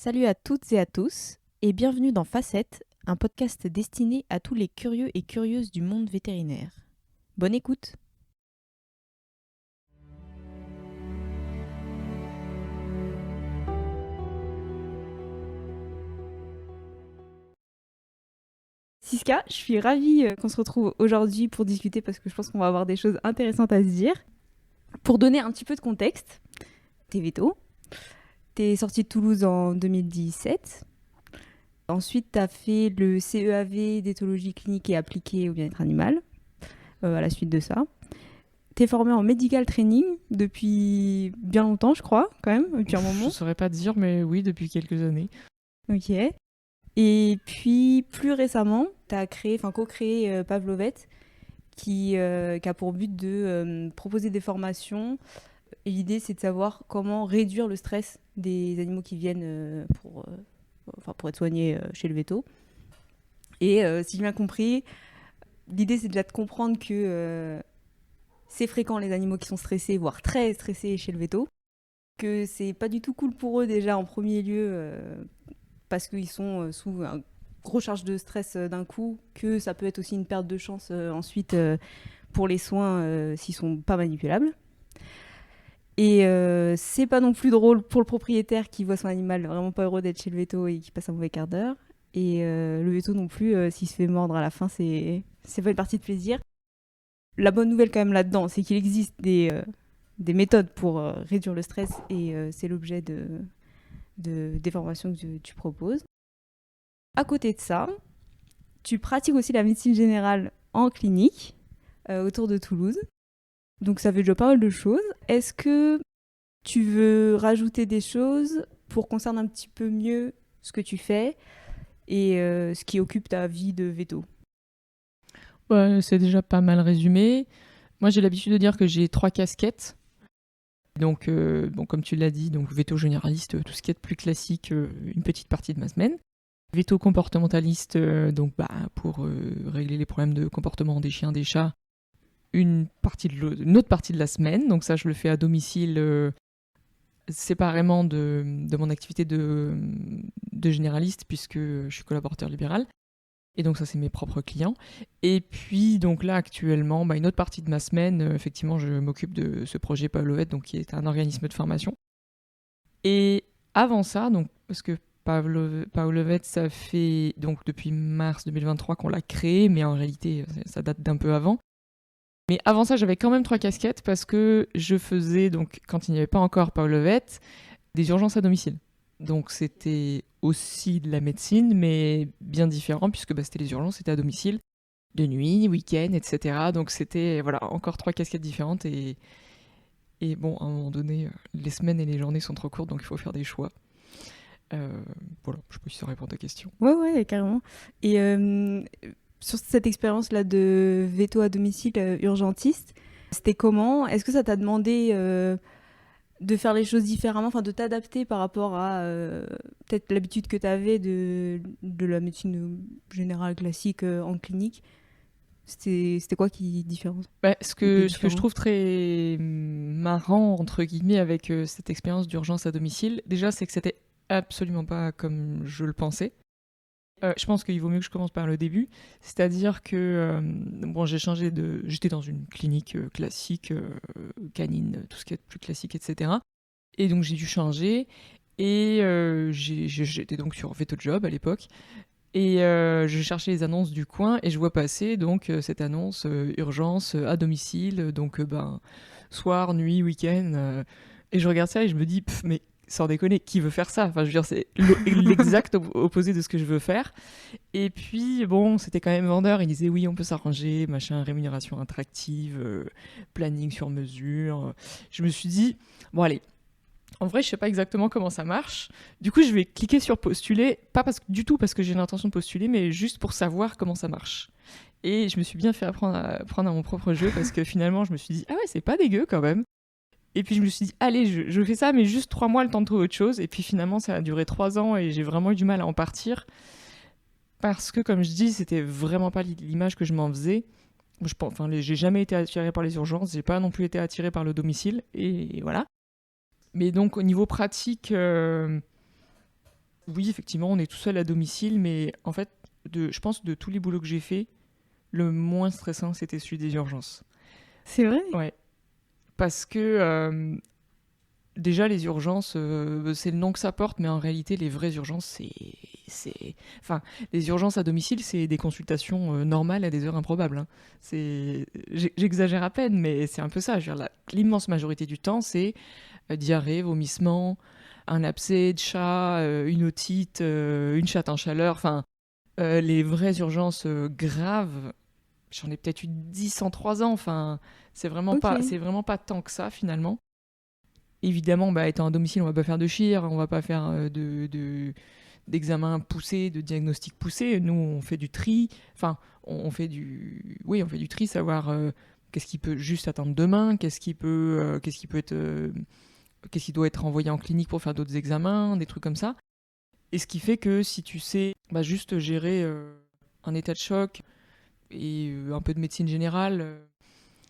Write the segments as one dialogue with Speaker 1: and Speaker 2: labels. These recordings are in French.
Speaker 1: Salut à toutes et à tous, et bienvenue dans Facette, un podcast destiné à tous les curieux et curieuses du monde vétérinaire. Bonne écoute! Siska, je suis ravie qu'on se retrouve aujourd'hui pour discuter parce que je pense qu'on va avoir des choses intéressantes à se dire. Pour donner un petit peu de contexte, t'es véto, t'es sortie de Toulouse en 2017. Ensuite, t'as fait le CEAV d'éthologie clinique et appliquée au bien-être animal, à la suite de ça. T'es formée en medical training depuis bien longtemps, je crois, quand même, depuis un
Speaker 2: Je
Speaker 1: moment.
Speaker 2: saurais pas dire, mais oui, depuis quelques années.
Speaker 1: Ok. Et puis, plus récemment, t'as co-créé Pavlovet, qui a pour but de proposer des formations. Et l'idée, c'est de savoir comment réduire le stress des animaux qui viennent pour être soignés chez le véto. Et si j'ai bien compris, l'idée, c'est déjà de comprendre que c'est fréquent les animaux qui sont stressés, voire très stressés chez le véto. Que c'est pas du tout cool pour eux déjà en premier lieu, parce qu'ils sont sous une grosse charge de stress d'un coup, que ça peut être aussi une perte de chance ensuite pour les soins s'ils sont pas manipulables. Et c'est pas non plus drôle pour le propriétaire qui voit son animal vraiment pas heureux d'être chez le véto et qui passe un mauvais quart d'heure. Et le véto non plus, s'il se fait mordre à la fin, c'est pas une partie de plaisir. La bonne nouvelle quand même là-dedans, c'est qu'il existe des méthodes pour réduire le stress et c'est l'objet des formations que tu proposes. À côté de ça, tu pratiques aussi la médecine générale en clinique autour de Toulouse. Donc ça fait déjà pas mal de choses. Est-ce que tu veux rajouter des choses pour concerner un petit peu mieux ce que tu fais et ce qui occupe ta vie de véto?
Speaker 2: Ouais, c'est déjà pas mal résumé. Moi, j'ai l'habitude de dire que j'ai 3 casquettes. Donc, bon, comme tu l'as dit, donc véto généraliste, tout ce qui est de plus classique, une petite partie de ma semaine. Véto comportementaliste, donc pour régler les problèmes de comportement des chiens, des chats, une autre partie de la semaine. Donc ça, je le fais à domicile, séparément de mon activité de généraliste, puisque je suis collaborateur libéral. Et donc ça, c'est mes propres clients. Et puis donc là, actuellement, une autre partie de ma semaine, effectivement, je m'occupe de ce projet Pavlovet, donc qui est un organisme de formation. Et avant ça, donc parce que Pavlovet, ça fait donc depuis mars 2023 qu'on l'a créé, mais en réalité, ça date d'un peu avant. Mais avant ça, j'avais quand même 3 casquettes parce que je faisais, donc quand il n'y avait pas encore Pavlovet, des urgences à domicile. Donc c'était aussi de la médecine, mais bien différent, puisque c'était les urgences, c'était à domicile, de nuit, week-end, etc. Donc c'était encore 3 casquettes différentes. Et bon, à un moment donné, les semaines et les journées sont trop courtes, donc il faut faire des choix. Voilà, je sais pas si ça répond à ta question.
Speaker 1: Ouais, carrément. Et sur cette expérience-là de véto à domicile urgentiste, c'était comment? Est-ce que ça t'a demandé de faire les choses différemment, enfin de t'adapter par rapport à peut-être l'habitude que tu avais de la médecine générale classique en clinique? C'était quoi qui différence?
Speaker 2: Ce
Speaker 1: Était
Speaker 2: que je
Speaker 1: différent?
Speaker 2: trouve très marrant, entre guillemets, avec cette expérience d'urgence à domicile, déjà, c'est que c'était absolument pas comme je le pensais. Je pense qu'il vaut mieux que je commence par le début. C'est-à-dire que j'étais dans une clinique classique, canine, tout ce qui est plus classique, etc. Et donc j'ai dû changer. Et j'étais donc sur VetoJob à l'époque. Et je cherchais les annonces du coin et je vois passer donc cette annonce urgence à domicile, donc soir, nuit, week-end. Et je regarde ça et je me dis, mais sans déconner, qui veut faire ça? Enfin, je veux dire, c'est l'exact opposé de ce que je veux faire. Et puis, bon, c'était quand même vendeur. Il disait, oui, on peut s'arranger, machin, rémunération attractive, planning sur mesure. Je me suis dit, bon, allez. En vrai, je sais pas exactement comment ça marche. Du coup, je vais cliquer sur postuler, pas du tout parce que j'ai l'intention de postuler, mais juste pour savoir comment ça marche. Et je me suis bien fait apprendre à mon propre jeu parce que finalement, je me suis dit, ah ouais, c'est pas dégueu quand même. Et puis je me suis dit, allez, je fais ça, mais juste 3 mois, le temps de trouver autre chose. Et puis finalement, ça a duré 3 ans et j'ai vraiment eu du mal à en partir. Parce que, comme je dis, c'était vraiment pas l'image que je m'en faisais. J'ai jamais été attirée par les urgences, j'ai pas non plus été attirée par le domicile. Et voilà. Mais donc, au niveau pratique, Oui, effectivement, on est tout seul à domicile, mais en fait, je pense de tous les boulots que j'ai faits, le moins stressant, c'était celui des urgences.
Speaker 1: C'est vrai?
Speaker 2: Ouais, parce que déjà, les urgences, c'est le nom que ça porte, mais en réalité, les vraies urgences, Enfin, les urgences à domicile, c'est des consultations normales à des heures improbables, hein. J'exagère à peine, mais c'est un peu ça. Je veux dire, l'immense majorité du temps, c'est diarrhée, vomissement, un abcès de chat, une otite, une chatte en chaleur. Enfin, les vraies urgences graves, j'en ai peut-être eu 10 en 3 ans. Enfin,
Speaker 1: Ok.
Speaker 2: c'est vraiment pas tant que ça, finalement. Évidemment, bah, étant à domicile, on va pas faire de chir, on va pas faire d'examens poussés, de diagnostics poussés. Nous, on fait du tri. Enfin, on fait du tri, savoir qu'est-ce qui peut juste attendre demain, qu'est-ce qui doit être envoyé en clinique pour faire d'autres examens, des trucs comme ça. Et ce qui fait que si tu sais bah, juste gérer un état de choc et un peu de médecine générale,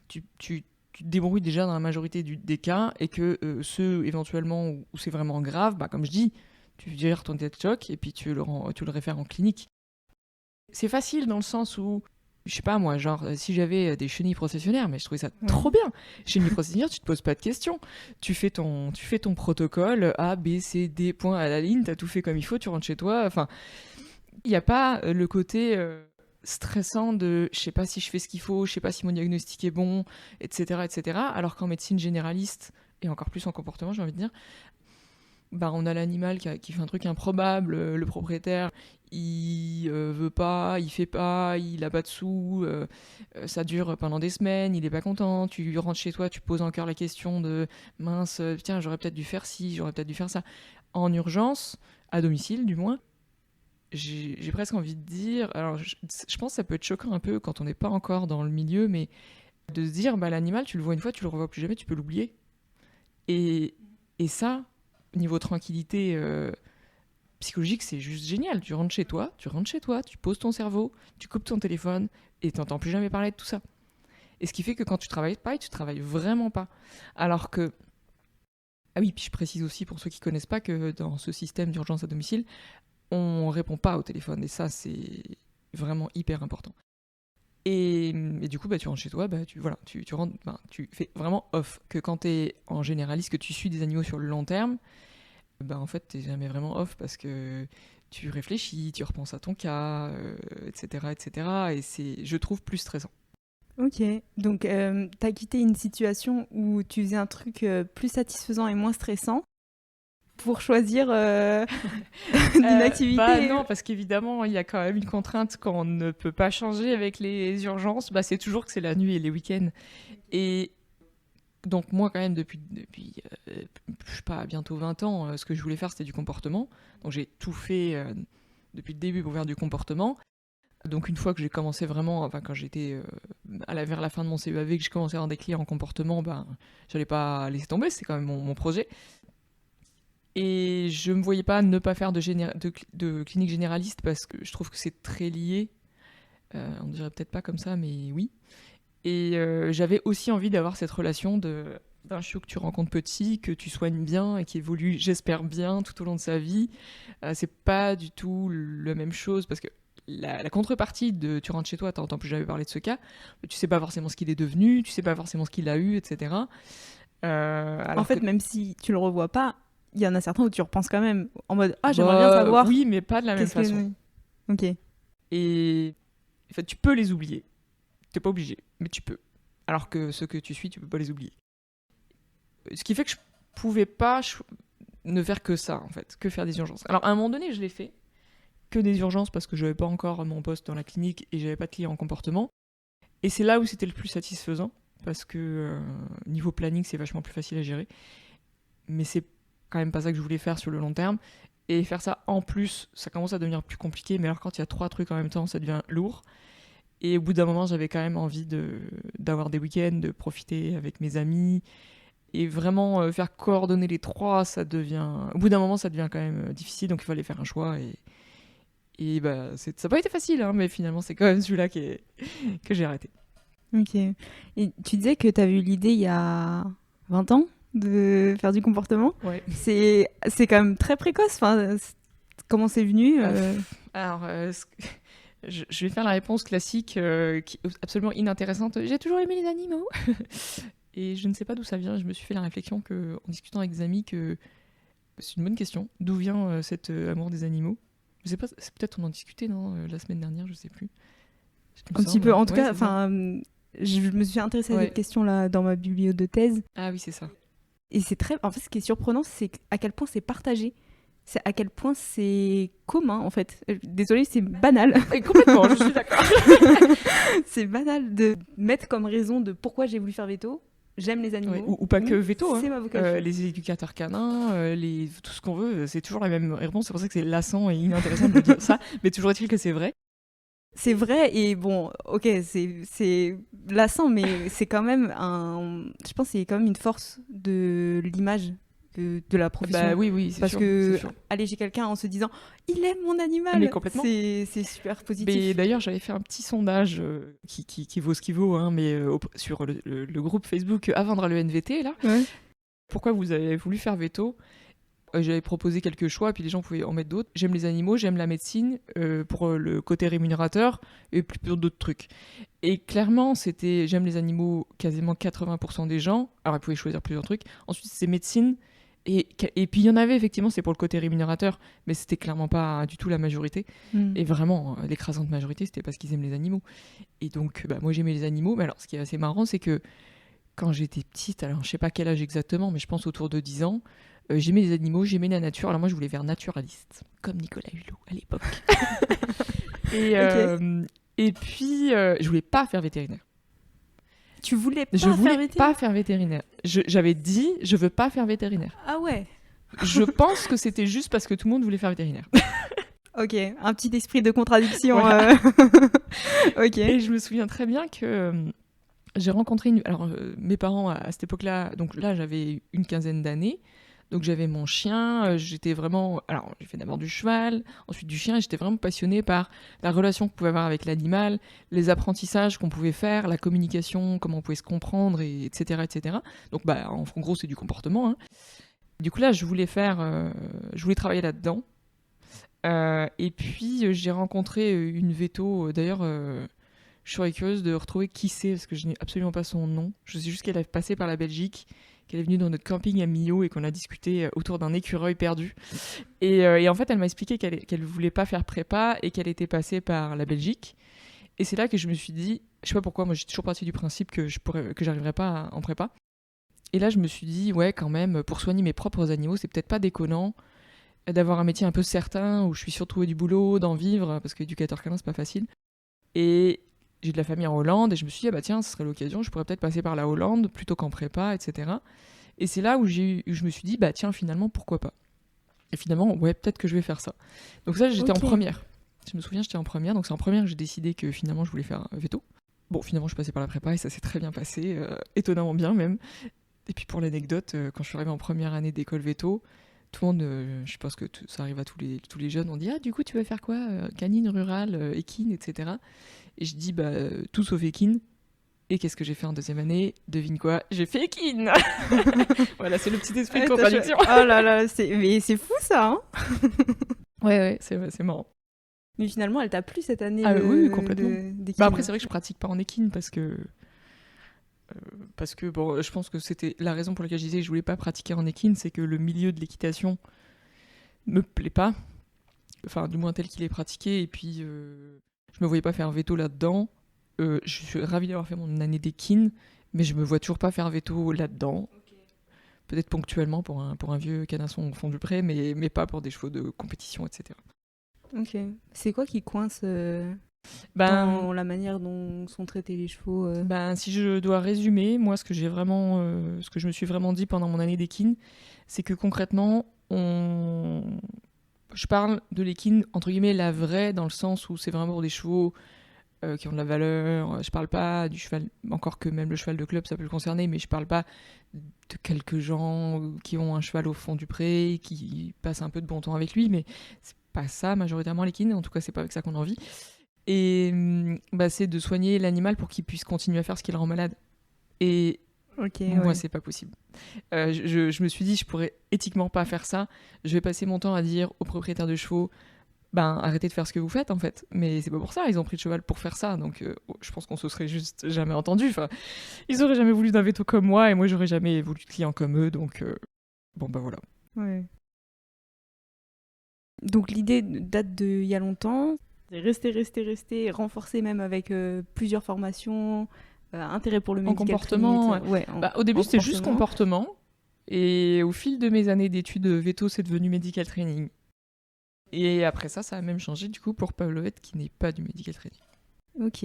Speaker 2: tu te débrouilles déjà dans la majorité des cas, et que ceux éventuellement où c'est vraiment grave, bah, comme je dis, tu gères ton état de choc et puis tu le réfères en clinique. C'est facile dans le sens où, je sais pas moi, genre si j'avais des chenilles processionnaires, mais je trouvais ça trop bien. Chenilles processionnaires, tu te poses pas de questions. Tu fais ton protocole A, B, C, D, point à la ligne, t'as tout fait comme il faut, tu rentres chez toi. Enfin, il n'y a pas le côté stressant de je sais pas si je fais ce qu'il faut, je sais pas si mon diagnostic est bon, etc. etc. Alors qu'en médecine généraliste, et encore plus en comportement, j'ai envie de dire, bah, on a l'animal qui fait un truc improbable, le propriétaire, il veut pas, il fait pas, il a pas de sous, ça dure pendant des semaines, il est pas content, tu rentres chez toi, tu poses encore la question de mince, tiens, j'aurais peut-être dû faire ci, j'aurais peut-être dû faire ça. En urgence, à domicile du moins, j'ai presque envie de dire, alors je pense que ça peut être choquant un peu quand on n'est pas encore dans le milieu, mais de se dire, bah, l'animal, tu le vois une fois, tu le revois plus jamais, tu peux l'oublier. Et, et ça, niveau tranquillité psychologique, c'est juste génial. Tu rentres chez toi, tu poses ton cerveau, tu coupes ton téléphone et t'entends plus jamais parler de tout ça. Et ce qui fait que quand tu travailles pas, tu travailles vraiment pas. Alors que, ah oui, puis je précise aussi pour ceux qui connaissent pas que dans ce système d'urgence à domicile, on répond pas au téléphone, et ça c'est vraiment hyper important. Et du coup, bah, tu rentres chez toi, bah, tu rentres, bah, tu fais vraiment off. Que quand tu es en généraliste, que tu suis des animaux sur le long terme, bah, en fait, t'es jamais vraiment off parce que tu réfléchis, tu repenses à ton cas, etc., etc. Et c'est, je trouve, plus stressant.
Speaker 1: Ok, donc t'as quitté une situation où tu faisais un truc plus satisfaisant et moins stressant pour choisir une
Speaker 2: Bah
Speaker 1: activité.
Speaker 2: non, parce qu'évidemment, il y a quand même une contrainte qu'on ne peut pas changer avec les urgences. Bah, c'est toujours que c'est la nuit et les week-ends. Et donc moi, quand même, depuis je sais pas, bientôt 20 ans, ce que je voulais faire, c'était du comportement. Donc j'ai tout fait depuis le début pour faire du comportement. Donc une fois que j'ai commencé vraiment, enfin quand j'étais vers la fin de mon CEAV, que j'ai commencé à avoir des clients en comportement, ben j'allais pas laisser tomber, c'est quand même mon projet. Et je me voyais pas ne pas faire de clinique généraliste parce que je trouve que c'est très lié. On dirait peut-être pas comme ça, mais oui. Et j'avais aussi envie d'avoir cette relation d'un chiot que tu rencontres petit, que tu soignes bien et qui évolue, j'espère bien, tout au long de sa vie. C'est pas du tout la même chose parce que la contrepartie de tu rentres chez toi, t'entends plus jamais parler de ce cas, tu sais pas forcément ce qu'il est devenu, tu sais pas forcément ce qu'il a eu, etc.
Speaker 1: En
Speaker 2: Alors que
Speaker 1: fait, même si tu le revois pas, il y en a certains où tu repenses quand même, en mode ah j'aimerais bien
Speaker 2: bah
Speaker 1: savoir
Speaker 2: oui, mais pas de la même
Speaker 1: qu'est-ce
Speaker 2: façon.
Speaker 1: que. Ok.
Speaker 2: Et en fait, tu peux les oublier. T'es pas obligé, mais tu peux. Alors que ceux que tu suis, tu peux pas les oublier. Ce qui fait que je pouvais pas ne faire que ça, en fait, que faire des urgences. Alors, à un moment donné, je l'ai fait, que des urgences, parce que je n'avais pas encore mon poste dans la clinique et j'avais pas de clients en comportement. Et c'est là où c'était le plus satisfaisant, parce que niveau planning, c'est vachement plus facile à gérer. Mais c'est quand même pas ça que je voulais faire sur le long terme. Et faire ça en plus, ça commence à devenir plus compliqué. Mais alors, quand il y a 3 trucs en même temps, ça devient lourd. Et au bout d'un moment, j'avais quand même envie d'avoir des week-ends, de profiter avec mes amis. Et vraiment faire coordonner les trois, ça devient. Au bout d'un moment, ça devient quand même difficile, donc il fallait faire un choix. Et bah, ça n'a pas été facile, hein, mais finalement, c'est quand même celui-là que j'ai arrêté.
Speaker 1: Ok. Et tu disais que tu avais eu l'idée il y a 20 ans de faire du comportement.
Speaker 2: Ouais.
Speaker 1: C'est quand même très précoce. Enfin, Comment c'est venu
Speaker 2: Alors, je vais faire la réponse classique, qui est absolument inintéressante. J'ai toujours aimé les animaux. Et je ne sais pas d'où ça vient. Je me suis fait la réflexion en discutant avec des amis que c'est une bonne question. D'où vient cet amour des animaux? Je sais pas, c'est peut-être on en discutait, non, la semaine dernière, je sais plus.
Speaker 1: Un petit peu. En tout
Speaker 2: Ouais,
Speaker 1: cas,
Speaker 2: c'est ça.
Speaker 1: je me suis intéressée à
Speaker 2: Ouais.
Speaker 1: cette question-là dans ma biblio de thèse.
Speaker 2: Ah oui, c'est ça.
Speaker 1: Et c'est très. En fait, ce qui est surprenant, c'est à quel point c'est partagé. C'est à quel point c'est commun, en fait. Désolée, c'est banal.
Speaker 2: Et complètement, je suis d'accord.
Speaker 1: C'est banal de mettre comme raison de pourquoi j'ai voulu faire veto. J'aime les animaux.
Speaker 2: Ouais, ou pas que veto, hein.
Speaker 1: C'est ma vocation.
Speaker 2: Les éducateurs canins, tout ce qu'on veut, c'est toujours la même réponse. C'est pour ça que c'est lassant et inintéressant de dire ça. Mais toujours est-il que c'est vrai.
Speaker 1: C'est vrai, et bon, ok, c'est lassant, mais c'est quand même je pense que c'est quand même une force de l'image de la profession.
Speaker 2: Bah oui, c'est
Speaker 1: Parce
Speaker 2: sûr.
Speaker 1: que
Speaker 2: C'est sûr.
Speaker 1: aller chez quelqu'un en se disant il aime mon animal,
Speaker 2: Mais complètement.
Speaker 1: c'est super
Speaker 2: Mais
Speaker 1: positif.
Speaker 2: d'ailleurs, j'avais fait un petit sondage qui vaut ce qu'il vaut, hein, mais sur le groupe Facebook À vendre le NVT, là.
Speaker 1: Ouais.
Speaker 2: Pourquoi vous avez voulu faire veto? J'avais proposé quelques choix, puis les gens pouvaient en mettre d'autres. J'aime les animaux, j'aime la médecine, pour le côté rémunérateur, et puis pour d'autres trucs. Et clairement, c'était j'aime les animaux, quasiment 80% des gens. Alors, ils pouvaient choisir plusieurs trucs. Ensuite, c'est médecine. Et puis, il y en avait, effectivement, c'est pour le côté rémunérateur, mais c'était clairement pas du tout la majorité.
Speaker 1: Mm.
Speaker 2: Et vraiment, l'écrasante majorité, c'était parce qu'ils aiment les animaux. Et donc, moi, j'aimais les animaux. Mais alors, ce qui est assez marrant, c'est que quand j'étais petite, alors je sais pas quel âge exactement, mais je pense autour de 10 ans, j'aimais les animaux, j'aimais la nature. Alors moi, je voulais faire naturaliste, comme Nicolas Hulot à l'époque. Et puis, je voulais pas faire vétérinaire.
Speaker 1: Tu voulais pas
Speaker 2: Je
Speaker 1: faire
Speaker 2: voulais
Speaker 1: vétérinaire?
Speaker 2: pas faire vétérinaire. J'avais dit, je veux pas faire vétérinaire.
Speaker 1: Ah ouais.
Speaker 2: Je pense que c'était juste parce que tout le monde voulait faire vétérinaire.
Speaker 1: Ok, un petit esprit de contradiction.
Speaker 2: Voilà.
Speaker 1: Ok.
Speaker 2: Et je me souviens très bien que j'ai rencontré alors, mes parents à cette époque-là, donc là j'avais une quinzaine d'années, donc j'avais mon chien, j'étais vraiment, alors j'ai fait d'abord du cheval, ensuite du chien, et j'étais vraiment passionnée par la relation qu'on pouvait avoir avec l'animal, les apprentissages qu'on pouvait faire, la communication, comment on pouvait se comprendre, etc., etc. Donc en gros c'est du comportement, hein. Du coup là je voulais travailler là-dedans. Et puis j'ai rencontré une véto, d'ailleurs je serais curieuse de retrouver qui c'est, parce que je n'ai absolument pas son nom. Je sais juste qu'elle est passée par la Belgique, qu'elle est venue dans notre camping à Millau et qu'on a discuté autour d'un écureuil perdu. Et en fait, elle m'a expliqué qu'elle voulait pas faire prépa et qu'elle était passée par la Belgique. Et c'est là que je me suis dit, je sais pas pourquoi, moi j'ai toujours parti du principe que j'arriverais pas en prépa. Et là, je me suis dit, ouais, quand même, pour soigner mes propres animaux, c'est peut-être pas déconnant d'avoir un métier un peu certain où je suis sûre de trouver du boulot, d'en vivre, parce qu'éducateur canin, c'est pas facile. Et j'ai de la famille en Hollande et je me suis dit, ah bah tiens, ce serait l'occasion, je pourrais peut-être passer par la Hollande plutôt qu'en prépa, etc. Et c'est là où je me suis dit, bah tiens, finalement, pourquoi pas? Et finalement, ouais, peut-être que je vais faire ça. Donc ça, j'étais en première. Je me souviens, j'étais en première, donc c'est en première que j'ai décidé que finalement, je voulais faire veto. Bon, finalement, je passais par la prépa et ça s'est très bien passé, étonnamment bien même. Et puis pour l'anecdote, quand je suis arrivée en première année d'école veto, tout le monde, je pense que ça arrive à tous les jeunes, on dit, ah du coup, tu veux faire quoi? Canine, rurale, équine, etc. Et je dis, tout sauf équine. Et qu'est-ce que j'ai fait en deuxième année? Devine quoi? J'ai fait équine. Voilà, c'est le petit esprit de contradiction.
Speaker 1: Oh là là, mais c'est fou ça, hein.
Speaker 2: Ouais, c'est marrant.
Speaker 1: Mais finalement, elle t'a plu cette année
Speaker 2: oui, complètement.
Speaker 1: d'équine.
Speaker 2: Après, c'est vrai que je pratique pas en équine parce que bon, je pense que c'était la raison pour laquelle je disais que je voulais pas pratiquer en équine, c'est que le milieu de l'équitation me plaît pas. Enfin, du moins tel qu'il est pratiqué. Et puis, je me voyais pas faire veto là-dedans. Je suis ravie d'avoir fait mon année d'équine, mais je me vois toujours pas faire veto là-dedans. Peut-être ponctuellement pour un vieux canasson au fond du pré, mais pas pour des chevaux de compétition, etc.
Speaker 1: Ok. C'est quoi qui coince dans la manière dont sont traités les chevaux
Speaker 2: Si je dois résumer, moi, ce que je me suis vraiment dit pendant mon année d'équine, c'est que concrètement, je parle de l'équine, entre guillemets, la vraie, dans le sens où c'est vraiment pour des chevaux qui ont de la valeur. Je parle pas du cheval, encore que même le cheval de club, ça peut le concerner, mais je parle pas de quelques gens qui ont un cheval au fond du pré, qui passent un peu de bon temps avec lui, mais c'est pas ça majoritairement l'équine, en tout cas c'est pas avec ça qu'on en vit. Et c'est de soigner l'animal pour qu'il puisse continuer à faire ce qui le rend malade. Et
Speaker 1: Ok,
Speaker 2: Moi,
Speaker 1: ouais.
Speaker 2: c'est pas possible. Je me suis dit, je pourrais éthiquement pas faire ça. Je vais passer mon temps à dire aux propriétaires de chevaux, ben arrêtez de faire ce que vous faites en fait. Mais c'est pas pour ça, ils ont pris le cheval pour faire ça. Donc je pense qu'on se serait juste jamais entendu. Enfin, ils auraient jamais voulu d'un veto comme moi et moi j'aurais jamais voulu de clients comme eux. Donc bon bah voilà.
Speaker 1: Ouais. Donc l'idée date d'il y a longtemps. C'est rester, renforcer même avec plusieurs formations, intérêt pour le
Speaker 2: En
Speaker 1: medical training,
Speaker 2: comportement,
Speaker 1: etc. Ouais,
Speaker 2: bah, au début
Speaker 1: en
Speaker 2: c'était juste
Speaker 1: comportement.
Speaker 2: comportement. Et au fil de mes années d'études veto, c'est devenu medical training. Et après ça a même changé du coup pour Pavlovette qui n'est pas du medical training.
Speaker 1: Ok.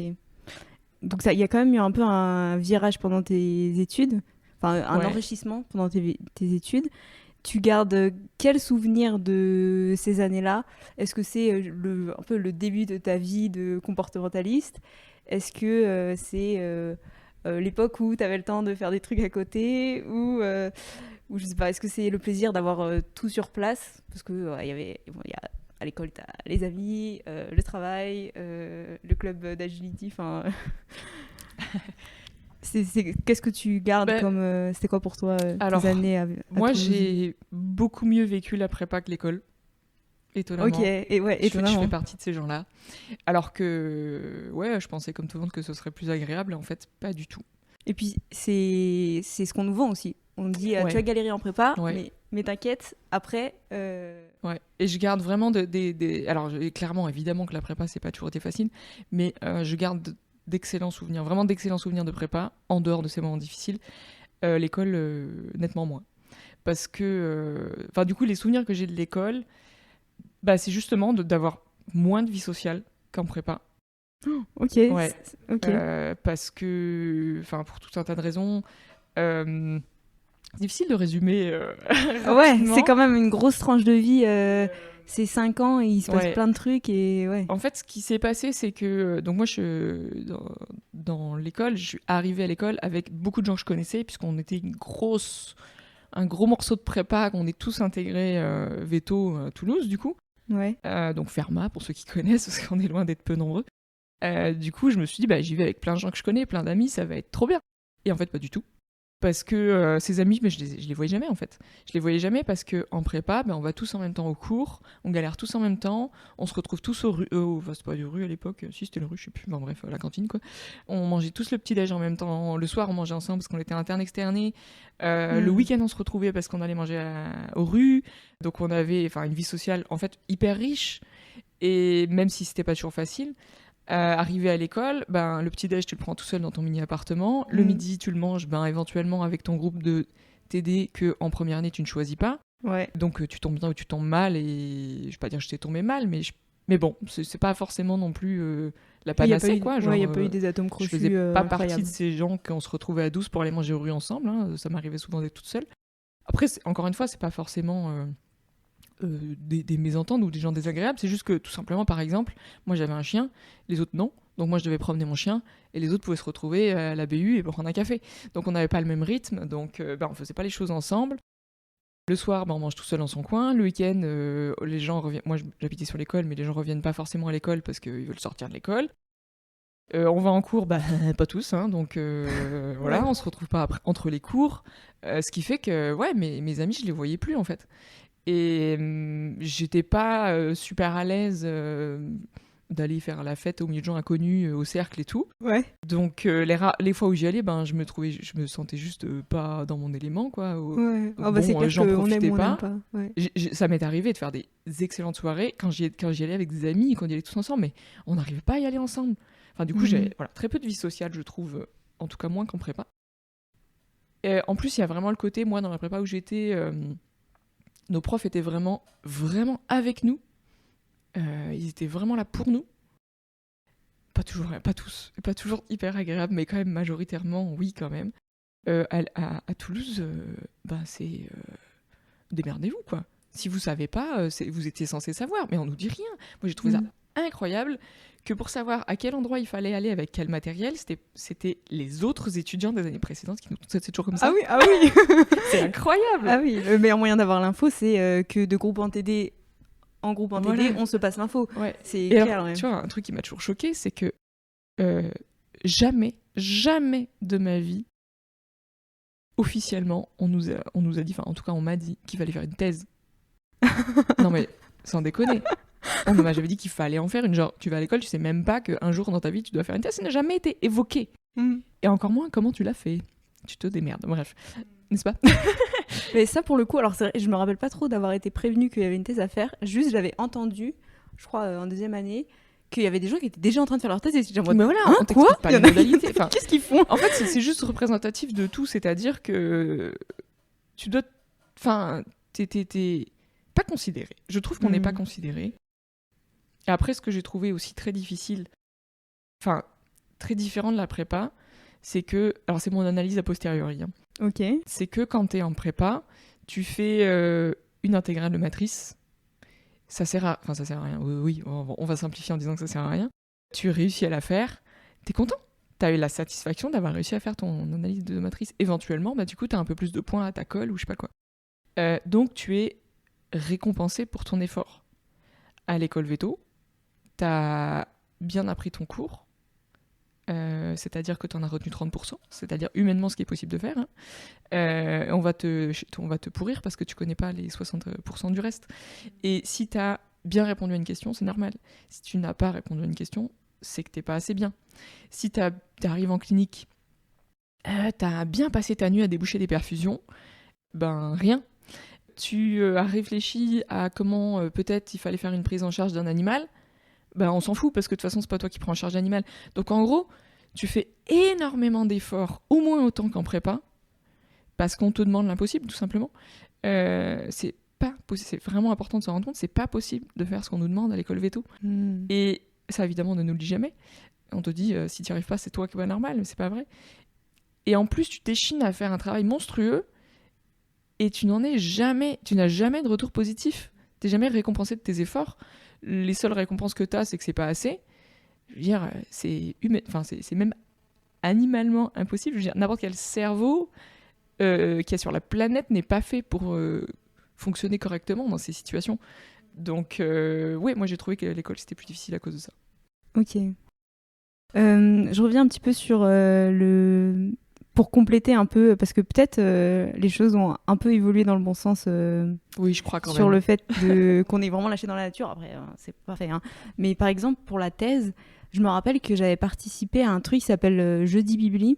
Speaker 1: Donc ça, il y a quand même eu un peu un virage pendant tes études, enfin un
Speaker 2: Ouais.
Speaker 1: enrichissement pendant tes études. Tu gardes quel souvenir de ces années-là? Est-ce que c'est un peu le début de ta vie de comportementaliste? Est-ce que c'est l'époque où tu avais le temps de faire des trucs à côté? Ou je sais pas, est-ce que c'est le plaisir d'avoir tout sur place? Parce que il y a, à l'école, tu as les amis, le travail, le club d'agility, enfin... Qu'est-ce que tu gardes
Speaker 2: Ben,
Speaker 1: comme... c'était quoi pour toi tes
Speaker 2: alors,
Speaker 1: années à
Speaker 2: moi
Speaker 1: Toulouse?
Speaker 2: j'ai beaucoup mieux vécu la prépa que l'école,
Speaker 1: Ok,
Speaker 2: étonnamment.
Speaker 1: et ouais,
Speaker 2: Je fais
Speaker 1: étonnamment.
Speaker 2: partie de ces gens-là. Alors que, ouais, je pensais comme tout le monde que ce serait plus agréable, et en fait, pas du tout.
Speaker 1: Et puis, c'est ce qu'on nous vend aussi. On nous dit, tu
Speaker 2: Ouais,
Speaker 1: as galéré en prépa,
Speaker 2: ouais,
Speaker 1: mais t'inquiète, après...
Speaker 2: ouais. Et je garde vraiment Alors, clairement, évidemment que la prépa, c'est pas toujours été facile, mais je garde d'excellents souvenirs, vraiment d'excellents souvenirs de prépa, en dehors de ces moments difficiles. L'école, nettement moins. Parce que, enfin, du coup, les souvenirs que j'ai de l'école, bah, c'est justement d'avoir moins de vie sociale qu'en prépa.
Speaker 1: Ok,
Speaker 2: Ouais,
Speaker 1: ok.
Speaker 2: parce que, enfin, pour tout un tas de raisons, euh, c'est difficile de résumer
Speaker 1: Ouais, c'est
Speaker 2: rapidement.
Speaker 1: quand même une grosse tranche de vie. C'est 5 ans et il se passe
Speaker 2: Ouais.
Speaker 1: plein de trucs et ouais.
Speaker 2: En fait, ce qui s'est passé, c'est que donc moi, dans l'école, je suis arrivée à l'école avec beaucoup de gens que je connaissais, puisqu'on était un gros morceau de prépa, qu'on est tous intégrés Veto à Toulouse, du coup.
Speaker 1: Ouais.
Speaker 2: Donc Fermat, pour ceux qui connaissent, parce qu'on est loin d'être peu nombreux. Du coup, je me suis dit, bah, j'y vais avec plein de gens que je connais, plein d'amis, ça va être trop bien. Et en fait, pas du tout. Parce que ces amis, mais je les voyais jamais en fait. Je les voyais jamais parce que en prépa, ben, on va tous en même temps au cours, on galère tous en même temps, on se retrouve tous enfin, c'est pas du rue à l'époque, si c'était le rue, je sais plus, bon, bref, la cantine quoi. On mangeait tous le petit-déj en même temps, le soir on mangeait ensemble parce qu'on était interne externé. Le
Speaker 1: Hmm.
Speaker 2: week-end on se retrouvait parce qu'on allait manger aux rues, donc on avait enfin une vie sociale en fait hyper riche. Et même si c'était pas toujours facile, arrivé à l'école, ben, le petit-déj, tu le prends tout seul dans ton mini-appartement. Le
Speaker 1: Hmm.
Speaker 2: midi, tu le manges ben, éventuellement avec ton groupe de TD que en première année, tu ne choisis pas.
Speaker 1: Ouais.
Speaker 2: Donc tu tombes bien ou tu tombes mal. Et je vais pas dire que je t'ai tombé mal, mais bon, c'est pas forcément non plus la
Speaker 1: Il n'y a pas
Speaker 2: panacée,
Speaker 1: eu,
Speaker 2: quoi.
Speaker 1: ouais,
Speaker 2: Genre,
Speaker 1: y a pas eu des atomes
Speaker 2: je faisais
Speaker 1: crochus
Speaker 2: pas partie de
Speaker 1: incroyables.
Speaker 2: ces gens qu'on se retrouvait à 12 pour aller manger aux rues ensemble. Hein. Ça m'arrivait souvent d'être toute seule. Après, encore une fois, c'est pas forcément des mésententes ou des gens désagréables. C'est juste que, tout simplement, par exemple, moi j'avais un chien, les autres non. Donc moi je devais promener mon chien et les autres pouvaient se retrouver à la BU et prendre un café. Donc on n'avait pas le même rythme, donc on faisait pas les choses ensemble. Le soir, on mange tout seul dans son coin. Le week-end, les gens reviennent. Moi j'habitais sur l'école, mais les gens reviennent pas forcément à l'école parce qu'ils veulent sortir de l'école. On va en cours, bah pas tous, hein, donc
Speaker 1: Ouais.
Speaker 2: voilà, on se retrouve pas après, entre les cours. Ce qui fait que ouais, mes amis je les voyais plus en fait. Et j'étais pas super à l'aise d'aller faire la fête au milieu de gens inconnus, au cercle et tout.
Speaker 1: Ouais.
Speaker 2: Donc les fois où j'y allais, ben je me sentais juste pas dans mon élément, quoi.
Speaker 1: Ouais.
Speaker 2: Donc
Speaker 1: Ah bah c'est
Speaker 2: bon,
Speaker 1: clair
Speaker 2: j'en
Speaker 1: qu'on aime
Speaker 2: profitais
Speaker 1: ou on n'aime
Speaker 2: pas.
Speaker 1: pas. Ouais.
Speaker 2: Ça m'est arrivé de faire des excellentes soirées quand j'y allais avec des amis, quand on y allait tous ensemble, mais on n'arrivait pas à y aller ensemble. Enfin, du coup,
Speaker 1: Mhm.
Speaker 2: j'ai voilà, très peu de vie sociale, je trouve, en tout cas moins qu'en prépa. Et en plus, il y a vraiment le côté, moi, dans la prépa où j'étais, nos profs étaient vraiment, vraiment avec nous. Ils étaient vraiment là pour nous. Pas toujours, pas tous, pas toujours hyper agréable, mais quand même majoritairement, oui, quand même. À Toulouse, c'est démerdez-vous, quoi. Si vous savez pas, vous étiez censé savoir, mais on nous dit rien. Moi, j'ai trouvé ça
Speaker 1: Mhm.
Speaker 2: incroyable que pour savoir à quel endroit il fallait aller avec quel matériel, c'était les autres étudiants des années précédentes qui nous... C'est toujours comme
Speaker 1: Ah
Speaker 2: ça.
Speaker 1: oui, ah oui.
Speaker 2: C'est incroyable.
Speaker 1: Ah oui, le meilleur moyen d'avoir l'info, c'est que de groupe en TD en groupe en TD,
Speaker 2: Voilà.
Speaker 1: on se passe l'info.
Speaker 2: Ouais.
Speaker 1: C'est
Speaker 2: Et alors,
Speaker 1: clair, ouais.
Speaker 2: tu vois, un truc qui m'a toujours choqué, c'est que jamais, jamais de ma vie, officiellement, on nous a dit, enfin en tout cas on m'a dit qu'il fallait faire une thèse. Non mais, sans déconner. On m'a jamais dit qu'il fallait en faire une. Genre, tu vas à l'école, tu sais même pas qu'un jour dans ta vie tu dois faire une thèse. Ça n'a jamais été évoqué. Et encore moins comment tu l'as fait. Tu te démerdes, bref. N'est-ce pas?
Speaker 1: Mais ça, pour le coup, alors c'est vrai, je me rappelle pas trop d'avoir été prévenue qu'il y avait une thèse à faire. Juste, j'avais entendu, je crois, en deuxième année, qu'il y avait des gens qui étaient déjà en train de faire leur thèse. Et j'étais en mode,
Speaker 2: Mais voilà,
Speaker 1: hein,
Speaker 2: on
Speaker 1: quoi
Speaker 2: t'explique pas les modalités. Enfin,
Speaker 1: qu'est-ce qu'ils font?
Speaker 2: en fait, c'est juste représentatif de tout. C'est-à-dire que tu dois. Enfin, t'es pas considéré. Je trouve qu'on n'est pas considéré. Et après, ce que j'ai trouvé aussi très difficile, enfin, très différent de la prépa, c'est que. Alors, c'est mon analyse a posteriori. Hein.
Speaker 1: Ok.
Speaker 2: C'est que quand t'es en prépa, tu fais une intégrale de matrice. Ça sert à rien. Oui, on va simplifier en disant que ça sert à rien. Tu réussis à la faire, t'es content. T'as eu la satisfaction d'avoir réussi à faire ton analyse de matrice. Éventuellement, bah, du coup, t'as un peu plus de points à ta colle ou je sais pas quoi. Donc, tu es récompensé pour ton effort. À l'école veto, t'as bien appris ton cours. C'est-à-dire que tu en as retenu 30%, c'est-à-dire humainement ce qui est possible de faire. Hein. On va te pourrir parce que tu connais pas les 60% du reste. Et si tu as bien répondu à une question, c'est normal. Si tu n'as pas répondu à une question, c'est que t'es pas assez bien. Si tu arrives en clinique, tu as bien passé ta nuit à déboucher des perfusions, ben rien. Tu as réfléchi à comment peut-être il fallait faire une prise en charge d'un animal, ben on s'en fout parce que de toute façon c'est pas toi qui prends en charge l'animal. Donc en gros, tu fais énormément d'efforts, au moins autant qu'en prépa, parce qu'on te demande l'impossible tout simplement. C'est pas possible, c'est vraiment important de se rendre compte, c'est pas possible de faire ce qu'on nous demande à l'école veto. Et ça évidemment on ne nous le dit jamais. On te dit si tu n'y arrives pas c'est toi qui vas normal, mais c'est pas vrai. Et en plus tu t'échines à faire un travail monstrueux et tu n'as jamais de retour positif. T'es jamais récompensé de tes efforts. Les seules récompenses que t'as, c'est que c'est pas assez. Je veux dire, c'est même animalement impossible. Je veux dire, n'importe quel cerveau qu'il y a sur la planète n'est pas fait pour fonctionner correctement dans ces situations. Donc, ouais, moi j'ai trouvé que l'école c'était plus difficile à cause de ça.
Speaker 1: Ok. Je reviens un petit peu sur pour compléter un peu, parce que peut-être les choses ont un peu évolué dans le bon sens
Speaker 2: oui, je crois quand
Speaker 1: sur
Speaker 2: même.
Speaker 1: le fait qu'on est vraiment lâché dans la nature. Après, c'est pas fait. Hein. Mais par exemple, pour la thèse, je me rappelle que j'avais participé à un truc qui s'appelle Jeudi Bibli.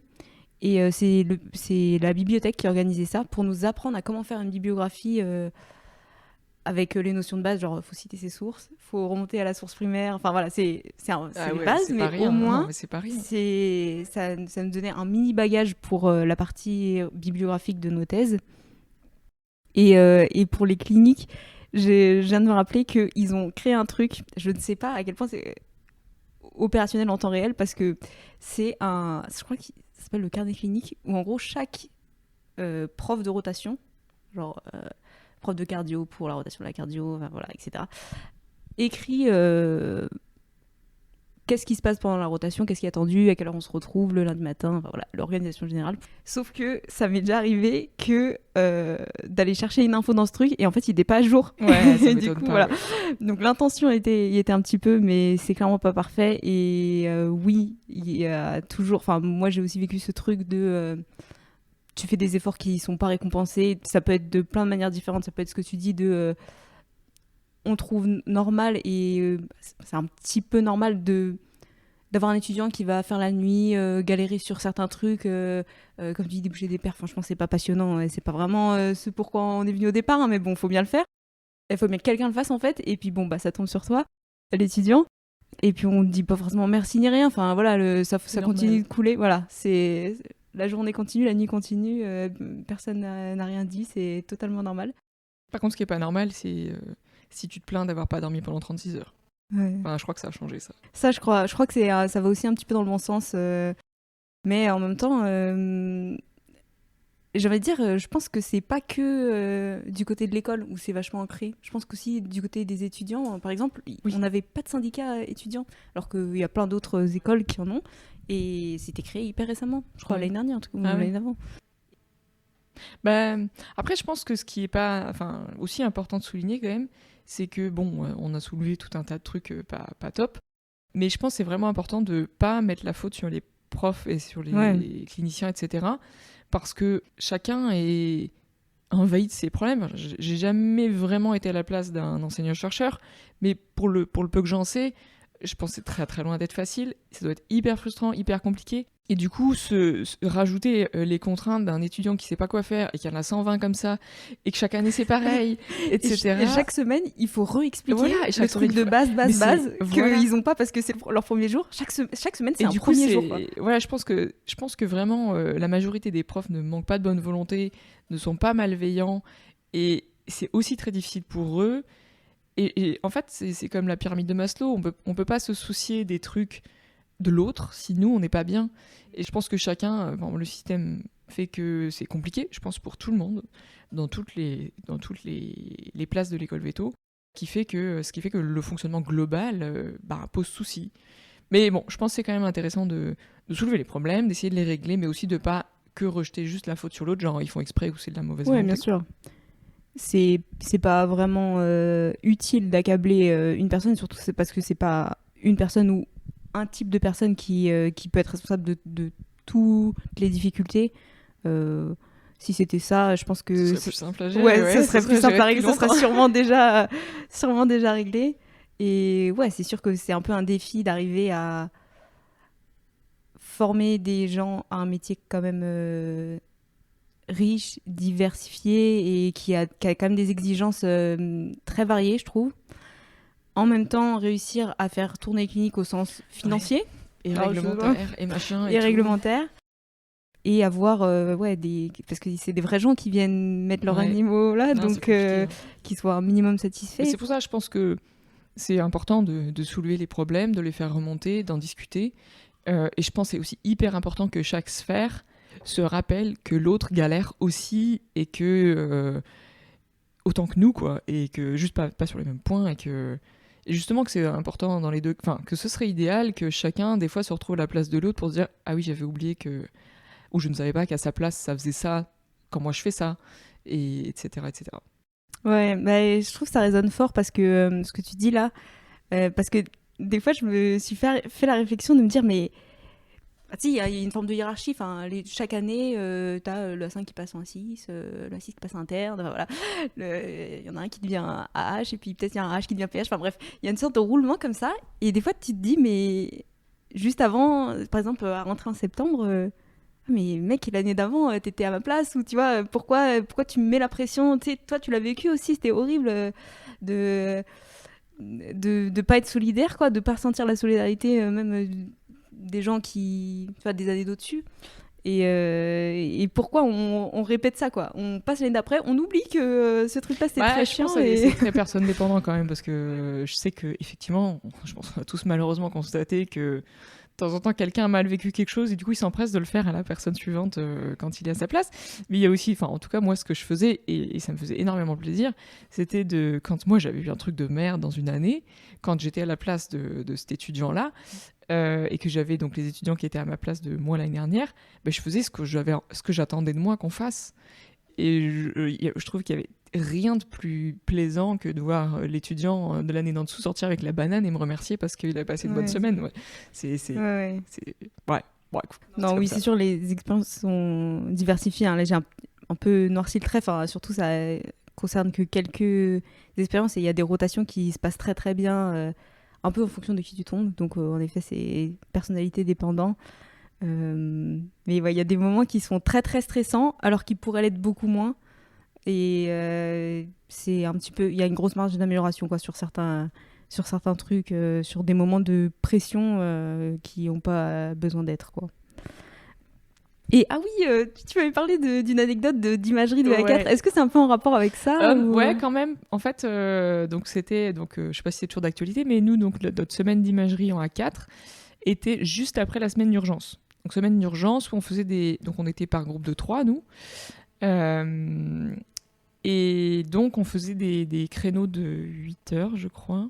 Speaker 1: Et c'est la bibliothèque qui organisait ça pour nous apprendre à comment faire une bibliographie avec les notions de base, genre faut citer ses sources, faut remonter à la source primaire, enfin voilà, c'est une base, mais
Speaker 2: rien,
Speaker 1: au moins,
Speaker 2: non, mais c'est pas rien.
Speaker 1: Ça me donnait un mini bagage pour la partie bibliographique de nos thèses. Et pour les cliniques, je viens de me rappeler qu'ils ont créé un truc, je ne sais pas à quel point c'est opérationnel en temps réel, parce que je crois qu'il s'appelle le carnet clinique, où en gros chaque prof de rotation, genre prof de cardio pour la rotation de la cardio, enfin, voilà, etc., écrit qu'est-ce qui se passe pendant la rotation, qu'est-ce qui est attendu, à quelle heure on se retrouve le lundi matin, enfin, voilà, l'organisation générale. Sauf que ça m'est déjà arrivé que d'aller chercher une info dans ce truc et en fait il n'était pas à jour.
Speaker 2: Ouais, ça
Speaker 1: du coup,
Speaker 2: pas,
Speaker 1: voilà.
Speaker 2: Ouais.
Speaker 1: Donc l'intention y était un petit peu, mais c'est clairement pas parfait. Et oui, il y a toujours. Enfin, moi j'ai aussi vécu ce truc de. Tu fais des efforts qui sont pas récompensés. Ça peut être de plein de manières différentes. Ça peut être ce que tu dis de. On trouve normal et c'est un petit peu normal d'avoir un étudiant qui va faire la nuit, galérer sur certains trucs, comme tu dis, déboucher des perfs. Franchement, c'est pas passionnant. Et c'est pas vraiment ce pourquoi on est venu au départ, hein, mais bon, faut bien le faire. Il faut bien que quelqu'un le fasse en fait. Et puis bon, bah ça tombe sur toi, l'étudiant. Et puis on ne dit pas forcément merci ni rien. Enfin voilà, ça continue de couler. Voilà, la journée continue, la nuit continue, personne n'a rien dit, c'est totalement normal.
Speaker 2: Par contre, ce qui est pas normal, c'est si tu te plains d'avoir pas dormi pendant 36 heures.
Speaker 1: Ouais.
Speaker 2: Enfin, je crois que ça a changé ça.
Speaker 1: Ça, je crois que ça va aussi un petit peu dans le bon sens. Mais en même temps, j'ai envie de dire, je pense que c'est pas que du côté de l'école où c'est vachement ancré. Je pense qu'aussi du côté des étudiants, par exemple, on n'avait pas de syndicat étudiant, alors qu'il y a plein d'autres écoles qui en ont. Et c'était créé hyper récemment, je crois l'année dernière, en tout cas, l'année d'avant.
Speaker 2: Bah, après, je pense que ce qui est pas, aussi important de souligner quand même, c'est que bon, on a soulevé tout un tas de trucs pas top, mais je pense que c'est vraiment important de pas mettre la faute sur les profs et sur
Speaker 1: Ouais.
Speaker 2: les cliniciens, etc. Parce que chacun est envahi de ses problèmes. J'ai jamais vraiment été à la place d'un enseignant-chercheur, mais pour le peu que j'en sais, je pense que c'est très très loin d'être facile. Ça doit être hyper frustrant, hyper compliqué. Et du coup, rajouter les contraintes d'un étudiant qui sait pas quoi faire et qui en a 120 comme ça, et que chaque année c'est pareil, etc.
Speaker 1: Et chaque semaine, il faut réexpliquer
Speaker 2: Voilà, et
Speaker 1: le
Speaker 2: chaque
Speaker 1: truc
Speaker 2: semaine,
Speaker 1: de base
Speaker 2: voilà.
Speaker 1: qu'ils n'ont pas parce que c'est leur premier jour. Chaque semaine, c'est
Speaker 2: Et
Speaker 1: un
Speaker 2: du coup,
Speaker 1: premier jour. Quoi.
Speaker 2: voilà, je pense que vraiment la majorité des profs ne manquent pas de bonne volonté, ne sont pas malveillants, et c'est aussi très difficile pour eux. Et en fait, c'est comme la pyramide de Maslow, on peut pas se soucier des trucs de l'autre si nous, on n'est pas bien. Et je pense que chacun, le système fait que c'est compliqué, je pense, pour tout le monde, dans toutes les places de l'école Veto, ce qui fait que le fonctionnement global pose souci. Mais bon, je pense que c'est quand même intéressant de soulever les problèmes, d'essayer de les régler, mais aussi de pas que rejeter juste la faute sur l'autre, genre ils font exprès ou c'est de la mauvaise volonté.
Speaker 1: Oui, bien sûr. C'est pas vraiment utile d'accabler une personne, surtout c'est parce que c'est pas une personne ou un type de personne qui peut être responsable de toutes les difficultés. Si c'était ça, je pense que
Speaker 2: Ce serait plus simple à gérer.
Speaker 1: Ouais, ce serait plus simple à régler, ce
Speaker 2: longtemps.
Speaker 1: serait sûrement déjà réglé. Et ouais, c'est sûr que c'est un peu un défi d'arriver à former des gens à un métier quand même riche, diversifié et qui a quand même des exigences très variées, je trouve. En même temps, réussir à faire tourner les cliniques au sens financier.
Speaker 2: Et
Speaker 1: Alors,
Speaker 2: réglementaire, et machin.
Speaker 1: Et réglementaire. Et avoir, parce que c'est des vrais gens qui viennent mettre leurs animaux là,
Speaker 2: Non,
Speaker 1: donc qu'ils soient un minimum satisfaits.
Speaker 2: Et c'est pour ça, je pense que c'est important de soulever les problèmes, de les faire remonter, d'en discuter. Et je pense que c'est aussi hyper important que chaque sphère se rappelle que l'autre galère aussi et que autant que nous, quoi, et que juste pas sur les mêmes points, et justement que c'est important dans les deux, enfin que ce serait idéal que chacun des fois se retrouve à la place de l'autre pour se dire ah oui, j'avais oublié que, ou je ne savais pas qu'à sa place ça faisait ça quand moi je fais ça, et etc.
Speaker 1: Ouais, bah, je trouve que ça résonne fort parce que ce que tu dis là, parce que des fois je me suis fait la réflexion de me dire mais il y a une forme de hiérarchie. Enfin, chaque année, tu as le 5 qui passe en 6, le 6 qui passe en interne. Voilà. Il y en a un qui devient un AH, et puis peut-être il y a un AH qui devient PH. Enfin bref, il y a une sorte de roulement comme ça. Et des fois, tu te dis, mais juste avant, par exemple, à rentrer en septembre, mais mec, l'année d'avant, t'étais à ma place. Ou tu vois, pourquoi tu me mets la pression? Tu sais, toi, tu l'as vécu aussi, c'était horrible de pas être solidaire, quoi, de pas ressentir la solidarité, même des gens qui, tu vois, des années d'au-dessus. Et pourquoi on répète ça, quoi? On passe l'année d'après, on oublie que ce truc-là, c'était très chiant.
Speaker 2: C'est très personne dépendant quand même, parce que je sais que effectivement, je pense qu'on a tous malheureusement constaté que de temps en temps, quelqu'un a mal vécu quelque chose et du coup, il s'empresse de le faire à la personne suivante quand il est à sa place. Mais il y a aussi, enfin, en tout cas, moi, ce que je faisais, et ça me faisait énormément plaisir, c'était quand moi, j'avais vu un truc de merde dans une année, quand j'étais à la place de cet étudiant-là, et que j'avais donc les étudiants qui étaient à ma place de moi l'année dernière, ben, je faisais ce que j'attendais de moi qu'on fasse. Et je trouve qu'il y avait rien de plus plaisant que de voir l'étudiant de l'année d'en dessous sortir avec la banane et me remercier parce qu'il a passé une bonne semaine. Ouais.
Speaker 1: Non, oui, c'est sûr, les expériences sont diversifiées. Hein. Là, j'ai un peu noirci le trait. Enfin, surtout, ça concerne que quelques expériences et il y a des rotations qui se passent très très bien, un peu en fonction de qui tu tombes. Donc, en effet, c'est personnalité dépendant. Mais ouais, il y a des moments qui sont très très stressants alors qu'ils pourraient l'être beaucoup moins. Et c'est un petit peu, il y a une grosse marge d'amélioration, quoi, sur certains trucs, sur des moments de pression qui n'ont pas besoin d'être, quoi. Et ah oui, tu m'avais parlé d'une anecdote d'imagerie de A4. Ouais. Est-ce que c'est un peu en rapport avec ça ou...
Speaker 2: Ouais, quand même. En fait, donc c'était, je sais pas si c'est toujours d'actualité, mais nous, donc notre semaine d'imagerie en A4 était juste après la semaine d'urgence. Donc semaine d'urgence où on faisait donc on était par groupe de 3, nous. Et donc on faisait des créneaux de 8 heures, je crois.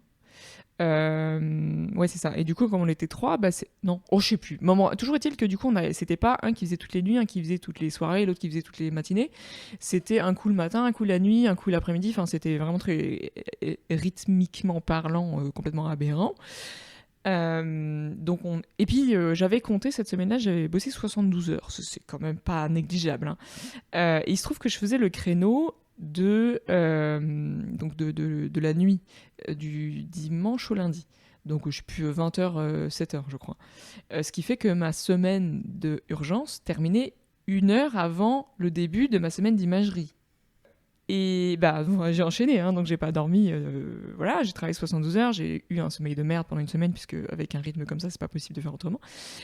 Speaker 2: Ouais, c'est ça. Et du coup, comme on était 3, non, je sais plus. Toujours est-il que du coup, c'était pas un qui faisait toutes les nuits, un qui faisait toutes les soirées, l'autre qui faisait toutes les matinées. C'était un coup le matin, un coup la nuit, un coup l'après-midi. Enfin, c'était vraiment très rythmiquement parlant, complètement aberrant. Et puis j'avais compté cette semaine-là, j'avais bossé 72 heures, c'est quand même pas négligeable, hein. Et il se trouve que je faisais le créneau donc de la nuit, du dimanche au lundi. Donc je suis plus 20h, 7h je crois. Ce qui fait que ma semaine de urgence terminait 1 heure avant le début de ma semaine d'imagerie. Et bah, j'ai enchaîné, hein, donc j'ai pas dormi. Voilà, j'ai travaillé 72 heures, j'ai eu un sommeil de merde pendant une semaine, puisque avec un rythme comme ça, c'est pas possible de faire autrement.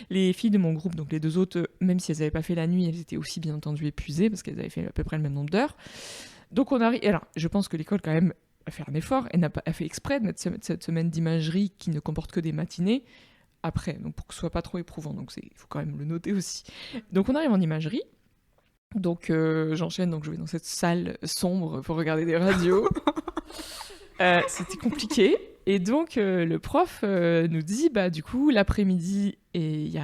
Speaker 2: Les filles de mon groupe, donc les 2 autres, même si elles avaient pas fait la nuit, elles étaient aussi bien entendu épuisées, parce qu'elles avaient fait à peu près le même nombre d'heures. Donc on arrive. Alors, je pense que l'école, quand même, a fait un effort, et a fait exprès de mettre cette semaine d'imagerie qui ne comporte que des matinées après, donc pour que ce soit pas trop éprouvant. Donc il faut quand même le noter aussi. Donc on arrive en imagerie. Donc j'enchaîne, donc je vais dans cette salle sombre pour regarder des radios. C'était compliqué. Et donc le prof nous dit, bah du coup l'après-midi est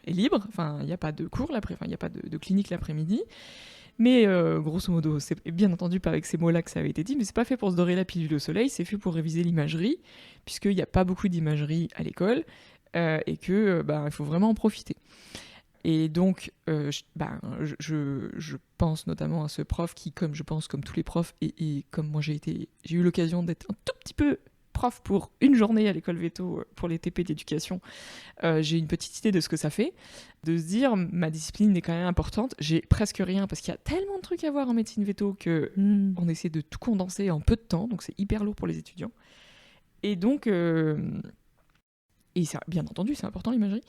Speaker 2: libre, enfin il n'y a pas de cours, il n'y a pas de clinique l'après-midi. Mais grosso modo, c'est bien entendu pas avec ces mots-là que ça avait été dit, mais c'est pas fait pour se dorer la pilule au soleil, c'est fait pour réviser l'imagerie, puisqu'il n'y a pas beaucoup d'imagerie à l'école, et que il faut vraiment en profiter. Et donc, je pense notamment à ce prof qui, comme je pense, comme tous les profs, et comme moi j'ai eu l'occasion d'être un tout petit peu prof pour une journée à l'école Veto pour les TP d'éducation, j'ai une petite idée de ce que ça fait, de se dire ma discipline est quand même importante, j'ai presque rien parce qu'il y a tellement de trucs à voir en médecine Veto que on essaie de tout condenser en peu de temps, donc c'est hyper lourd pour les étudiants. Et donc, et ça, bien entendu, c'est important l'imagerie.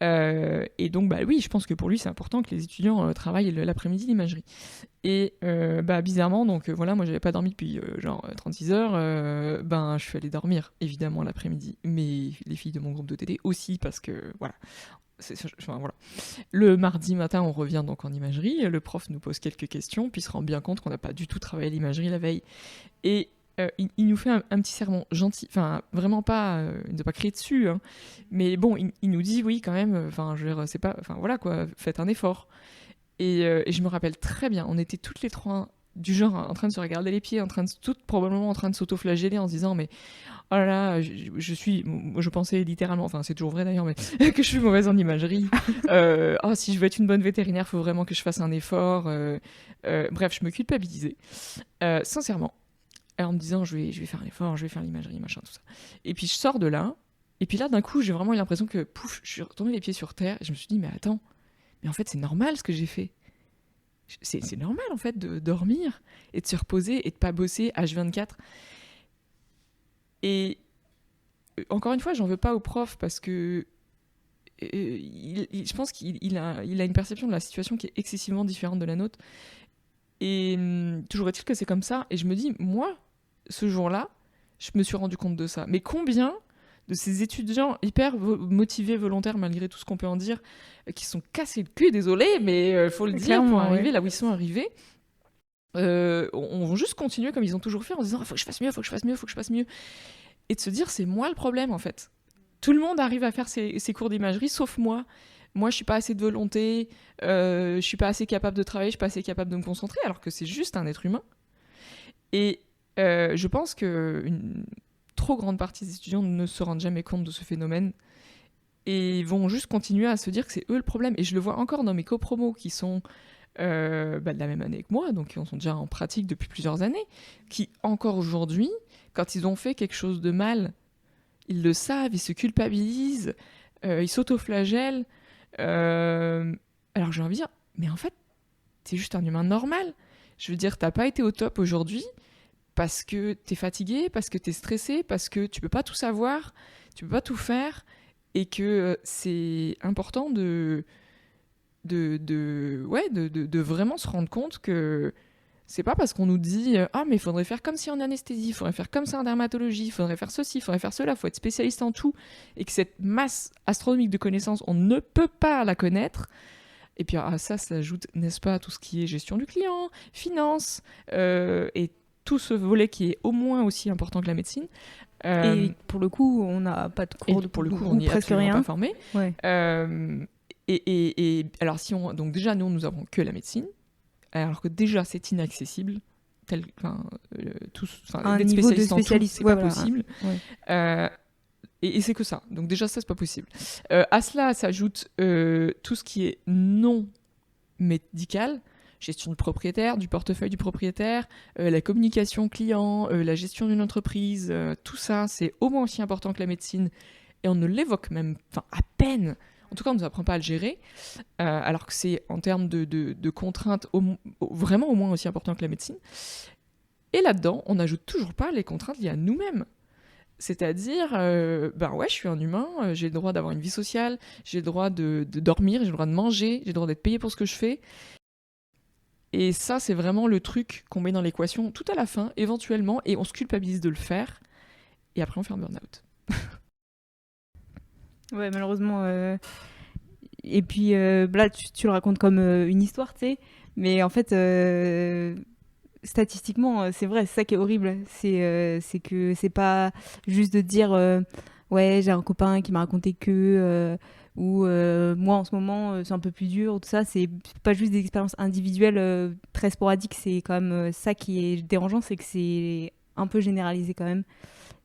Speaker 2: Et donc, oui, je pense que pour lui, c'est important que les étudiants travaillent l'après-midi l'imagerie. Et bizarrement, donc voilà, moi, j'avais pas dormi depuis 36 heures. Je suis allée dormir, évidemment, l'après-midi. Mais les filles de mon groupe de TD aussi, parce que, voilà. Voilà. Le mardi matin, on revient donc en imagerie. Le prof nous pose quelques questions, puis se rend bien compte qu'on n'a pas du tout travaillé l'imagerie la veille. Et il nous fait un petit sermon gentil, enfin vraiment pas, il ne nous a pas crié dessus, hein, mais bon, il nous dit oui quand même, je veux dire, c'est pas, enfin voilà quoi, faites un effort. Et je me rappelle très bien, on était toutes les trois du genre en train de se regarder les pieds, toutes probablement en train de s'auto-flageller en se disant mais oh là là, je pensais littéralement, enfin c'est toujours vrai d'ailleurs, mais que je suis mauvaise en imagerie. Si je veux être une bonne vétérinaire, faut vraiment que je fasse un effort. Bref, je me culpabilisais, sincèrement. En me disant je vais faire un effort, je vais faire l'imagerie, machin, tout ça. Et puis je sors de là, et puis là d'un coup j'ai vraiment eu l'impression que pouf, je suis retombée les pieds sur terre, et je me suis dit mais attends, mais en fait c'est normal ce que j'ai fait. C'est normal en fait de dormir, et de se reposer, et de pas bosser H24. Et encore une fois, j'en veux pas au prof, parce que je pense qu'il a une perception de la situation qui est excessivement différente de la nôtre. Et toujours est-il que c'est comme ça, et je me dis, moi, ce jour-là, je me suis rendu compte de ça. Mais combien de ces étudiants hyper motivés, volontaires, malgré tout ce qu'on peut en dire, qui sont cassés le cul, désolé, mais faut le dire, pour arriver là où ils sont arrivés, on va juste continuer comme ils ont toujours fait, en se disant, faut que je fasse mieux, faut que je fasse mieux, faut que je fasse mieux. Et de se dire, c'est moi le problème, en fait. Tout le monde arrive à faire ses cours d'imagerie, sauf moi. Moi, je suis pas assez de volonté, je suis pas assez capable de travailler, je suis pas assez capable de me concentrer, alors que c'est juste un être humain. Et je pense qu'une trop grande partie des étudiants ne se rendent jamais compte de ce phénomène et vont juste continuer à se dire que c'est eux le problème. Et je le vois encore dans mes copromos qui sont de la même année que moi, donc qui sont déjà en pratique depuis plusieurs années, qui encore aujourd'hui, quand ils ont fait quelque chose de mal, ils le savent, ils se culpabilisent, ils s'autoflagellent. Alors j'ai envie de dire, mais en fait, t'es juste un humain normal. Je veux dire, t'as pas été au top aujourd'hui parce que t'es fatigué, parce que t'es stressé, parce que tu peux pas tout savoir, tu peux pas tout faire, et que c'est important de vraiment se rendre compte que c'est pas parce qu'on nous dit mais il faudrait faire comme si en anesthésie, il faudrait faire comme ça en dermatologie, il faudrait faire ceci, il faudrait faire cela, il faut être spécialiste en tout, et que cette masse astronomique de connaissances, on ne peut pas la connaître. Et puis à ça s'ajoute, n'est-ce pas, tout ce qui est gestion du client, finance, et tout ce volet qui est au moins aussi important que la médecine.
Speaker 1: Et pour le coup, on n'a pas de cours
Speaker 2: pour le coup, on n'y est
Speaker 1: presque
Speaker 2: absolument
Speaker 1: rien.
Speaker 2: pas formé.
Speaker 1: Ouais.
Speaker 2: Et alors donc déjà nous avons que la médecine, alors que déjà c'est inaccessible, d'être
Speaker 1: niveau de
Speaker 2: spécialiste en tout, c'est pas
Speaker 1: voilà.
Speaker 2: possible.
Speaker 1: Ouais.
Speaker 2: Et c'est que ça. Donc déjà, ça, c'est pas possible. À cela s'ajoute tout ce qui est non médical, gestion du propriétaire, du portefeuille du propriétaire, la communication client, la gestion d'une entreprise, tout ça, c'est au moins aussi important que la médecine. Et on ne l'évoque même, enfin à peine. En tout cas, on ne nous apprend pas à le gérer, alors que c'est en termes de contraintes vraiment au moins aussi important que la médecine. Et là-dedans, on n'ajoute toujours pas les contraintes liées à nous-mêmes. C'est-à-dire, ouais, je suis un humain, j'ai le droit d'avoir une vie sociale, j'ai le droit de dormir, j'ai le droit de manger, j'ai le droit d'être payé pour ce que je fais. Et ça, c'est vraiment le truc qu'on met dans l'équation tout à la fin, éventuellement, et on se culpabilise de le faire, et après on fait un burn-out.
Speaker 1: Ouais, malheureusement. Et puis là, tu le racontes comme une histoire, tu sais, mais en fait, statistiquement, c'est vrai, c'est ça qui est horrible. C'est que c'est pas juste de dire ouais, j'ai un copain qui m'a raconté que ou moi en ce moment c'est un peu plus dur, tout ça. C'est pas juste des expériences individuelles très sporadiques. C'est quand même ça qui est dérangeant, c'est que c'est un peu généralisé quand même.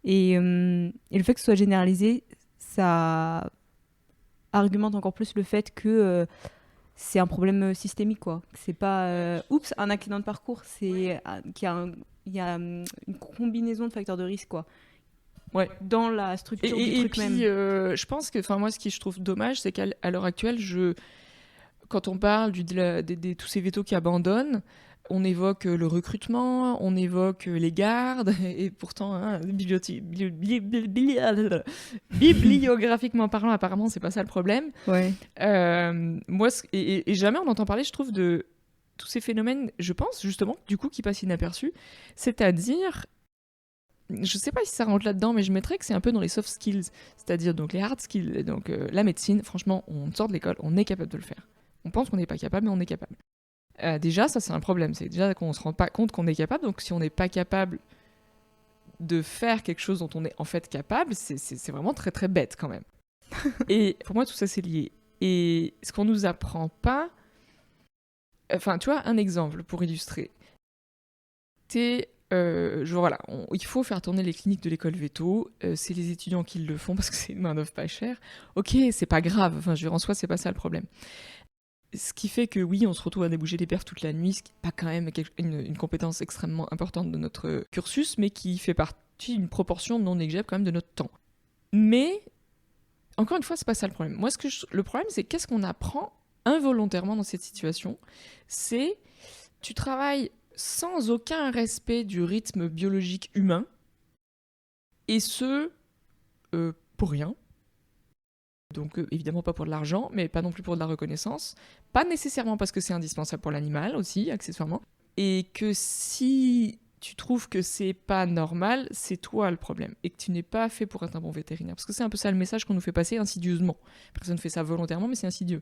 Speaker 1: Et le fait que ce soit généralisé, ça argumente encore plus le fait que c'est un problème systémique, quoi. C'est pas oups, un accident de parcours, c'est il y a une combinaison de facteurs de risque, quoi.
Speaker 2: Ouais.
Speaker 1: Dans la structure du truc
Speaker 2: même. Et puis, je pense que, enfin, moi, ce qui je trouve dommage, c'est qu'à l'heure actuelle, quand on parle de tous ces vétos qui abandonnent, on évoque le recrutement, on évoque les gardes, et pourtant, hein, bibliographiquement parlant, apparemment, c'est pas ça le problème.
Speaker 1: Ouais.
Speaker 2: Moi, et jamais on entend parler, je trouve, de tous ces phénomènes, je pense, justement, du coup, qui passent inaperçus. C'est-à-dire, je sais pas si ça rentre là-dedans, mais je mettrais que c'est un peu dans les soft skills, c'est-à-dire donc les hard skills. Donc la médecine, franchement, on sort de l'école, on est capable de le faire. On pense qu'on n'est pas capable, mais on est capable. Déjà, ça, c'est un problème. C'est déjà qu'on ne se rend pas compte qu'on est capable. Donc, si on n'est pas capable de faire quelque chose dont on est en fait capable, c'est vraiment très, très bête quand même. Et pour moi, tout ça, c'est lié. Et ce qu'on nous apprend pas... Enfin, tu vois, un exemple pour illustrer. Il faut faire tourner les cliniques de l'école Veto. C'est les étudiants qui le font parce que c'est une main-d'œuvre pas chère. Ok, c'est pas grave. Enfin, en soi, c'est pas ça le problème. Ce qui fait que oui, on se retrouve à déboucher des perfs toute la nuit, ce qui n'est pas quand même une compétence extrêmement importante de notre cursus, mais qui fait partie d'une proportion non négligeable quand même de notre temps. Mais, encore une fois, c'est pas ça le problème. Moi, le problème, c'est qu'est-ce qu'on apprend involontairement dans cette situation. C'est, tu travailles sans aucun respect du rythme biologique humain, et ce, pour rien. Donc évidemment pas pour de l'argent, mais pas non plus pour de la reconnaissance. Pas nécessairement parce que c'est indispensable pour l'animal aussi, accessoirement. Et que si tu trouves que c'est pas normal, c'est toi le problème. Et que tu n'es pas fait pour être un bon vétérinaire. Parce que c'est un peu ça le message qu'on nous fait passer insidieusement. Personne ne fait ça volontairement, mais c'est insidieux.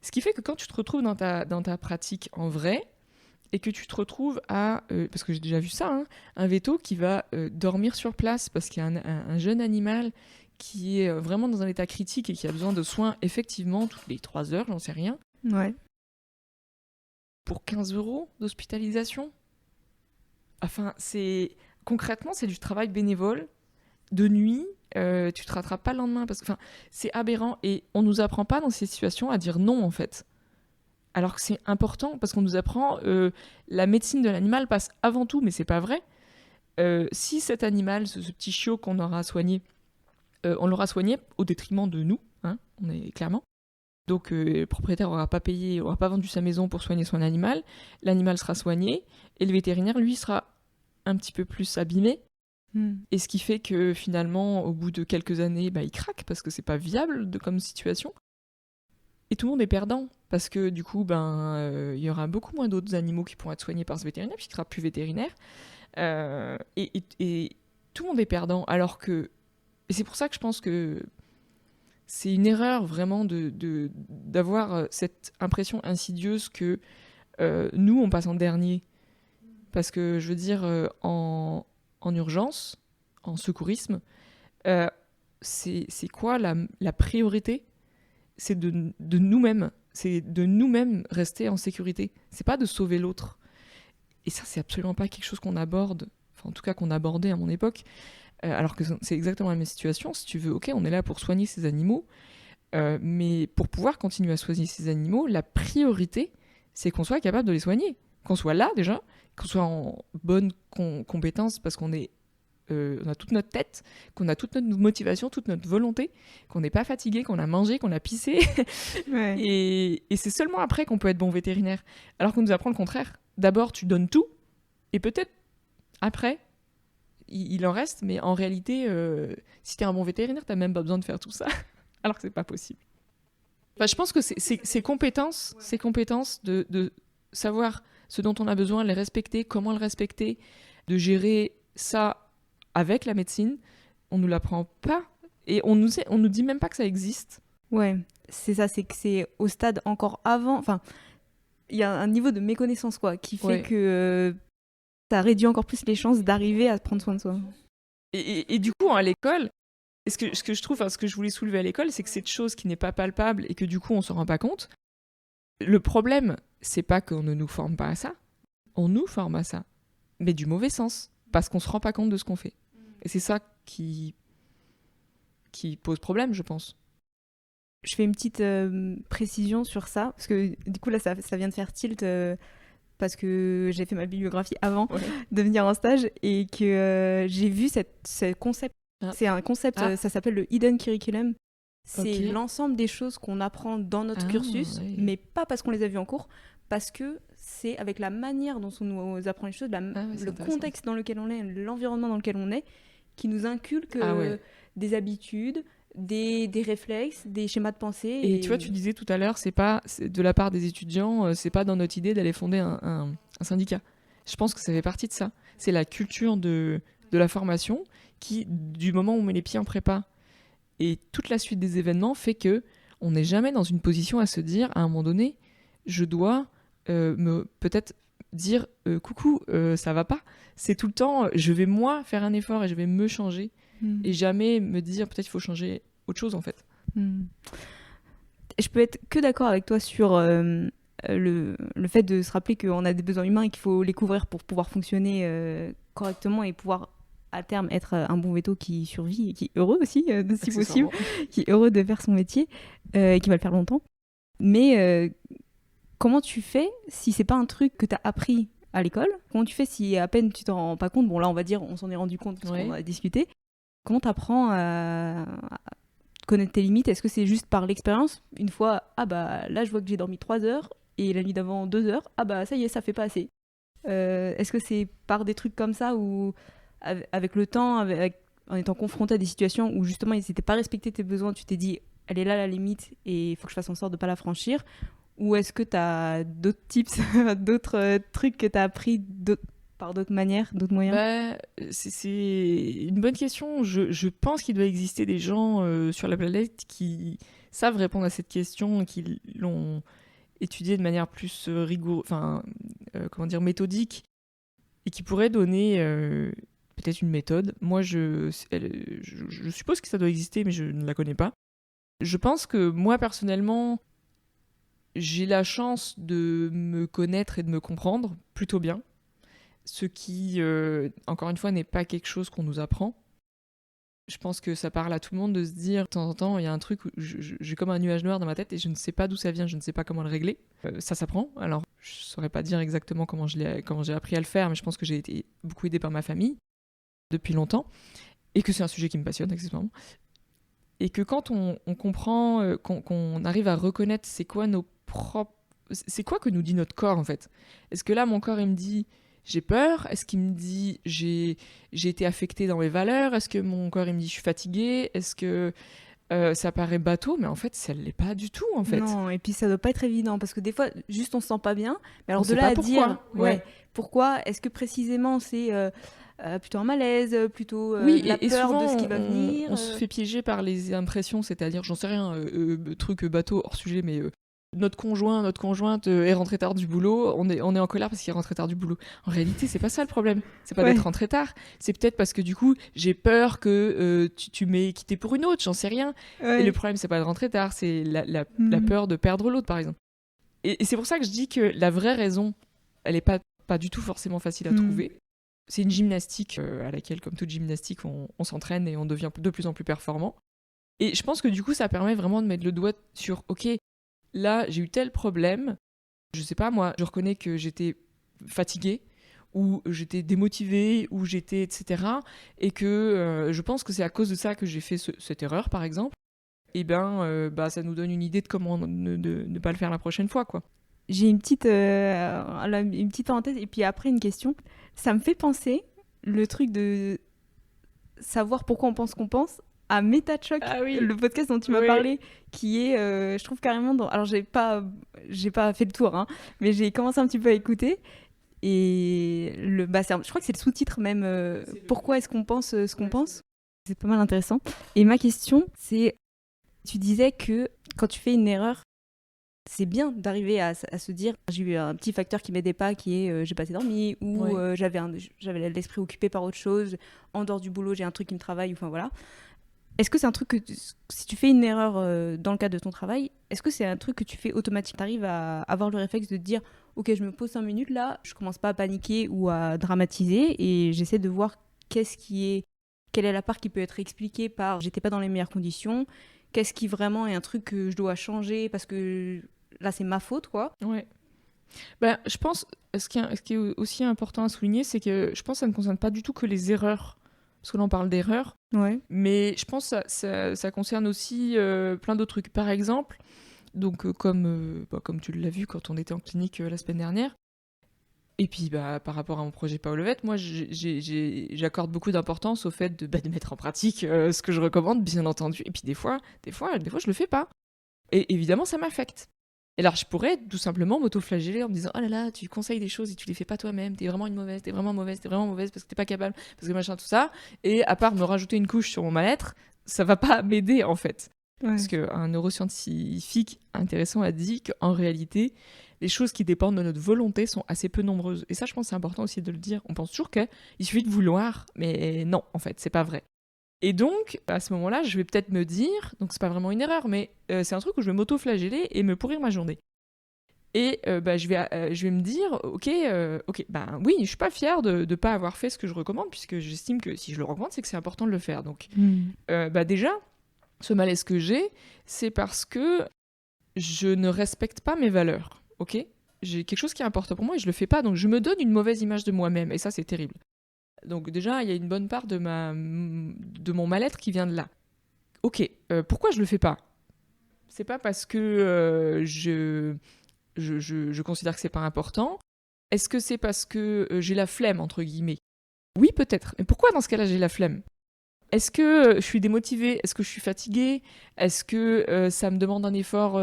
Speaker 2: Ce qui fait que quand tu te retrouves dans ta pratique en vrai, et que tu te retrouves à... parce que j'ai déjà vu ça, hein, un véto qui va dormir sur place parce qu'il y a un jeune animal qui est vraiment dans un état critique et qui a besoin de soins, effectivement, toutes les 3 heures, j'en sais rien.
Speaker 1: Ouais.
Speaker 2: Pour 15 € d'hospitalisation. Enfin, concrètement, c'est du travail bénévole, de nuit, tu te rattrapes pas le lendemain, parce que c'est aberrant, et on nous apprend pas dans ces situations à dire non, en fait. Alors que c'est important, parce qu'on nous apprend, la médecine de l'animal passe avant tout, mais c'est pas vrai. Si cet animal, ce petit chiot qu'on aura soigné, on l'aura soigné au détriment de nous, hein, on est clairement. Donc le propriétaire n'aura pas payé, n'aura pas vendu sa maison pour soigner son animal, l'animal sera soigné, et le vétérinaire, lui, sera un petit peu plus abîmé. Et ce qui fait que finalement, au bout de quelques années, il craque, parce que c'est pas viable comme situation. Et tout le monde est perdant, parce que du coup, il y aura beaucoup moins d'autres animaux qui pourront être soignés par ce vétérinaire, puisqu'il ne sera plus vétérinaire. Et tout le monde est perdant, alors que... Et c'est pour ça que je pense que c'est une erreur vraiment d'avoir cette impression insidieuse que nous, on passe en dernier. Parce que, je veux dire, en urgence, en secourisme, c'est quoi la priorité ? C'est de nous-mêmes. C'est de nous-mêmes rester en sécurité. C'est pas de sauver l'autre. Et ça, c'est absolument pas quelque chose qu'on aborde, enfin en tout cas qu'on abordait à mon époque. alors que c'est exactement la même situation. Si tu veux, ok, on est là pour soigner ces animaux, mais pour pouvoir continuer à soigner ces animaux, la priorité, c'est qu'on soit capable de les soigner. Qu'on soit là déjà, qu'on soit en bonne compétence parce qu'on a toute notre tête, qu'on a toute notre motivation, toute notre volonté, qu'on n'est pas fatigué, qu'on a mangé, qu'on a pissé.
Speaker 1: Ouais.
Speaker 2: Et c'est seulement après qu'on peut être bon vétérinaire. Alors qu'on nous apprend le contraire. D'abord, tu donnes tout, et peut-être après, il en reste, mais en réalité, si t'es un bon vétérinaire, t'as même pas besoin de faire tout ça. Alors que c'est pas possible. Enfin, je pense que ces compétences de savoir ce dont on a besoin, les respecter, comment le respecter, de gérer ça avec la médecine, on nous l'apprend pas et on nous dit même pas que ça existe.
Speaker 1: Ouais, c'est ça, c'est que c'est au stade encore avant. Enfin, il y a un niveau de méconnaissance, quoi, qui fait
Speaker 2: Ouais.
Speaker 1: que ça réduit encore plus les chances d'arriver à prendre soin de soi.
Speaker 2: Et du coup, à l'école, ce que je trouve, ce que je voulais soulever à l'école, c'est que cette chose qui n'est pas palpable et que du coup, on s'en rend pas compte. Le problème, c'est pas qu'on ne nous forme pas à ça. On nous forme à ça, mais du mauvais sens, parce qu'on se rend pas compte de ce qu'on fait. Et c'est ça qui pose problème, je pense.
Speaker 1: Je fais une petite précision sur ça, parce que du coup, là, ça vient de faire tilt, parce que j'ai fait ma bibliographie avant de venir en stage, et que j'ai vu ce concept.
Speaker 2: Ah.
Speaker 1: C'est un concept, ça s'appelle le Hidden Curriculum. C'est l'ensemble des choses qu'on apprend dans notre cursus, mais pas parce qu'on les a vues en cours, parce que c'est avec la manière dont on nous apprend les choses, le contexte dans lequel on est, l'environnement dans lequel on est, qui nous inculque des habitudes, des réflexes, des schémas de pensée.
Speaker 2: Et tu vois, tu disais tout à l'heure, c'est de la part des étudiants, c'est pas dans notre idée d'aller fonder un syndicat. Je pense que ça fait partie de ça. C'est la culture de la formation qui, du moment où on met les pieds en prépa et toute la suite des événements, fait que on n'est jamais dans une position à se dire, à un moment donné, je dois peut-être dire coucou, ça va pas. C'est tout le temps, je vais moi faire un effort et je vais me changer. Et jamais me dire peut-être il faut changer autre chose en fait.
Speaker 1: Je peux être que d'accord avec toi sur le fait de se rappeler qu'on a des besoins humains et qu'il faut les couvrir pour pouvoir fonctionner correctement et pouvoir à terme être un bon veto qui survit et qui est heureux aussi, si possible, qui est heureux de faire son métier et qui va le faire longtemps. Mais comment tu fais si c'est pas un truc que tu as appris à l'école? Comment tu fais si à peine tu t'en rends pas compte? Bon là on va dire on s'en est rendu compte parce qu'on a discuté. Comment tu apprends à connaître tes limites? Est-ce que c'est juste par l'expérience? Une fois, là je vois que j'ai dormi 3 heures et la nuit d'avant 2 heures, ça y est, ça fait pas assez. Est-ce que c'est par des trucs comme ça ou avec le temps, en étant confronté à des situations où justement ils n'étaient pas respectés tes besoins, tu t'es dit elle est là la limite et il faut que je fasse en sorte de pas la franchir? Ou est-ce que tu as d'autres tips, d'autres trucs que tu as appris par d'autres manières, d'autres moyens?
Speaker 2: C'est une bonne question. Je pense qu'il doit exister des gens sur la planète qui savent répondre à cette question, qui l'ont étudiée de manière plus méthodique, et qui pourraient donner peut-être une méthode. Moi, je suppose que ça doit exister, mais je ne la connais pas. Je pense que moi, personnellement, j'ai la chance de me connaître et de me comprendre plutôt bien. Ce qui, encore une fois, n'est pas quelque chose qu'on nous apprend. Je pense que ça parle à tout le monde de se dire, de temps en temps, il y a un truc où j'ai comme un nuage noir dans ma tête et je ne sais pas d'où ça vient, je ne sais pas comment le régler. Ça s'apprend. Alors, je ne saurais pas dire exactement comment j'ai appris à le faire, mais je pense que j'ai été beaucoup aidée par ma famille depuis longtemps et que c'est un sujet qui me passionne, accessoirement. Et que quand on comprend, qu'on arrive à reconnaître c'est quoi que nous dit notre corps, en fait. Est-ce que là, mon corps, il me dit j'ai peur? Est-ce qu'il me dit j'ai été affectée dans mes valeurs? Est-ce que mon corps il me dit je suis fatiguée? Est-ce que ça paraît bateau, mais en fait ça l'est pas du tout en fait.
Speaker 1: Non, et puis ça doit pas être évident parce que des fois juste on se sent pas bien, mais alors
Speaker 2: on
Speaker 1: de là à
Speaker 2: pourquoi.
Speaker 1: dire pourquoi, est-ce que précisément c'est plutôt un malaise, plutôt la peur
Speaker 2: souvent,
Speaker 1: de ce qui va venir?
Speaker 2: On se fait piéger par les impressions, c'est-à-dire j'en sais rien, truc bateau hors sujet, mais notre conjointe est rentrée tard du boulot, on est en colère parce qu'il est rentré tard du boulot. En réalité, c'est pas ça le problème. C'est pas d'être rentré tard. C'est peut-être parce que du coup, j'ai peur que tu m'aies quitté pour une autre, j'en sais rien. Et le problème, c'est pas de rentrer tard, c'est la peur de perdre l'autre, par exemple. Et c'est pour ça que je dis que la vraie raison, elle est pas du tout forcément facile à trouver. C'est une gymnastique à laquelle, comme toute gymnastique, on s'entraîne et on devient de plus en plus performant. Et je pense que du coup, ça permet vraiment de mettre le doigt sur « Ok, là, j'ai eu tel problème. Je sais pas, moi, je reconnais que j'étais fatiguée, ou j'étais démotivée, ou j'étais, etc. Et que je pense que c'est à cause de ça que j'ai fait cette erreur, par exemple. Et ça nous donne une idée de comment ne pas le faire la prochaine fois, quoi. »
Speaker 1: J'ai une petite parenthèse et puis après une question. Ça me fait penser le truc de savoir pourquoi on pense qu'on pense à MetaChoc,
Speaker 2: Ah oui.
Speaker 1: le podcast dont tu m'as parlé, qui est, je trouve carrément dans... Alors j'ai pas fait le tour, hein, mais j'ai commencé un petit peu à écouter et je crois que c'est le sous-titre même. Pourquoi est-ce qu'on pense ce qu'on pense ? C'est pas mal intéressant. Et ma question, c'est, tu disais que quand tu fais une erreur, c'est bien d'arriver à se dire j'ai eu un petit facteur qui m'aidait pas, qui est j'ai pas assez dormi, ou j'avais l'esprit occupé par autre chose, en dehors du boulot j'ai un truc qui me travaille, enfin voilà. Est-ce que c'est un truc que si tu fais une erreur dans le cadre de ton travail, est-ce que c'est un truc que tu fais automatiquement ? Tu arrives à avoir le réflexe de te dire ok, je me pose 5 minutes là, je commence pas à paniquer ou à dramatiser et j'essaie de voir quelle est la part qui peut être expliquée par j'étais pas dans les meilleures conditions, qu'est-ce qui vraiment est un truc que je dois changer parce que là c'est ma faute, quoi.
Speaker 2: Ouais. Je pense, ce qui est aussi important à souligner, c'est que je pense que ça ne concerne pas du tout que les erreurs, parce que là on parle d'erreurs, mais je pense que ça concerne aussi plein d'autres trucs. Par exemple, donc comme tu l'as vu quand on était en clinique la semaine dernière, et puis par rapport à mon projet Paolovette, moi j'accorde beaucoup d'importance au fait de mettre en pratique ce que je recommande, bien entendu, et puis des fois je le fais pas. Et évidemment ça m'affecte. Et alors, je pourrais tout simplement m'auto-flageller en me disant « Oh là là, tu conseilles des choses et tu les fais pas toi-même, t'es vraiment mauvaise parce que t'es pas capable, parce que machin, tout ça. » Et à part me rajouter une couche sur mon mal-être, ça va pas m'aider, en fait. Ouais. Parce qu'un neuroscientifique intéressant a dit qu'en réalité, les choses qui dépendent de notre volonté sont assez peu nombreuses. Et ça, je pense que c'est important aussi de le dire. On pense toujours qu'il suffit de vouloir, mais non, en fait, c'est pas vrai. Et donc, à ce moment-là, je vais peut-être me dire, donc c'est pas vraiment une erreur, mais c'est un truc où je vais m'auto-flageller et me pourrir ma journée. Et je vais me dire, ok, oui, je suis pas fière de pas avoir fait ce que je recommande, puisque j'estime que si je le recommande, c'est que c'est important de le faire. Donc, déjà, ce malaise que j'ai, c'est parce que je ne respecte pas mes valeurs, ok ? J'ai quelque chose qui est important pour moi et je le fais pas, donc je me donne une mauvaise image de moi-même, et ça, c'est terrible. Donc déjà, il y a une bonne part de mon mal-être qui vient de là. Ok, pourquoi je le fais pas ? C'est pas parce que je considère que c'est pas important. Est-ce que c'est parce que j'ai la flemme, entre guillemets ? Oui, peut-être. Mais pourquoi dans ce cas-là j'ai la flemme ? Est-ce que je suis démotivée ? Est-ce que je suis fatiguée ? Est-ce que ça me demande un effort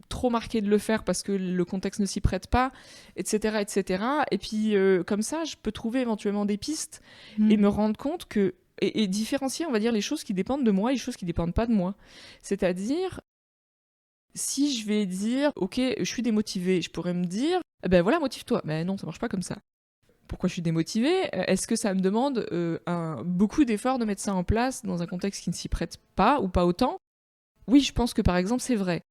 Speaker 2: trop marqué de le faire parce que le contexte ne s'y prête pas, etc., etc. Et puis, comme ça, je peux trouver éventuellement des pistes et me rendre compte que... Et différencier, on va dire, les choses qui dépendent de moi et les choses qui ne dépendent pas de moi. C'est-à-dire, si je vais dire, ok, je suis démotivée, je pourrais me dire, ben voilà, motive-toi. Ben non, ça marche pas comme ça. Pourquoi je suis démotivée ? Est-ce que ça me demande beaucoup d'efforts de mettre ça en place dans un contexte qui ne s'y prête pas ou pas autant ? Oui, je pense que par exemple, c'est vrai.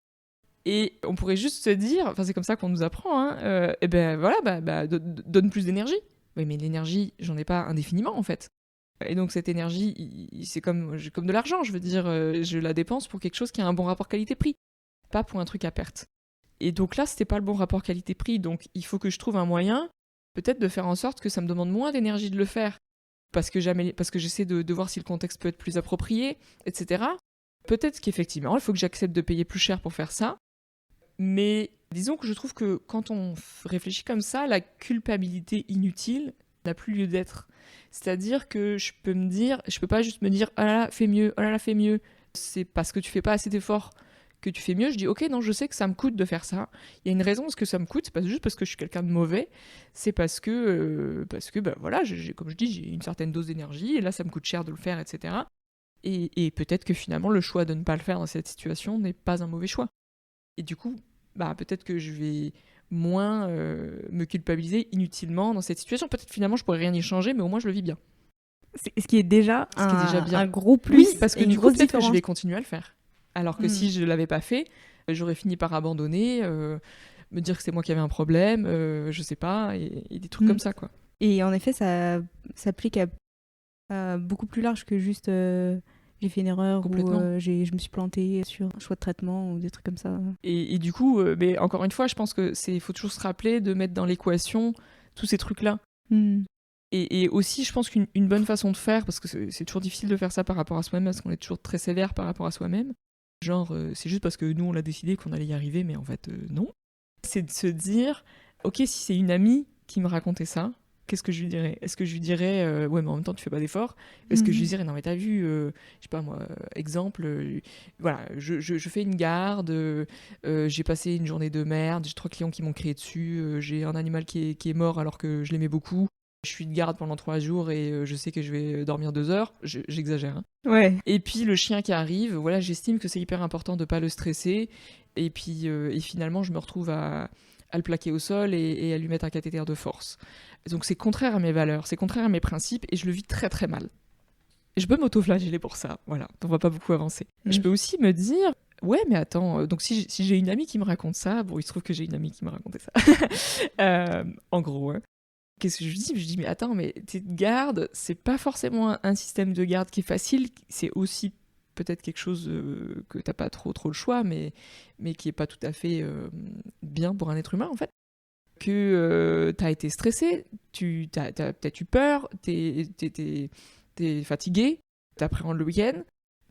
Speaker 2: Et on pourrait juste se dire, enfin c'est comme ça qu'on nous apprend, donne plus d'énergie. Oui, mais l'énergie, j'en ai pas indéfiniment en fait. Et donc cette énergie, c'est comme de l'argent, je veux dire, je la dépense pour quelque chose qui a un bon rapport qualité-prix, pas pour un truc à perte. Et donc là, c'était pas le bon rapport qualité-prix, donc il faut que je trouve un moyen peut-être de faire en sorte que ça me demande moins d'énergie de le faire, parce que j'essaie de voir si le contexte peut être plus approprié, etc. Peut-être qu'effectivement, il faut que j'accepte de payer plus cher pour faire ça, mais disons que je trouve que quand on réfléchit comme ça, la culpabilité inutile n'a plus lieu d'être. C'est-à-dire que je peux pas juste me dire « Oh là là, fais mieux, oh là là, fais mieux ». C'est parce que tu fais pas assez d'efforts que tu fais mieux, je dis ok, non, je sais que ça me coûte de faire ça. Il y a une raison à ce que ça me coûte, c'est pas juste parce que je suis quelqu'un de mauvais, c'est parce que voilà, comme je dis, j'ai une certaine dose d'énergie et là ça me coûte cher de le faire, etc. Et peut-être que finalement le choix de ne pas le faire dans cette situation n'est pas un mauvais choix. Et du coup, peut-être que je vais moins me culpabiliser inutilement dans cette situation. Peut-être finalement je pourrais rien y changer, mais au moins je le vis bien.
Speaker 1: Ce qui est déjà un gros plus.
Speaker 2: Oui, parce que du coup peut-être que je vais continuer à le faire. Alors que si je ne l'avais pas fait, j'aurais fini par abandonner, me dire que c'est moi qui avais un problème, je sais pas, et des trucs comme ça, quoi.
Speaker 1: Et en effet, ça s'applique à beaucoup plus large que juste j'ai fait une erreur ou
Speaker 2: Complètement.
Speaker 1: je me suis plantée sur un choix de traitement ou des trucs comme ça.
Speaker 2: Et du coup, mais encore une fois, je pense que faut toujours se rappeler de mettre dans l'équation tous ces trucs-là.
Speaker 1: Hmm.
Speaker 2: Et aussi, je pense qu'une bonne façon de faire, parce que c'est toujours difficile de faire ça par rapport à soi-même, parce qu'on est toujours très sévère par rapport à soi-même. Genre, c'est juste parce que nous, on l'a décidé qu'on allait y arriver, mais en fait, non. C'est de se dire, ok, si c'est une amie qui me racontait ça, qu'est-ce que je lui dirais? Est-ce que je lui dirais, ouais, mais en même temps, tu fais pas d'efforts? Est-ce que je lui dirais, non, mais t'as vu, je sais pas moi, exemple, voilà, je fais une garde, j'ai passé une journée de merde, j'ai 3 clients qui m'ont crié dessus, j'ai un animal qui est mort alors que je l'aimais beaucoup. Je suis de garde pendant 3 jours et je sais que je vais dormir 2 heures. J'exagère. Hein.
Speaker 1: Ouais.
Speaker 2: Et puis le chien qui arrive, voilà, j'estime que c'est hyper important de pas le stresser. Et puis et finalement, je me retrouve à le plaquer au sol et à lui mettre un cathéter de force. Donc c'est contraire à mes valeurs, c'est contraire à mes principes et je le vis très très mal. Et je peux m'auto-flageller pour ça, voilà. On va pas beaucoup avancer. Je peux aussi me dire, ouais, mais attends, donc si j'ai une amie qui me raconte ça, bon, il se trouve que j'ai une amie qui me racontait ça. En gros, hein. Qu'est-ce que je dis? Je dis, mais attends, mais tes gardes, c'est pas forcément un système de garde qui est facile, c'est aussi peut-être quelque chose que t'as pas trop le choix, mais qui est pas tout à fait bien pour un être humain, en fait. Que t'as été stressé, t'as peut-être eu peur, t'es fatigué, t'appréhendes le week-end,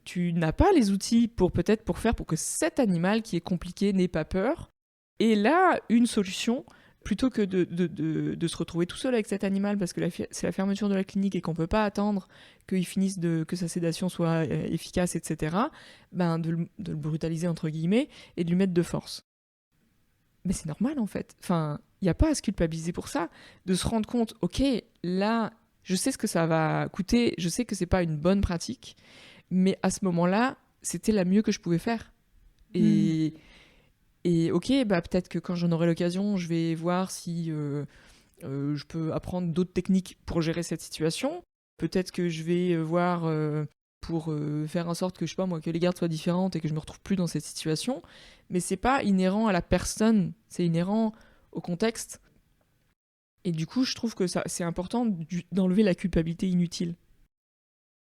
Speaker 2: tu n'as pas les outils pour faire pour que cet animal qui est compliqué n'ait pas peur. Et là, une solution, plutôt que de se retrouver tout seul avec cet animal parce que c'est la fermeture de la clinique et qu'on peut pas attendre qu'il finisse que sa sédation soit efficace, etc., ben de le brutaliser entre guillemets et de lui mettre de force. Mais c'est normal en fait. Enfin, il n'y a pas à se culpabiliser pour ça. De se rendre compte, ok, là, je sais ce que ça va coûter, je sais que c'est pas une bonne pratique, mais à ce moment-là, c'était la mieux que je pouvais faire. Et ok, bah peut-être que quand j'en aurai l'occasion, je vais voir si je peux apprendre d'autres techniques pour gérer cette situation. Peut-être que je vais voir pour faire en sorte que, je sais pas moi, que les gardes soient différentes et que je me retrouve plus dans cette situation. Mais c'est pas inhérent à la personne, c'est inhérent au contexte. Et du coup, je trouve que c'est important d'enlever la culpabilité inutile.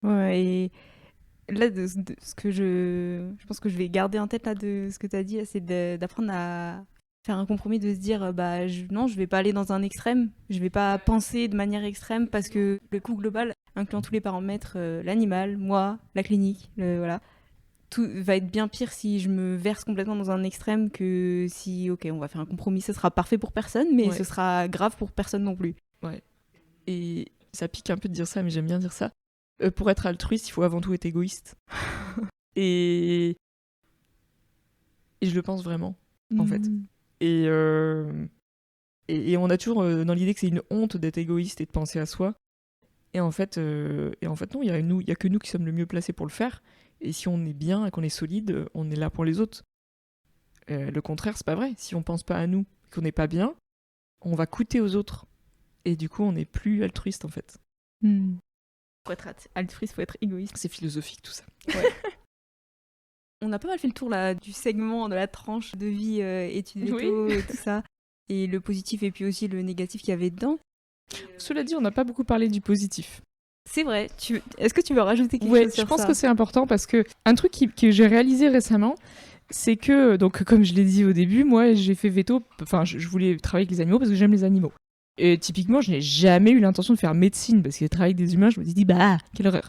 Speaker 1: Ouais, et là, de ce que je pense que je vais garder en tête là, de ce que tu as dit, là, c'est d'apprendre à faire un compromis, de se dire bah non, je vais pas aller dans un extrême, je vais pas penser de manière extrême parce que le coût global, incluant tous les paramètres, l'animal, moi, la clinique, voilà, tout va être bien pire si je me verse complètement dans un extrême que si, ok, on va faire un compromis, ce sera parfait pour personne, mais
Speaker 2: Ouais.
Speaker 1: ce sera grave pour personne non plus.
Speaker 2: Ouais. Et ça pique un peu de dire ça, mais j'aime bien dire ça. Pour être altruiste, il faut avant tout être égoïste. et je le pense vraiment, en fait. Et on a toujours dans l'idée que c'est une honte d'être égoïste et de penser à soi. Et en fait non, il y a que nous qui sommes le mieux placés pour le faire. Et si on est bien et qu'on est solide, on est là pour les autres. Le contraire, c'est pas vrai. Si on pense pas à nous, et qu'on n'est pas bien, on va coûter aux autres. Et du coup, on n'est plus altruiste, en fait.
Speaker 1: Pour être altruiste, faut être égoïste.
Speaker 2: C'est philosophique, tout ça.
Speaker 1: Ouais. On a pas mal fait le tour là du segment de la tranche de vie études véto et tout ça, et le positif et puis aussi le négatif qu'il y avait dedans.
Speaker 2: Cela dit, on n'a pas beaucoup parlé du positif.
Speaker 1: C'est vrai. Est-ce que tu veux rajouter quelque chose sur ça?
Speaker 2: Je pense que c'est important parce que un truc que j'ai réalisé récemment, c'est que, donc comme je l'ai dit au début, moi j'ai fait veto, enfin je voulais travailler avec les animaux parce que j'aime les animaux. Et typiquement, je n'ai jamais eu l'intention de faire médecine parce que travailler avec des humains, je me dis bah quelle horreur.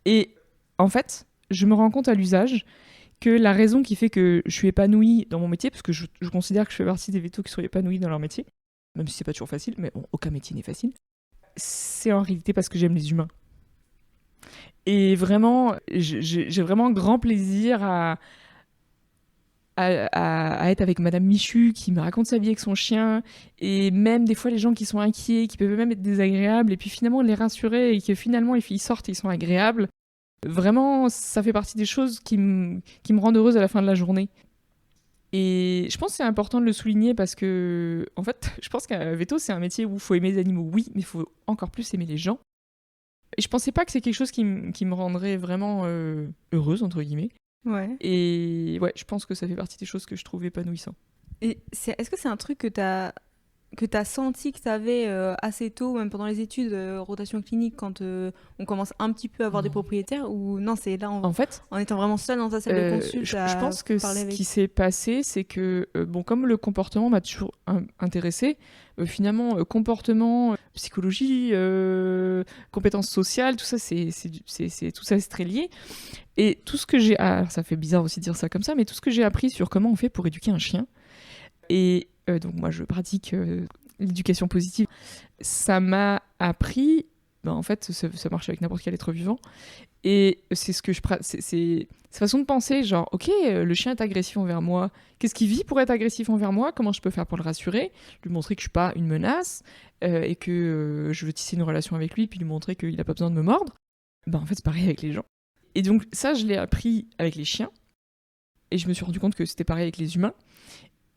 Speaker 2: Et en fait, je me rends compte à l'usage que la raison qui fait que je suis épanouie dans mon métier, parce que je considère que je fais partie des vétos qui sont épanouis dans leur métier, même si c'est pas toujours facile, mais bon, aucun métier n'est facile, c'est en réalité parce que j'aime les humains. Et vraiment, j'ai vraiment grand plaisir à être avec Madame Michu qui me raconte sa vie avec son chien, et même des fois les gens qui sont inquiets, qui peuvent même être désagréables, et puis finalement les rassurer et que finalement ils sortent et ils sont agréables. Vraiment, ça fait partie des choses qui me rendent heureuse à la fin de la journée. Et je pense que c'est important de le souligner parce que, en fait, je pense qu'un veto, c'est un métier où il faut aimer les animaux, oui, mais il faut encore plus aimer les gens. Et je pensais pas que c'est quelque chose qui me rendrait vraiment heureuse, entre guillemets.
Speaker 1: Ouais.
Speaker 2: Et ouais, je pense que ça fait partie des choses que je trouve épanouissant.
Speaker 1: Et est-ce que c'est un truc que t'as que tu as senti que tu avais assez tôt, même pendant les études, rotation clinique, quand on commence un petit peu à avoir des
Speaker 2: Non.
Speaker 1: propriétaires, ou non, c'est là
Speaker 2: En fait,
Speaker 1: en étant vraiment seul dans ta salle de consulte
Speaker 2: je pense que
Speaker 1: parler
Speaker 2: ce
Speaker 1: avec.
Speaker 2: qui s'est passé, c'est que, bon, comme le comportement m'a toujours intéressé, finalement, comportement, psychologie, compétences sociales, tout ça, tout ça, c'est très lié. Et tout ce que j'ai... alors, ça fait bizarre aussi de dire ça comme ça, mais tout ce que j'ai appris sur comment on fait pour éduquer un chien, et donc moi, je pratique l'éducation positive, ça m'a appris... Ben, en fait, ça marche avec n'importe quel être vivant. Et c'est ce que c'est cette façon de penser, genre, ok, le chien est agressif envers moi. Qu'est-ce qu'il vit pour être agressif envers moi? Comment je peux faire pour le rassurer? Lui montrer que je suis pas une menace et que je veux tisser une relation avec lui, puis lui montrer qu'il n'a pas besoin de me mordre. Ben, en fait, c'est pareil avec les gens. Et donc, ça, je l'ai appris avec les chiens. Et je me suis rendu compte que c'était pareil avec les humains.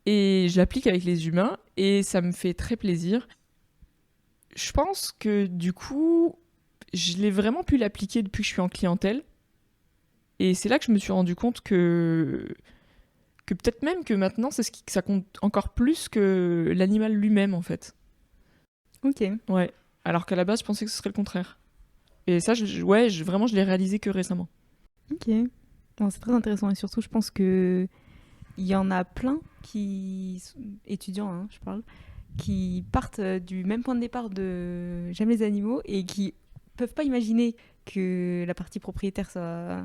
Speaker 2: Et je l'applique avec les humains. Et ça me fait très plaisir. Je pense que, du coup, je l'ai vraiment pu l'appliquer depuis que je suis en clientèle. Et c'est là que je me suis rendu compte que peut-être même que maintenant, ça compte encore plus que l'animal lui-même, en fait.
Speaker 1: Ok.
Speaker 2: Ouais. Alors qu'à la base, je pensais que ce serait le contraire. Et ça, vraiment, je l'ai réalisé que récemment.
Speaker 1: Ok. Bon, c'est très intéressant. Et surtout, je pense que il y en a plein étudiants, hein, je parle, qui partent du même point de départ de j'aime les animaux et qui peuvent pas imaginer que la partie propriétaire soit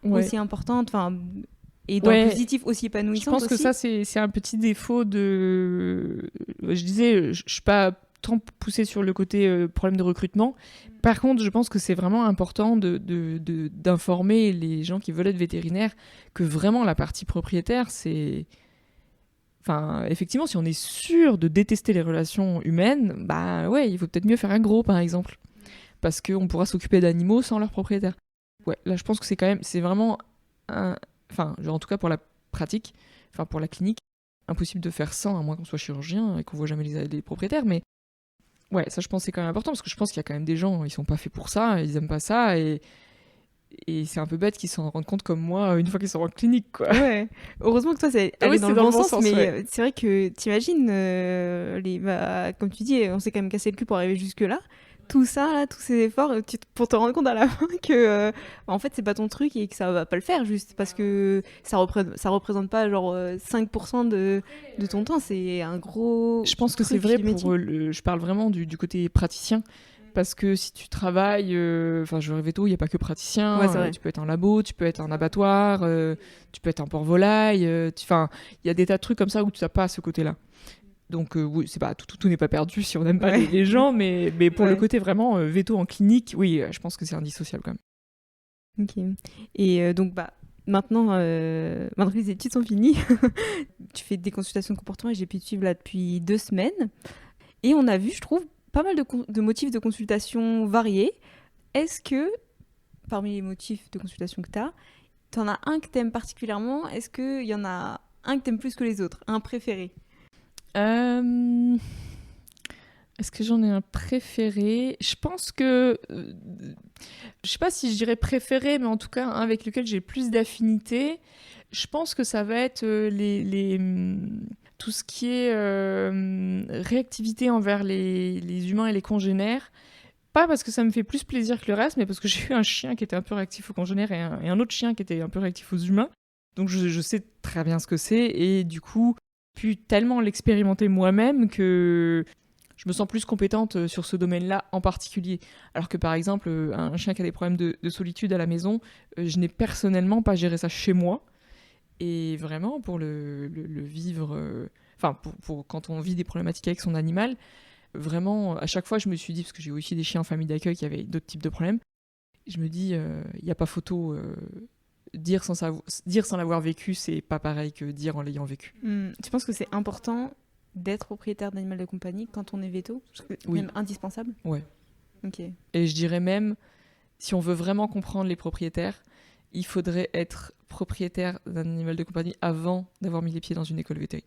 Speaker 2: Ouais.
Speaker 1: aussi importante, enfin, et dans le positif aussi
Speaker 2: Je
Speaker 1: épanouissante.
Speaker 2: pense que
Speaker 1: aussi.
Speaker 2: ça, c'est un petit défaut de... Je disais, je suis pas tant poussée sur le côté problème de recrutement. Par contre, je pense que c'est vraiment important d'informer les gens qui veulent être vétérinaires que vraiment la partie propriétaire, c'est... Enfin, effectivement, si on est sûr de détester les relations humaines, bah ouais, il faut peut-être mieux faire un gros, par exemple. Parce qu'on pourra s'occuper d'animaux sans leur propriétaire. Ouais, là, je pense que c'est vraiment enfin, genre, en tout cas pour la pratique, enfin pour la clinique, impossible de faire sans, à moins qu'on soit chirurgien et qu'on voit jamais les propriétaires. Mais ouais, ça, je pense que c'est quand même important parce que je pense qu'il y a quand même des gens, ils sont pas faits pour ça, ils aiment pas ça et c'est un peu bête qu'ils s'en rendent compte comme moi une fois qu'ils sont en clinique, quoi.
Speaker 1: Ouais. Heureusement que toi, c'est allé dans le bon sens, mais
Speaker 2: ouais.
Speaker 1: c'est vrai que t'imagines, comme tu dis, on s'est quand même cassé le cul pour arriver jusque-là. Tout ça, là, tous ces efforts, pour te rendre compte à la fin que, en fait, c'est pas ton truc et que ça va pas le faire, juste parce que ça représente pas genre 5% de ton temps, c'est un gros.
Speaker 2: Je pense que c'est vrai pour je parle vraiment du côté praticien. Parce que si tu travailles, enfin, je rêvais tôt, il n'y a pas que praticien.
Speaker 1: Ouais,
Speaker 2: tu peux être en labo, tu peux être en abattoir, tu peux être en port-volaille. Enfin, il y a des tas de trucs comme ça où tu n'as pas ce côté-là. Donc, oui, c'est pas, tout n'est pas perdu si on n'aime pas les gens, mais pour le côté vraiment veto en clinique, oui, je pense que c'est indissociable quand même.
Speaker 1: Ok. Et donc, maintenant que les études sont finies, tu fais des consultations de comportement et j'ai pu te suivre là depuis 2 semaines. Et on a vu, je trouve, pas mal de motifs de consultation variés. Est-ce que, parmi les motifs de consultation que t'en as un que t'aimes particulièrement? Est-ce qu'il y en a un que t'aimes plus que les autres? Un préféré?
Speaker 2: Est-ce que j'en ai un préféré? Je pense que... je sais pas si je dirais préféré, mais en tout cas un avec lequel j'ai plus d'affinité. Je pense que ça va être tout ce qui est réactivité envers les humains et les congénères. Pas parce que ça me fait plus plaisir que le reste, mais parce que j'ai eu un chien qui était un peu réactif aux congénères et un autre chien qui était un peu réactif aux humains. Donc je sais très bien ce que c'est et du coup, j'ai pu tellement l'expérimenter moi-même que je me sens plus compétente sur ce domaine-là en particulier. Alors que par exemple, un chien qui a des problèmes de solitude à la maison, je n'ai personnellement pas géré ça chez moi. Et vraiment, pour le vivre, enfin, pour quand on vit des problématiques avec son animal, vraiment, à chaque fois, je me suis dit, parce que j'ai aussi des chiens en famille d'accueil qui avaient d'autres types de problèmes, je me dis, il n'y a pas photo. Dire sans l'avoir vécu, c'est pas pareil que dire en l'ayant vécu.
Speaker 1: Tu penses que c'est important d'être propriétaire d'animal de compagnie quand on est veto?
Speaker 2: Oui.
Speaker 1: Même indispensable?
Speaker 2: Ouais.
Speaker 1: Ok.
Speaker 2: Et je dirais même, si on veut vraiment comprendre les propriétaires, il faudrait être propriétaire d'un animal de compagnie avant d'avoir mis les pieds dans une école véto.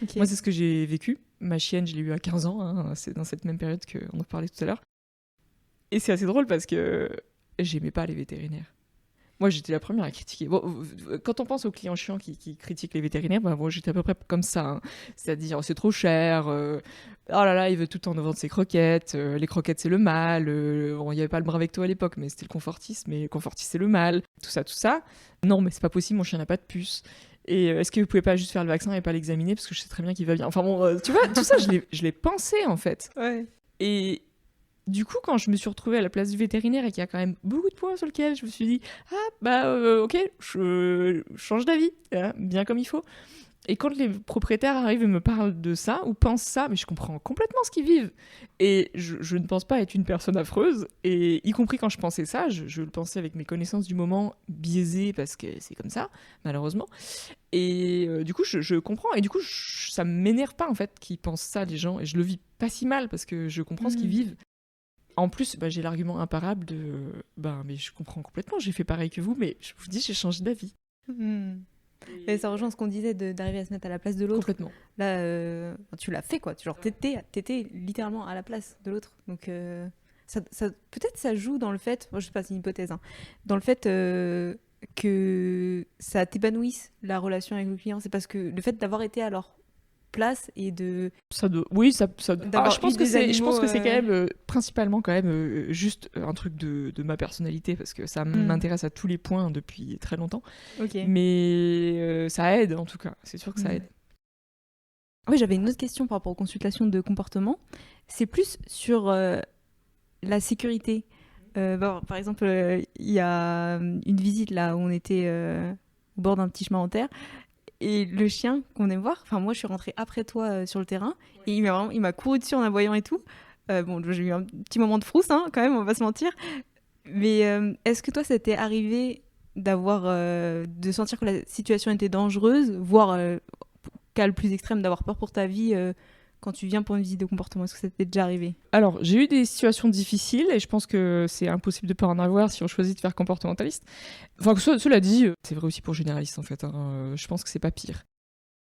Speaker 2: Okay. Moi, c'est ce que j'ai vécu. Ma chienne, je l'ai eue à 15 ans. Hein, c'est dans cette même période qu'on en parlait tout à l'heure. Et c'est assez drôle parce que j'aimais pas les vétérinaires. Moi, j'étais la première à critiquer. Bon, quand on pense aux clients chiants qui critiquent les vétérinaires, bah, bon, j'étais à peu près comme ça. Hein. C'est-à-dire, oh, c'est trop cher. Oh là là, il veut tout le temps nous vendre ses croquettes. Les croquettes, c'est le mal. Bon, il n'y avait pas le Bravecto à l'époque, mais c'était le Confortis. Mais le Confortis, c'est le mal. Tout ça, tout ça. Non, mais c'est pas possible, mon chien n'a pas de puce. Et est-ce que vous pouvez pas juste faire le vaccin et pas l'examiner parce que je sais très bien qu'il va bien. Enfin bon, tu vois, tout ça, je l'ai pensé en fait.
Speaker 1: Ouais.
Speaker 2: Et du coup, quand je me suis retrouvée à la place du vétérinaire et qu'il y a quand même beaucoup de points sur lesquels je me suis dit ah bah ok, je change d'avis, hein, bien comme il faut. Et quand les propriétaires arrivent et me parlent de ça ou pensent ça, mais je comprends complètement ce qu'ils vivent. Et je ne pense pas être une personne affreuse. Et y compris quand je pensais ça, je le pensais avec mes connaissances du moment biaisées parce que c'est comme ça, malheureusement. Et du coup, je comprends. Et du coup, ça m'énerve pas en fait qu'ils pensent ça, les gens. Et je le vis pas si mal parce que je comprends ce qu'ils vivent. En plus, bah, j'ai l'argument imparable de mais je comprends complètement, j'ai fait pareil que vous, mais je vous dis, j'ai changé d'avis.
Speaker 1: Et ça rejoint ce qu'on disait d'arriver à se mettre à la place de l'autre.
Speaker 2: Complètement.
Speaker 1: Là, tu l'as fait, quoi. Genre, t'étais littéralement à la place de l'autre. Donc, peut-être ça joue dans le fait, moi, je sais pas, c'est une hypothèse, hein, dans le fait que ça t'épanouisse la relation avec le client. C'est parce que le fait d'avoir été à leur place et de
Speaker 2: oui, ça je pense que c'est quand même principalement quand même juste un truc de ma personnalité parce que ça m'intéresse à tous les points depuis très longtemps. Mais ça aide en tout cas, c'est sûr que ça aide.
Speaker 1: Oui, j'avais une autre question par rapport aux consultations de comportement. C'est plus sur la sécurité. Par exemple, il y a une visite là où on était au bord d'un petit chemin en terre. Et le chien qu'on aime voir, enfin moi je suis rentrée après toi sur le terrain et il m'a couru dessus en aboyant et tout. Bon, j'ai eu un petit moment de frousse quand même, on va pas se mentir. Mais est-ce que toi ça t'est arrivé de sentir que la situation était dangereuse, voire cas le plus extrême d'avoir peur pour ta vie quand tu viens pour une visite de comportement? Est-ce que ça t'est déjà arrivé?
Speaker 2: Alors, j'ai eu des situations difficiles et je pense que c'est impossible de ne pas en avoir si on choisit de faire comportementaliste. Enfin, cela dit, c'est vrai aussi pour généraliste en fait. Je pense que c'est pas pire.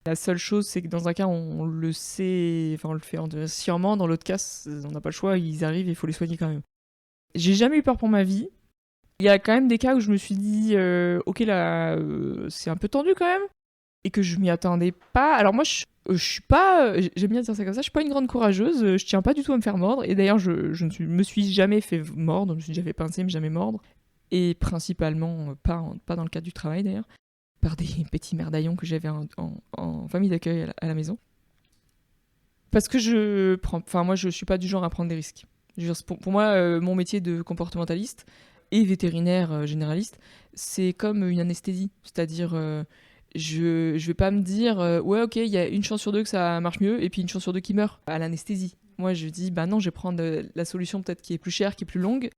Speaker 2: La seule chose, c'est que dans un cas, on le sait, enfin, on le fait sciemment. Dans l'autre cas, on n'a pas le choix, ils arrivent et il faut les soigner quand même. J'ai jamais eu peur pour ma vie. Il y a quand même des cas où je me suis dit, ok, là, c'est un peu tendu quand même. Et que je m'y attendais pas. Alors moi, je suis pas, j'aime bien dire ça comme ça, je suis pas une grande courageuse, je tiens pas du tout à me faire mordre, et d'ailleurs je ne me suis jamais fait mordre, je me suis déjà fait pincer mais jamais mordre, et principalement pas dans le cadre du travail d'ailleurs, par des petits merdaillons que j'avais en famille d'accueil à la maison. Parce que moi je suis pas du genre à prendre des risques. Pour moi, mon métier de comportementaliste et vétérinaire généraliste, c'est comme une anesthésie, c'est-à-dire je vais pas me dire ouais ok il y a une chance sur deux que ça marche mieux et puis une chance sur deux qui meurt à l'anesthésie. Moi je dis non, je vais prendre la solution peut-être qui est plus chère, qui est plus longue,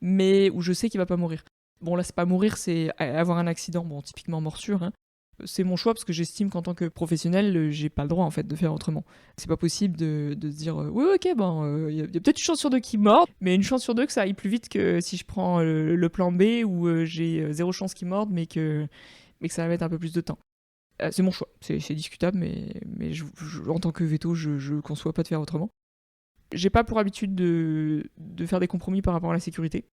Speaker 2: mais où je sais qu'il va pas mourir. Bon là c'est pas mourir, c'est avoir un accident, bon typiquement morsure. C'est mon choix parce que j'estime qu'en tant que professionnel j'ai pas le droit en fait de faire autrement. C'est pas possible de se dire oui ok il y a peut-être une chance sur deux qui mord, mais une chance sur deux que ça aille plus vite que si je prends le plan B où j'ai zéro chance qu'il morde mais que ça va mettre un peu plus de temps. C'est mon choix, c'est discutable, mais en tant que veto, je conçois pas de faire autrement. J'ai pas pour habitude de faire des compromis par rapport à la sécurité.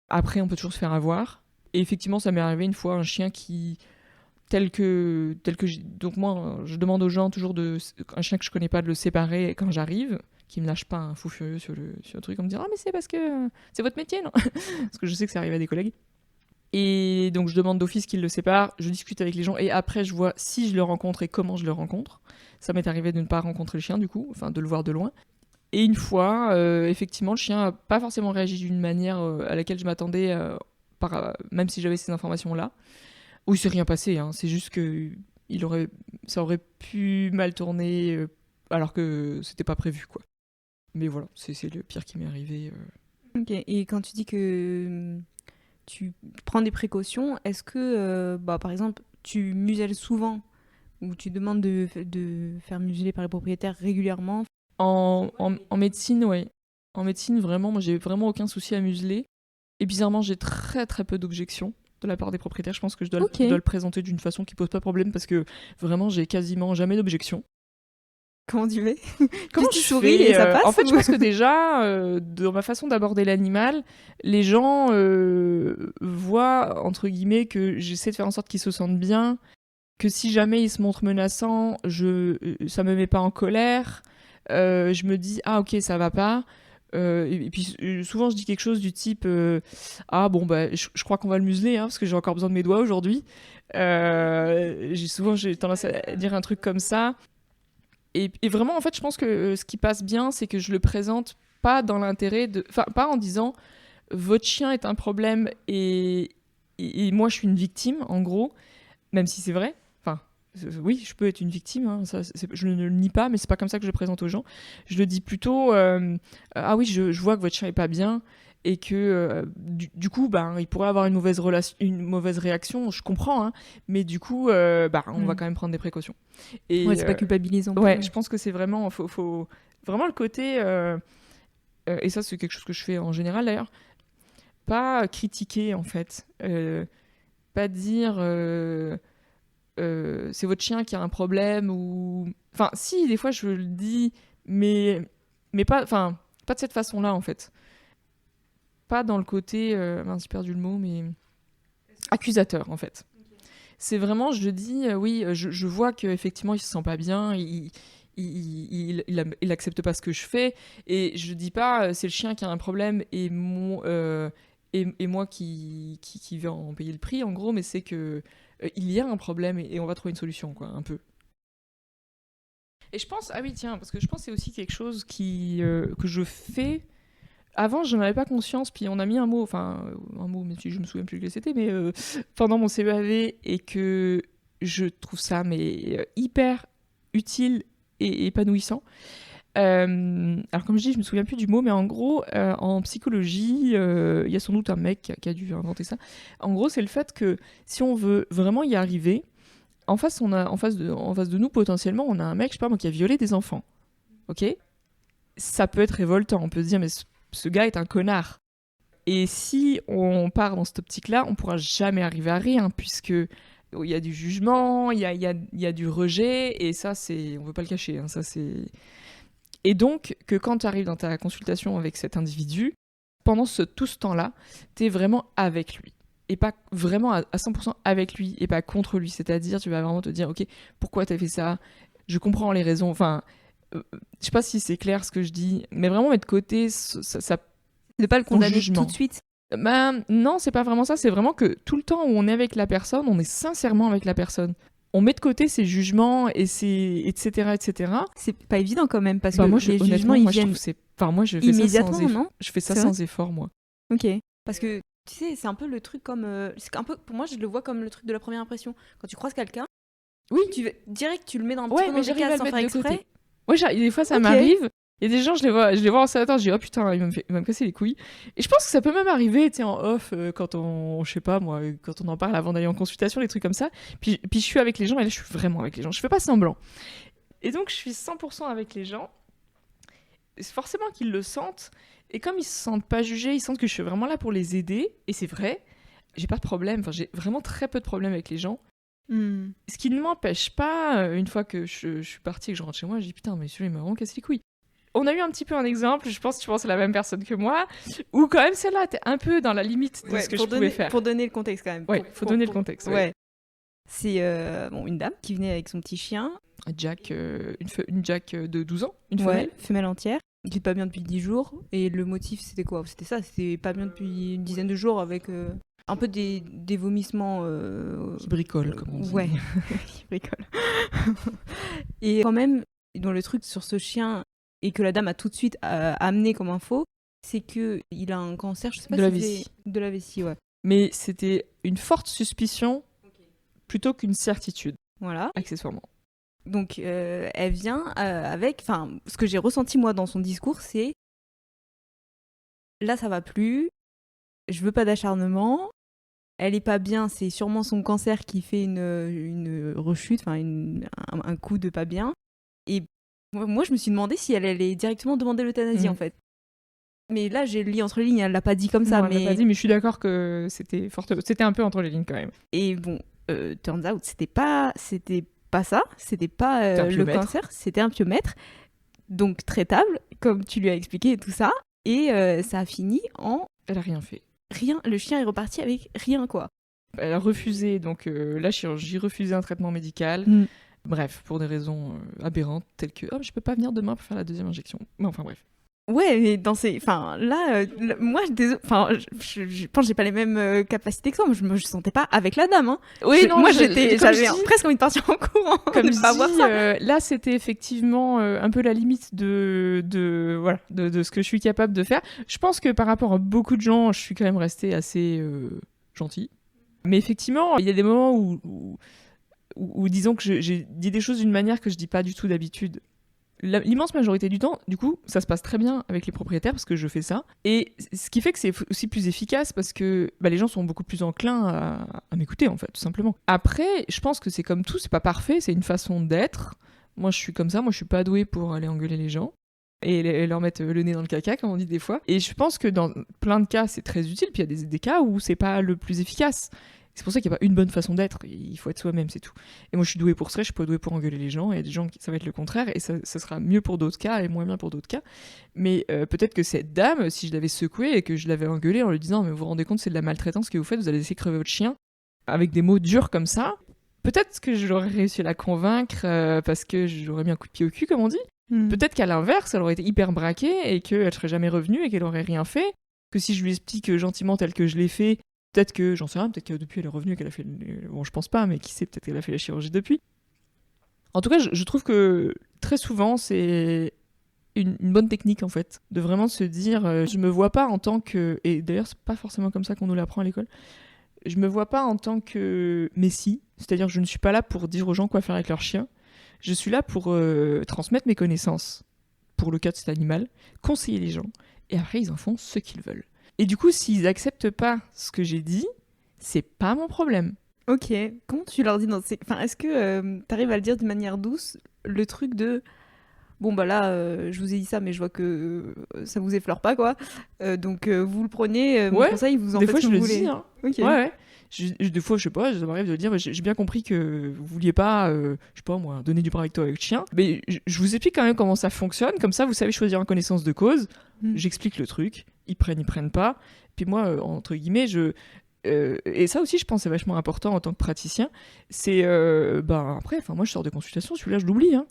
Speaker 2: Après, on peut toujours se faire avoir. Et effectivement, ça m'est arrivé une fois, un chien qui... Donc moi, je demande aux gens toujours un chien que je connais pas de le séparer quand j'arrive, qui me lâche pas un fou furieux sur le truc, en me disant « Ah mais c'est parce que c'est votre métier, non ?» Parce que je sais que ça arrive à des collègues. Et donc je demande d'office qu'ils le séparent, je discute avec les gens et après je vois si je le rencontre et comment je le rencontre. Ça m'est arrivé de ne pas rencontrer le chien du coup, enfin de le voir de loin. Et une fois, effectivement, le chien n'a pas forcément réagi d'une manière à laquelle je m'attendais, même si j'avais ces informations-là. Où il s'est rien passé, c'est juste que ça aurait pu mal tourner alors que c'était pas prévu, quoi. Mais voilà, c'est le pire qui m'est arrivé.
Speaker 1: Ok, et quand tu dis que tu prends des précautions, est-ce que, par exemple, tu muselles souvent ou tu demandes de faire museler par les propriétaires régulièrement?
Speaker 2: En médecine, ouais. En médecine, vraiment, moi, j'ai vraiment aucun souci à museler. Et bizarrement, j'ai très très peu d'objections de la part des propriétaires. Je pense que je dois le présenter d'une façon qui pose pas problème parce que vraiment, j'ai quasiment jamais d'objections.
Speaker 1: Comment tu fais?
Speaker 2: Comment
Speaker 1: Tu
Speaker 2: je
Speaker 1: souris
Speaker 2: fais
Speaker 1: et ça passe
Speaker 2: En fait,
Speaker 1: ou-
Speaker 2: je pense que déjà, dans ma façon d'aborder l'animal, les gens voient, entre guillemets, que j'essaie de faire en sorte qu'ils se sentent bien, que si jamais ils se montrent menaçants, ça me met pas en colère. Je me dis, ah ok, ça va pas. Et puis souvent, je dis quelque chose du type, ah bon, bah, je crois qu'on va le museler, hein, parce que j'ai encore besoin de mes doigts aujourd'hui. J'ai tendance à dire un truc comme ça. Et vraiment, en fait, je pense que ce qui passe bien, c'est que je le présente pas dans l'intérêt de. Enfin, pas en disant votre chien est un problème et moi je suis une victime, en gros, même si c'est vrai. Enfin, oui, je peux être une victime, hein, je ne le nie pas, mais c'est pas comme ça que je le présente aux gens. Je le dis plutôt ah oui, je vois que votre chien est pas bien et que du coup, ben, il pourrait avoir une mauvaise réaction, je comprends, hein, mais du coup, on va quand même prendre des précautions. Et,
Speaker 1: Ouais, c'est pas culpabilisant.
Speaker 2: Ouais, je pense que c'est vraiment, faut vraiment le côté, et ça c'est quelque chose que je fais en général d'ailleurs, pas critiquer en fait, pas dire c'est votre chien qui a un problème ou, enfin si des fois je le dis, mais pas, enfin pas de cette façon-là en fait, pas dans le côté, mince j'ai perdu le mot, mais accusateur en fait. C'est vraiment, je dis, oui, je vois qu'effectivement, il se sent pas bien, il accepte pas ce que je fais, et je dis pas, c'est le chien qui a un problème et moi qui vais en payer le prix, en gros, mais c'est que il y a un problème et on va trouver une solution, quoi, un peu. Et je pense, ah oui, tiens, parce que je pense que c'est aussi quelque chose que je fais. Avant, je n'en avais pas conscience, puis on a mis un mot, même si je me souviens plus que c'était, mais pendant mon CEAV, et que je trouve ça hyper utile et épanouissant. Alors comme je dis, je me souviens plus du mot, mais en gros, en psychologie, il y a sans doute un mec qui a dû inventer ça. En gros, c'est le fait que si on veut vraiment y arriver, en face de nous, potentiellement, on a un mec, je sais pas moi, qui a violé des enfants. Ok ? Ça peut être révoltant, on peut se dire, mais ce gars est un connard. Et si on part dans cette optique-là, on pourra jamais arriver à rien, puisque il y a du jugement, il y a du rejet, et ça, on veut pas le cacher. Hein, ça, c'est... Et donc, que quand tu arrives dans ta consultation avec cet individu, pendant tout ce temps-là, tu es vraiment avec lui. Et pas vraiment à 100% avec lui, et pas contre lui. C'est-à-dire, tu vas vraiment te dire, ok, pourquoi tu as fait ça ? Je comprends les raisons. Enfin, je sais pas si c'est clair ce que je dis, mais vraiment mettre de côté ça
Speaker 1: ne pas le condamner
Speaker 2: jugement.
Speaker 1: tout de suite.
Speaker 2: Non, c'est pas vraiment ça. C'est vraiment que tout le temps où on est avec la personne, on est sincèrement avec la personne. On met de côté ses jugements et etc., etc.
Speaker 1: C'est pas évident quand même, parce que
Speaker 2: moi,
Speaker 1: les jugements, ils viennent
Speaker 2: moi, je fais
Speaker 1: immédiatement,
Speaker 2: ça sans
Speaker 1: non ?
Speaker 2: Je fais ça
Speaker 1: C'est
Speaker 2: sans effort, moi.
Speaker 1: Ok. Parce que, tu sais, c'est un peu le truc comme... c'est un peu, pour moi, je le vois comme le truc de la première impression. Quand tu croises quelqu'un,
Speaker 2: oui,
Speaker 1: direct, tu le mets dans un
Speaker 2: ouais,
Speaker 1: petit peu
Speaker 2: mais
Speaker 1: dans des
Speaker 2: j'arrive à
Speaker 1: cases
Speaker 2: le
Speaker 1: sans
Speaker 2: mettre
Speaker 1: faire
Speaker 2: de
Speaker 1: exprès.
Speaker 2: côté. Ouais, des fois, ça m'arrive. Il y a des gens, je les vois en salle, je dis, oh putain, il va me casser les couilles. Et je pense que ça peut même arriver, tu sais, en off, je sais pas, moi, quand on en parle avant d'aller en consultation, des trucs comme ça. Puis je suis avec les gens, et là, je suis vraiment avec les gens. Je fais pas semblant. Et donc, je suis 100% avec les gens. C'est forcément qu'ils le sentent. Et comme ils se sentent pas jugés, ils sentent que je suis vraiment là pour les aider. Et c'est vrai, j'ai pas de problème. Enfin, j'ai vraiment très peu de problèmes avec les gens. Ce qui ne m'empêche pas, une fois que je suis partie et que je rentre chez moi, je dis putain, mais celui-là, il m'a vraiment cassé les couilles. On a eu un petit peu un exemple, je pense que tu penses à la même personne que moi, où quand même celle-là était un peu dans la limite de ce que je pouvais faire.
Speaker 1: Pour donner le contexte quand même.
Speaker 2: Ouais, faut donner le contexte.
Speaker 1: Ouais. C'est une dame qui venait avec son petit chien.
Speaker 2: Jack, une Jack de 12 ans, une femelle.
Speaker 1: Ouais, femelle entière. Il n'est pas bien depuis 10 jours. Et le motif, c'était quoi ? C'était ça, c'était pas bien depuis une dizaine de jours avec un peu des vomissements.
Speaker 2: Qui bricolent, comme on dit.
Speaker 1: Ouais, qui bricolent. Et quand même, dans le truc sur ce chien, et que la dame a tout de suite amené comme info, c'est qu'il a un cancer, je sais pas
Speaker 2: de la vessie.
Speaker 1: De la vessie, ouais.
Speaker 2: Mais c'était une forte suspicion plutôt qu'une certitude.
Speaker 1: Voilà.
Speaker 2: Accessoirement.
Speaker 1: Donc, elle vient avec... Enfin, ce que j'ai ressenti, moi, dans son discours, c'est... Là, ça va plus. Je veux pas d'acharnement. Elle est pas bien. C'est sûrement son cancer qui fait une rechute, enfin, un coup de pas bien. Et moi, je me suis demandé si elle allait directement demander l'euthanasie, en fait. Mais là, j'ai lu entre les lignes. Elle l'a pas dit comme ça.
Speaker 2: Non, elle l'a pas dit, mais je suis d'accord que c'était un peu entre les lignes, quand même.
Speaker 1: Et bon... turns out, c'était pas pas ça, c'était pas
Speaker 2: C'était un
Speaker 1: le
Speaker 2: piomètre.
Speaker 1: cancer, c'était un piomètre, donc traitable, comme tu lui as expliqué et tout ça. Et ça a fini en
Speaker 2: Elle a rien fait.
Speaker 1: rien. Le chien est reparti avec rien, quoi.
Speaker 2: Elle a refusé donc la chirurgie, refusé un traitement médical. Bref, pour des raisons aberrantes telles que je peux pas venir demain pour faire la deuxième injection. Mais enfin bref.
Speaker 1: Ouais, mais dans ces... Enfin, là, moi, enfin, je pense que j'ai pas les mêmes capacités que toi. Moi, je me sentais pas avec la dame. Hein. Moi, j'avais presque envie de partir en courant.
Speaker 2: Comme
Speaker 1: de
Speaker 2: je
Speaker 1: pas voir
Speaker 2: dis,
Speaker 1: ça.
Speaker 2: là, c'était effectivement un peu la limite de ce que je suis capable de faire. Je pense que par rapport à beaucoup de gens, je suis quand même restée assez gentille. Mais effectivement, il y a des moments où disons que j'ai dit des choses d'une manière que je dis pas du tout d'habitude. L'immense majorité du temps, du coup, ça se passe très bien avec les propriétaires parce que je fais ça. Et ce qui fait que c'est aussi plus efficace parce que les gens sont beaucoup plus enclins à m'écouter, en fait, tout simplement. Après, je pense que c'est comme tout, c'est pas parfait, c'est une façon d'être. Moi, je suis comme ça, moi, je suis pas douée pour aller engueuler les gens et leur mettre le nez dans le caca, comme on dit des fois. Et je pense que dans plein de cas, c'est très utile, puis il y a des cas où c'est pas le plus efficace. C'est pour ça qu'il n'y a pas une bonne façon d'être, il faut être soi-même, c'est tout. Et moi je suis douée pour ça, je suis pas douée pour engueuler les gens, et il y a des gens qui ça va être le contraire, et ça sera mieux pour d'autres cas et moins bien pour d'autres cas. Mais peut-être que cette dame, si je l'avais secouée et que je l'avais engueulée en lui disant mais vous vous rendez compte c'est de la maltraitance que vous faites, vous allez laisser crever votre chien, avec des mots durs comme ça, peut-être que j'aurais réussi à la convaincre parce que j'aurais mis un coup de pied au cul comme on dit. Peut-être qu'à l'inverse, elle aurait été hyper braquée et qu'elle serait jamais revenue et qu'elle aurait rien fait, que si je lui explique gentiment tel que je l'ai fait, peut-être que, j'en sais rien, peut-être que depuis elle est revenue, qu'elle a fait... Bon, je pense pas, mais qui sait, peut-être qu'elle a fait la chirurgie depuis. En tout cas, je trouve que très souvent, c'est une bonne technique, en fait, de vraiment se dire, je me vois pas en tant que... Et d'ailleurs, c'est pas forcément comme ça qu'on nous l'apprend à l'école. Je me vois pas en tant que messie, c'est-à-dire je ne suis pas là pour dire aux gens quoi faire avec leur chien. Je suis là pour transmettre mes connaissances, pour le cas de cet animal, conseiller les gens, et après, ils en font ce qu'ils veulent. Et du coup, s'ils acceptent pas ce que j'ai dit, c'est pas mon problème.
Speaker 1: Ok, comment tu leur dis dans ces... Enfin, est-ce que t'arrives à le dire de manière douce, le truc de... Bon, bah là, je vous ai dit ça, mais je vois que ça vous effleure pas, quoi. Donc, vous le prenez, mon conseil, vous en
Speaker 2: des
Speaker 1: faites
Speaker 2: fois,
Speaker 1: ce
Speaker 2: je
Speaker 1: que
Speaker 2: le
Speaker 1: vous voulez.
Speaker 2: dis, hein.
Speaker 1: Ok.
Speaker 2: Ouais. Des fois, je sais pas, ça m'arrive de dire, j'ai bien compris que vous vouliez pas, je sais pas moi, donner du bras avec toi avec le chien. Mais je vous explique quand même comment ça fonctionne, comme ça, vous savez choisir en connaissance de cause. J'explique le truc, ils prennent pas. Puis moi, entre guillemets, et ça aussi, je pense, c'est vachement important en tant que praticien. C'est, après, moi, je sors de consultation, celui-là, je l'oublie, hein.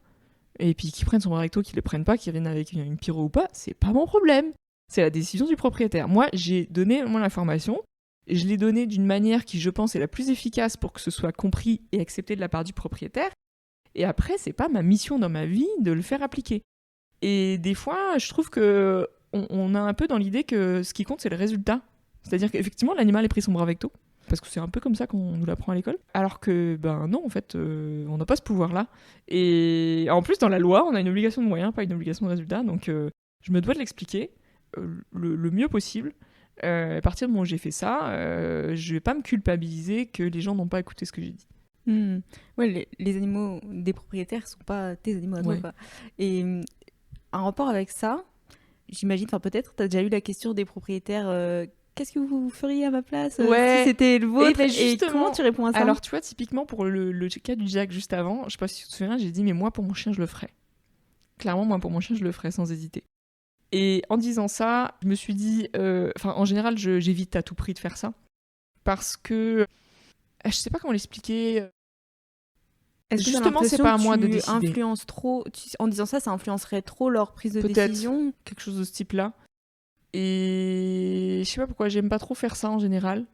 Speaker 2: Et puis qu'ils prennent son bras recto, qu'ils le prennent pas, qu'ils viennent avec une pyro ou pas, c'est pas mon problème. C'est la décision du propriétaire. Moi, j'ai donné l'information, et je l'ai donnée d'une manière qui, je pense, est la plus efficace pour que ce soit compris et accepté de la part du propriétaire. Et après, c'est pas ma mission dans ma vie de le faire appliquer. Et des fois, je trouve que on a un peu dans l'idée que ce qui compte, c'est le résultat. C'est-à-dire qu'effectivement, l'animal ait pris son bras recto. Parce que c'est un peu comme ça qu'on nous l'apprend à l'école. Alors que, non, en fait, on n'a pas ce pouvoir-là. Et en plus, dans la loi, on a une obligation de moyens, pas une obligation de résultat. Donc, je me dois de l'expliquer le mieux possible. À partir du moment où j'ai fait ça, je vais pas me culpabiliser que les gens n'ont pas écouté ce que j'ai dit.
Speaker 1: Ouais, les animaux des propriétaires sont pas tes animaux à toi, quoi. Et en rapport avec ça, j'imagine, enfin peut-être, t'as déjà eu la question des propriétaires... Qu'est-ce que vous feriez à ma place si c'était le vôtre et comment tu réponds à ça?
Speaker 2: Alors, tu vois, typiquement, pour le cas du Jack juste avant, je sais pas si tu te souviens, j'ai dit, mais moi, pour mon chien, je le ferais. Clairement, moi, pour mon chien, je le ferais sans hésiter. Et en disant ça, je me suis dit... en général, j'évite à tout prix de faire ça. Parce que... je sais pas comment l'expliquer...
Speaker 1: Est-ce que
Speaker 2: justement, c'est pas à moi de décider.
Speaker 1: Influences trop, en disant ça influencerait trop leur prise de décision?
Speaker 2: Quelque chose de ce type-là. Et je sais pas pourquoi, j'aime pas trop faire ça en général.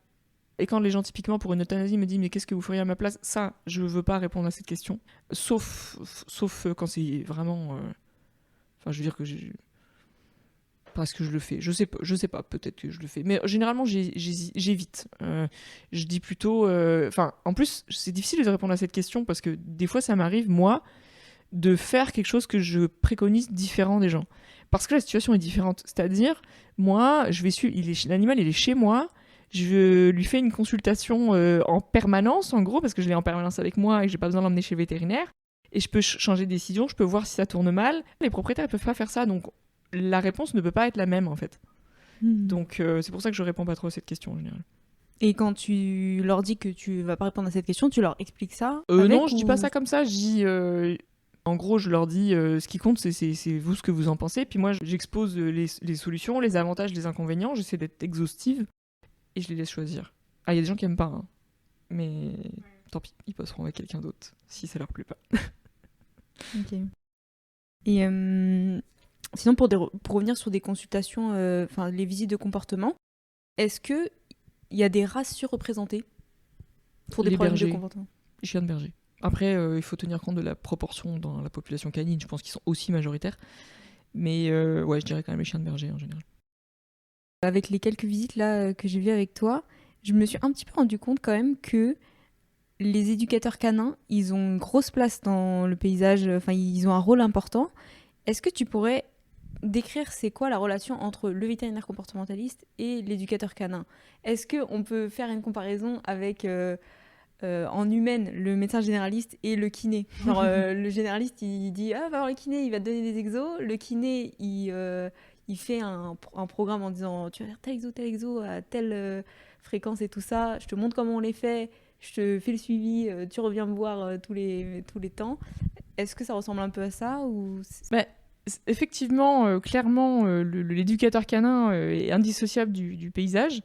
Speaker 2: Et quand les gens, typiquement, pour une euthanasie, me disent « Mais qu'est-ce que vous feriez à ma place ?» Ça, je veux pas répondre à cette question. Sauf quand c'est vraiment... je veux dire que parce que je le fais. Je sais pas, peut-être que je le fais. Mais généralement, j'évite. Je dis plutôt... en plus, c'est difficile de répondre à cette question parce que des fois, ça m'arrive, moi, de faire quelque chose que je préconise différent des gens. Parce que la situation est différente. C'est-à-dire, moi, l'animal, il est chez moi, je lui fais une consultation en permanence, en gros, parce que je l'ai en permanence avec moi et que j'ai pas besoin de l'emmener chez le vétérinaire. Et je peux changer de décision, je peux voir si ça tourne mal. Les propriétaires, ils peuvent pas faire ça, donc la réponse ne peut pas être la même, en fait. Donc, c'est pour ça que je réponds pas trop à cette question, en général.
Speaker 1: Et quand tu leur dis que tu vas pas répondre à cette question, tu leur expliques ça
Speaker 2: Non, je dis pas ça comme ça. Je dis, en gros, je leur dis ce qui compte, c'est vous ce que vous en pensez. Puis moi, j'expose les solutions, les avantages, les inconvénients. J'essaie d'être exhaustive et je les laisse choisir. Ah, il y a des gens qui aiment pas, hein. Mais tant pis, ils passeront avec quelqu'un d'autre si ça leur plaît pas.
Speaker 1: Ok. Et sinon, pour revenir sur des consultations, les visites de comportement, est-ce que il y a des races surreprésentées pour des
Speaker 2: Les
Speaker 1: problèmes de
Speaker 2: bergers.
Speaker 1: comportement?
Speaker 2: Chiens de berger. Après, il faut tenir compte de la proportion dans la population canine. Je pense qu'ils sont aussi majoritaires. Mais ouais, je dirais quand même les chiens de berger en général.
Speaker 1: Avec les quelques visites là que j'ai vues avec toi, je me suis un petit peu rendu compte quand même que les éducateurs canins, ils ont une grosse place dans le paysage, enfin ils ont un rôle important. Est-ce que tu pourrais décrire c'est quoi la relation entre le vétérinaire comportementaliste et l'éducateur canin? Est-ce qu'on peut faire une comparaison avec en humaine le médecin généraliste et le kiné? Genre le généraliste il dit ah va voir le kiné, il va te donner des exos, le kiné il fait un programme en disant tu vas faire tel exo à telle fréquence et tout ça, je te montre comment on les fait, je te fais le suivi, tu reviens me voir tous les temps. Est-ce que ça ressemble un peu à ça ou...
Speaker 2: Bah, effectivement, clairement, l'éducateur canin est indissociable du paysage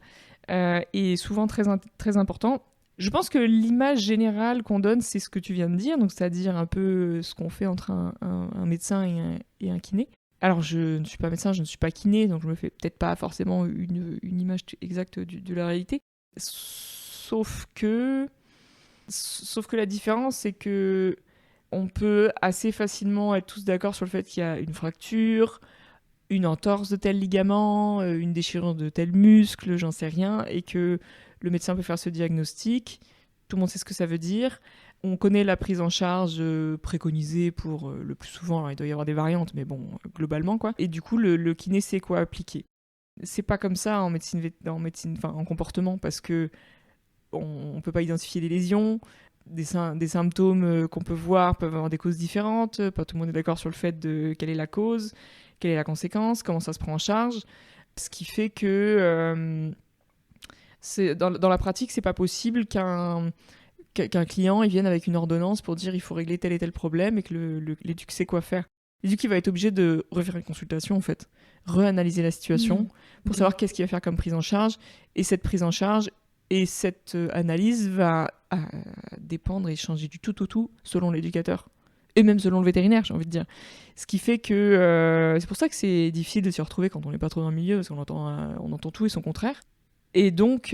Speaker 2: et souvent très important. Je pense que l'image générale qu'on donne, c'est ce que tu viens de dire, donc c'est-à-dire un peu ce qu'on fait entre un médecin et un kiné. Alors, je ne suis pas médecin, je ne suis pas kiné, donc je me fais peut-être pas forcément une image exacte de la réalité. Sauf que la différence, c'est que on peut assez facilement être tous d'accord sur le fait qu'il y a une fracture, une entorse de tel ligament, une déchirure de tel muscle, j'en sais rien, et que le médecin peut faire ce diagnostic. Tout le monde sait ce que ça veut dire. On connaît la prise en charge préconisée pour le plus souvent. Alors, il doit y avoir des variantes, mais bon, globalement, quoi. Et du coup, le kiné sait quoi appliquer. C'est pas comme ça en en comportement, parce que on peut pas identifier les lésions. Des symptômes qu'on peut voir peuvent avoir des causes différentes. Pas tout le monde est d'accord sur le fait de quelle est la cause, quelle est la conséquence, comment ça se prend en charge. Ce qui fait que dans la pratique, c'est pas possible qu'un client il vienne avec une ordonnance pour dire il faut régler tel et tel problème et que l'éduc sait quoi faire. L'éduc il va être obligé de refaire une consultation en fait, reanalyser la situation pour savoir qu'est-ce qu'il va faire comme prise en charge. Et cette prise en charge et cette analyse va dépendre et changer du tout au tout selon l'éducateur. Et même selon le vétérinaire, j'ai envie de dire. Ce qui fait que c'est pour ça que c'est difficile de s'y retrouver quand on n'est pas trop dans le milieu, parce qu'on entend tout et son contraire. Et donc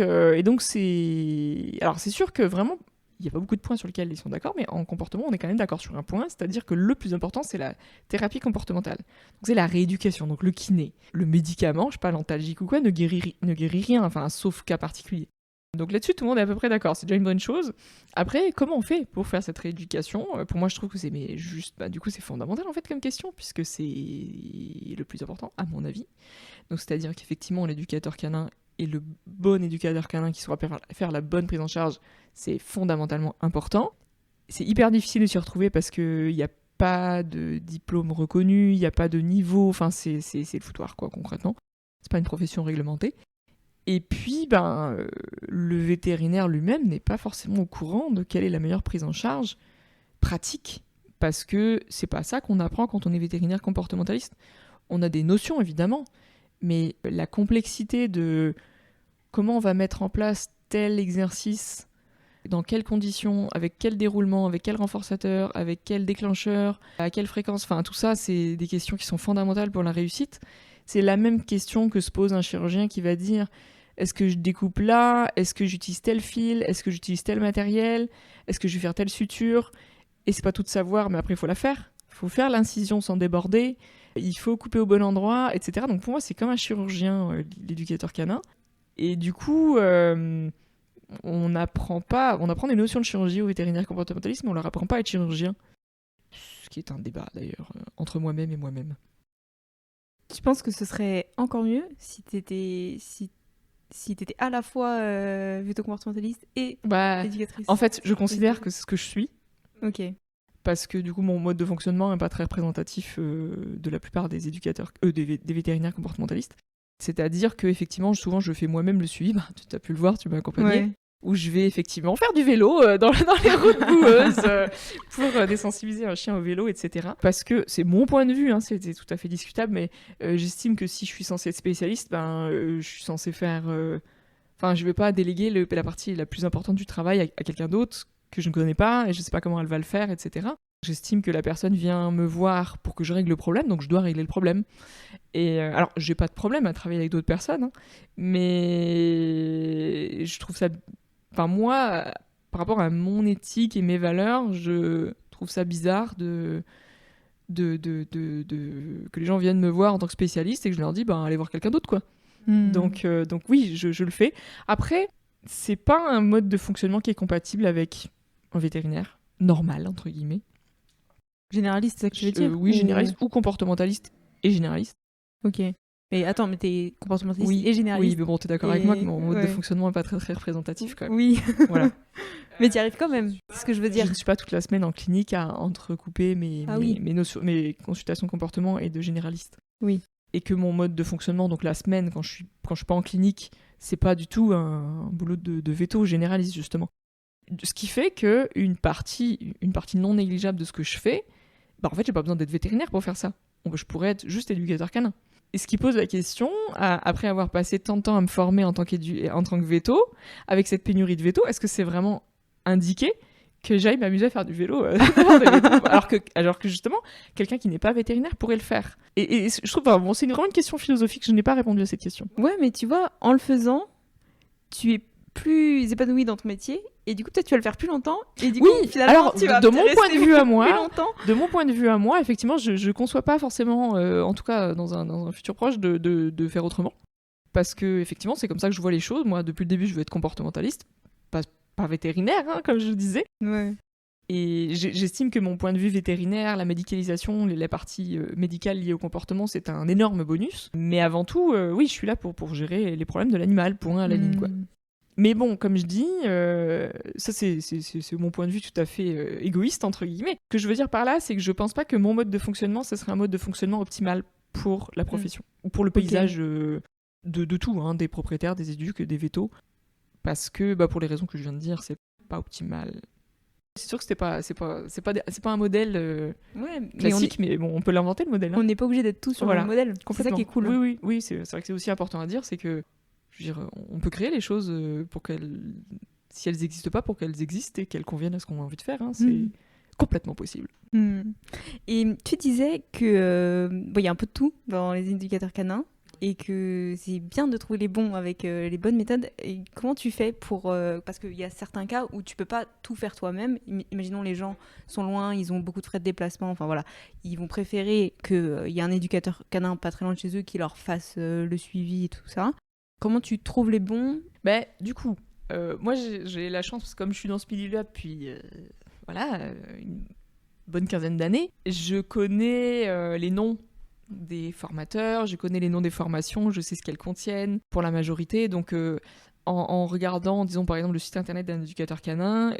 Speaker 2: c'est... Alors c'est sûr que vraiment, il n'y a pas beaucoup de points sur lesquels ils sont d'accord, mais en comportement, on est quand même d'accord sur un point, c'est-à-dire que le plus important, c'est la thérapie comportementale. Donc c'est la rééducation, donc le kiné. Le médicament, je sais pas, l'antalgique ou quoi, ne guérit rien, enfin, sauf cas particulier. Donc là-dessus, tout le monde est à peu près d'accord, c'est déjà une bonne chose. Après, comment on fait pour faire cette rééducation ? Pour moi, je trouve que c'est du coup, c'est fondamental en fait comme question, puisque c'est le plus important, à mon avis. Donc c'est-à-dire qu'effectivement, l'éducateur canin et le bon éducateur canin qui saura faire la bonne prise en charge, c'est fondamentalement important. C'est hyper difficile de s'y retrouver parce qu'il n'y a pas de diplôme reconnu, il n'y a pas de niveau, enfin c'est le foutoir quoi concrètement. C'est pas une profession réglementée. Et puis, le vétérinaire lui-même n'est pas forcément au courant de quelle est la meilleure prise en charge pratique, parce que c'est pas ça qu'on apprend quand on est vétérinaire comportementaliste. On a des notions, évidemment, mais la complexité de comment on va mettre en place tel exercice, dans quelles conditions, avec quel déroulement, avec quel renforçateur, avec quel déclencheur, à quelle fréquence, enfin tout ça, c'est des questions qui sont fondamentales pour la réussite. C'est la même question que se pose un chirurgien qui va dire est-ce que je découpe là ? Est-ce que j'utilise tel fil ? Est-ce que j'utilise tel matériel ? Est-ce que je vais faire telle suture ? Et c'est pas tout de savoir, mais après il faut la faire. Il faut faire l'incision sans déborder, il faut couper au bon endroit, etc. Donc pour moi c'est comme un chirurgien, l'éducateur canin. Et du coup, on apprend des notions de chirurgie au vétérinaire comportementaliste, mais on leur apprend pas à être chirurgien. Ce qui est un débat d'ailleurs, entre moi-même et moi-même.
Speaker 1: Je pense que ce serait encore mieux si t'étais à la fois véto-comportementaliste et éducatrice.
Speaker 2: En fait, je considère que c'est ce que je suis.
Speaker 1: Ok.
Speaker 2: Parce que du coup, mon mode de fonctionnement n'est pas très représentatif de la plupart des éducateurs, des vétérinaires comportementalistes. C'est-à-dire que effectivement, souvent, je fais moi-même le suivi. Tu as pu le voir, tu m'as accompagné. Où je vais effectivement faire du vélo dans les routes boueuses pour désensibiliser un chien au vélo, etc. Parce que c'est mon point de vue, hein, c'est tout à fait discutable, mais j'estime que si je suis censée être spécialiste, je suis censée faire... Enfin, je vais pas déléguer la partie la plus importante du travail à quelqu'un d'autre que je ne connais pas et je sais pas comment elle va le faire, etc. J'estime que la personne vient me voir pour que je règle le problème, donc je dois régler le problème. Et alors, j'ai pas de problème à travailler avec d'autres personnes, hein, mais je trouve ça... Enfin, moi, par rapport à mon éthique et mes valeurs, je trouve ça bizarre que les gens viennent me voir en tant que spécialiste et que je leur dis, allez voir quelqu'un d'autre, quoi. Donc oui, je le fais. Après, c'est pas un mode de fonctionnement qui est compatible avec un vétérinaire normal, entre guillemets.
Speaker 1: Généraliste, c'est ça que tu veux dire?
Speaker 2: Oui, généraliste ou comportementaliste et généraliste.
Speaker 1: Ok. Mais attends, mais t'es comportementaliste et généraliste.
Speaker 2: Oui, mais bon, t'es d'accord avec moi que mon mode de fonctionnement n'est pas très, très représentatif quand même.
Speaker 1: Oui.
Speaker 2: Voilà.
Speaker 1: Mais t'y arrives quand même, c'est ce que je veux dire.
Speaker 2: Je ne suis pas toute la semaine en clinique à entrecouper mes consultations comportement et de généraliste.
Speaker 1: Oui.
Speaker 2: Et que mon mode de fonctionnement, donc la semaine, quand je suis pas en clinique, c'est pas du tout un boulot de veto généraliste, justement. Ce qui fait qu'une partie non négligeable de ce que je fais, en fait, j'ai pas besoin d'être vétérinaire pour faire ça. Je pourrais être juste éducateur canin. Et ce qui pose la question, après avoir passé tant de temps à me former en tant que véto, avec cette pénurie de veto, est-ce que c'est vraiment indiqué que j'aille m'amuser à faire du vélo alors que justement, quelqu'un qui n'est pas vétérinaire pourrait le faire. Et je trouve, c'est vraiment une question philosophique, je n'ai pas répondu à cette question.
Speaker 1: Ouais, mais tu vois, en le faisant, tu es plus épanoui dans ton métier, et du coup, peut-être tu vas le faire plus longtemps, et du coup, finalement,
Speaker 2: alors,
Speaker 1: tu vas
Speaker 2: de mon point de vue à moi, effectivement, je conçois pas forcément, en tout cas dans un futur proche, de faire autrement. Parce que, effectivement, c'est comme ça que je vois les choses. Moi, depuis le début, je veux être comportementaliste, pas vétérinaire, hein, comme je le disais.
Speaker 1: Ouais.
Speaker 2: Et j'estime que mon point de vue vétérinaire, la médicalisation, la partie médicale liée au comportement, c'est un énorme bonus. Mais avant tout, oui, je suis là pour gérer les problèmes de l'animal, point à la ligne, quoi. Mais bon, comme je dis, ça c'est mon point de vue tout à fait égoïste, entre guillemets. Ce que je veux dire par là, c'est que je pense pas que mon mode de fonctionnement, ce serait un mode de fonctionnement optimal pour la profession, ou pour le paysage de tout, hein, des propriétaires, des éduques, des vétos. Parce que, pour les raisons que je viens de dire, c'est pas optimal. C'est sûr que c'est pas un modèle classique, mais bon, on peut l'inventer le modèle. Hein.
Speaker 1: On n'est pas obligé d'être tous sur le modèle. C'est ça qui est cool.
Speaker 2: Oui, c'est vrai que c'est aussi important à dire, c'est que je veux dire, on peut créer les choses pour qu'elles, si elles n'existent pas, pour qu'elles existent et qu'elles conviennent à ce qu'on a envie de faire. Hein, c'est complètement possible.
Speaker 1: Et tu disais que y a un peu de tout dans les éducateurs canins. Et que c'est bien de trouver les bons avec les bonnes méthodes. Et comment tu fais pour... parce qu'il y a certains cas où tu peux pas tout faire toi-même. Imaginons les gens sont loin, ils ont beaucoup de frais de déplacement. Enfin voilà, ils vont préférer qu'il y ait un éducateur canin pas très loin de chez eux qui leur fasse le suivi et tout ça. Comment tu trouves les bons ?
Speaker 2: Du coup, moi j'ai la chance, parce que comme je suis dans ce milieu-là depuis une bonne quinzaine d'années, je connais les noms des formateurs, je connais les noms des formations, je sais ce qu'elles contiennent pour la majorité, donc en regardant, disons par exemple le site internet d'un éducateur canin,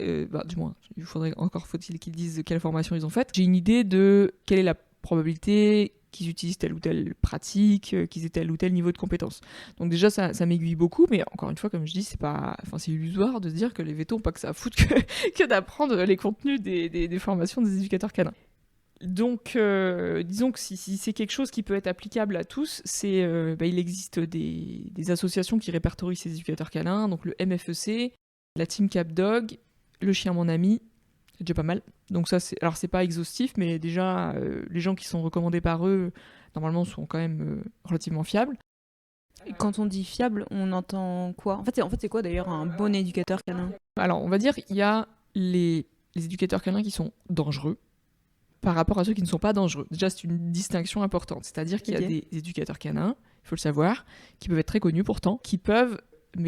Speaker 2: du moins, faut-il qu'ils disent quelle formation ils ont faite, j'ai une idée de quelle est la probabilité qu'ils utilisent telle ou telle pratique, qu'ils aient tel ou tel niveau de compétence. Donc déjà ça m'aiguille beaucoup, mais encore une fois, comme je dis, c'est illusoire de se dire que les vétos n'ont pas que ça à foutre que d'apprendre les contenus des formations des éducateurs canins. Donc, disons que si c'est quelque chose qui peut être applicable à tous, il existe des associations qui répertorient ces éducateurs canins, donc le MFEC, la Team Cap Dog, le Chien Mon Ami, c'est déjà pas mal. Donc ça, c'est pas exhaustif, mais déjà, les gens qui sont recommandés par eux, normalement, sont quand même relativement fiables.
Speaker 1: Et quand on dit fiable, on entend quoi ? En fait, c'est quoi d'ailleurs un bon éducateur canin ?
Speaker 2: Alors, on va dire qu'il y a les éducateurs canins qui sont dangereux, par rapport à ceux qui ne sont pas dangereux. Déjà, c'est une distinction importante. C'est-à-dire qu'il y a des éducateurs canins, il faut le savoir, qui peuvent être très connus pourtant, qui peuvent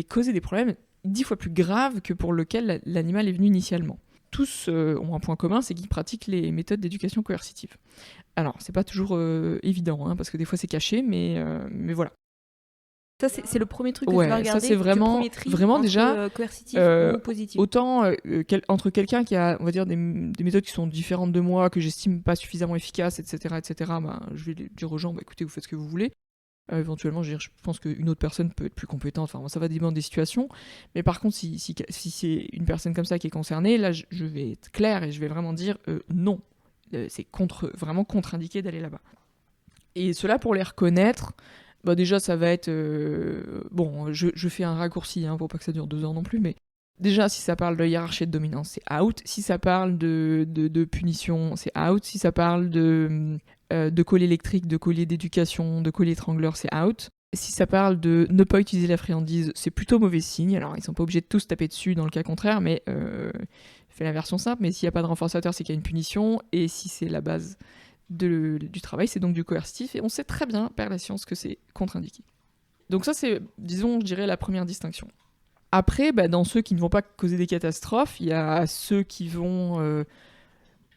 Speaker 2: causer des problèmes 10 fois plus graves que pour lequel l'animal est venu initialement. Tous ont un point commun, c'est qu'ils pratiquent les méthodes d'éducation coercitive. Alors, c'est pas toujours évident, hein, parce que des fois c'est caché, mais voilà.
Speaker 1: Ça, c'est le premier truc que tu vas regarder.
Speaker 2: Ça, c'est vraiment déjà
Speaker 1: coercitif ou positif.
Speaker 2: Autant entre quelqu'un qui a, on va dire, des méthodes qui sont différentes de moi, que j'estime pas suffisamment efficaces, etc., je vais dire aux gens, écoutez, vous faites ce que vous voulez. Éventuellement, je pense qu'une autre personne peut être plus compétente. Enfin, ça va dépendre des situations. Mais par contre, si c'est une personne comme ça qui est concernée, là, je vais être claire et je vais vraiment dire non. C'est vraiment contre-indiqué d'aller là-bas. Et cela, pour les reconnaître, déjà, ça va être... bon, je fais un raccourci, pour pas que ça dure 2 heures non plus, mais déjà, si ça parle de hiérarchie et de dominance, c'est out. Si ça parle de punition, c'est out. Si ça parle de collier électrique, de collier d'éducation, de collier étrangleur, c'est out. Si ça parle de ne pas utiliser la friandise, c'est plutôt mauvais signe. Alors, ils sont pas obligés de tous taper dessus dans le cas contraire, mais fais la version simple. Mais s'il n'y a pas de renforçateur, c'est qu'il y a une punition. Et si c'est la base du travail, c'est donc du coercitif. Et on sait très bien, par la science, que c'est contre-indiqué. Donc ça, c'est, disons, je dirais, la première distinction. Après, dans ceux qui ne vont pas causer des catastrophes, il y a ceux qui vont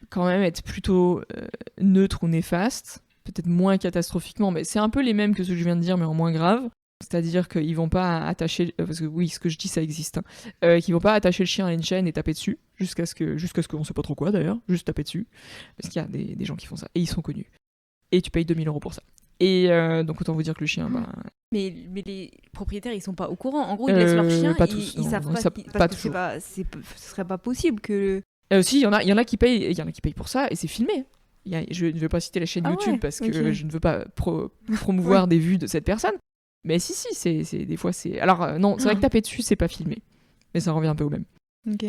Speaker 2: quand même être plutôt neutres ou néfastes, peut-être moins catastrophiquement, mais c'est un peu les mêmes que ceux que je viens de dire, mais en moins grave. C'est-à-dire qu'ils vont pas attacher, parce que oui, ce que je dis, ça existe, qu'ils vont pas attacher le chien à une chaîne et taper dessus, jusqu'à ce qu'on sait pas trop quoi d'ailleurs, juste taper dessus, parce qu'il y a des gens qui font ça, et ils sont connus. Et tu payes 2 000 € pour ça. Et donc autant vous dire que le chien,
Speaker 1: Mais les propriétaires, ils sont pas au courent. En gros, ils laissent leur chien,
Speaker 2: pas tous,
Speaker 1: ils savent pas,
Speaker 2: pas
Speaker 1: parce
Speaker 2: toujours.
Speaker 1: que ce serait pas possible que...
Speaker 2: Si, il y en a qui payent pour ça, et c'est filmé. Je ne vais pas citer la chaîne YouTube parce que je ne veux pas promouvoir des vues de cette personne. Mais si, c'est des fois c'est... Alors non, c'est vrai que taper dessus, c'est pas filmé. Mais ça revient un peu au même.
Speaker 1: Ok.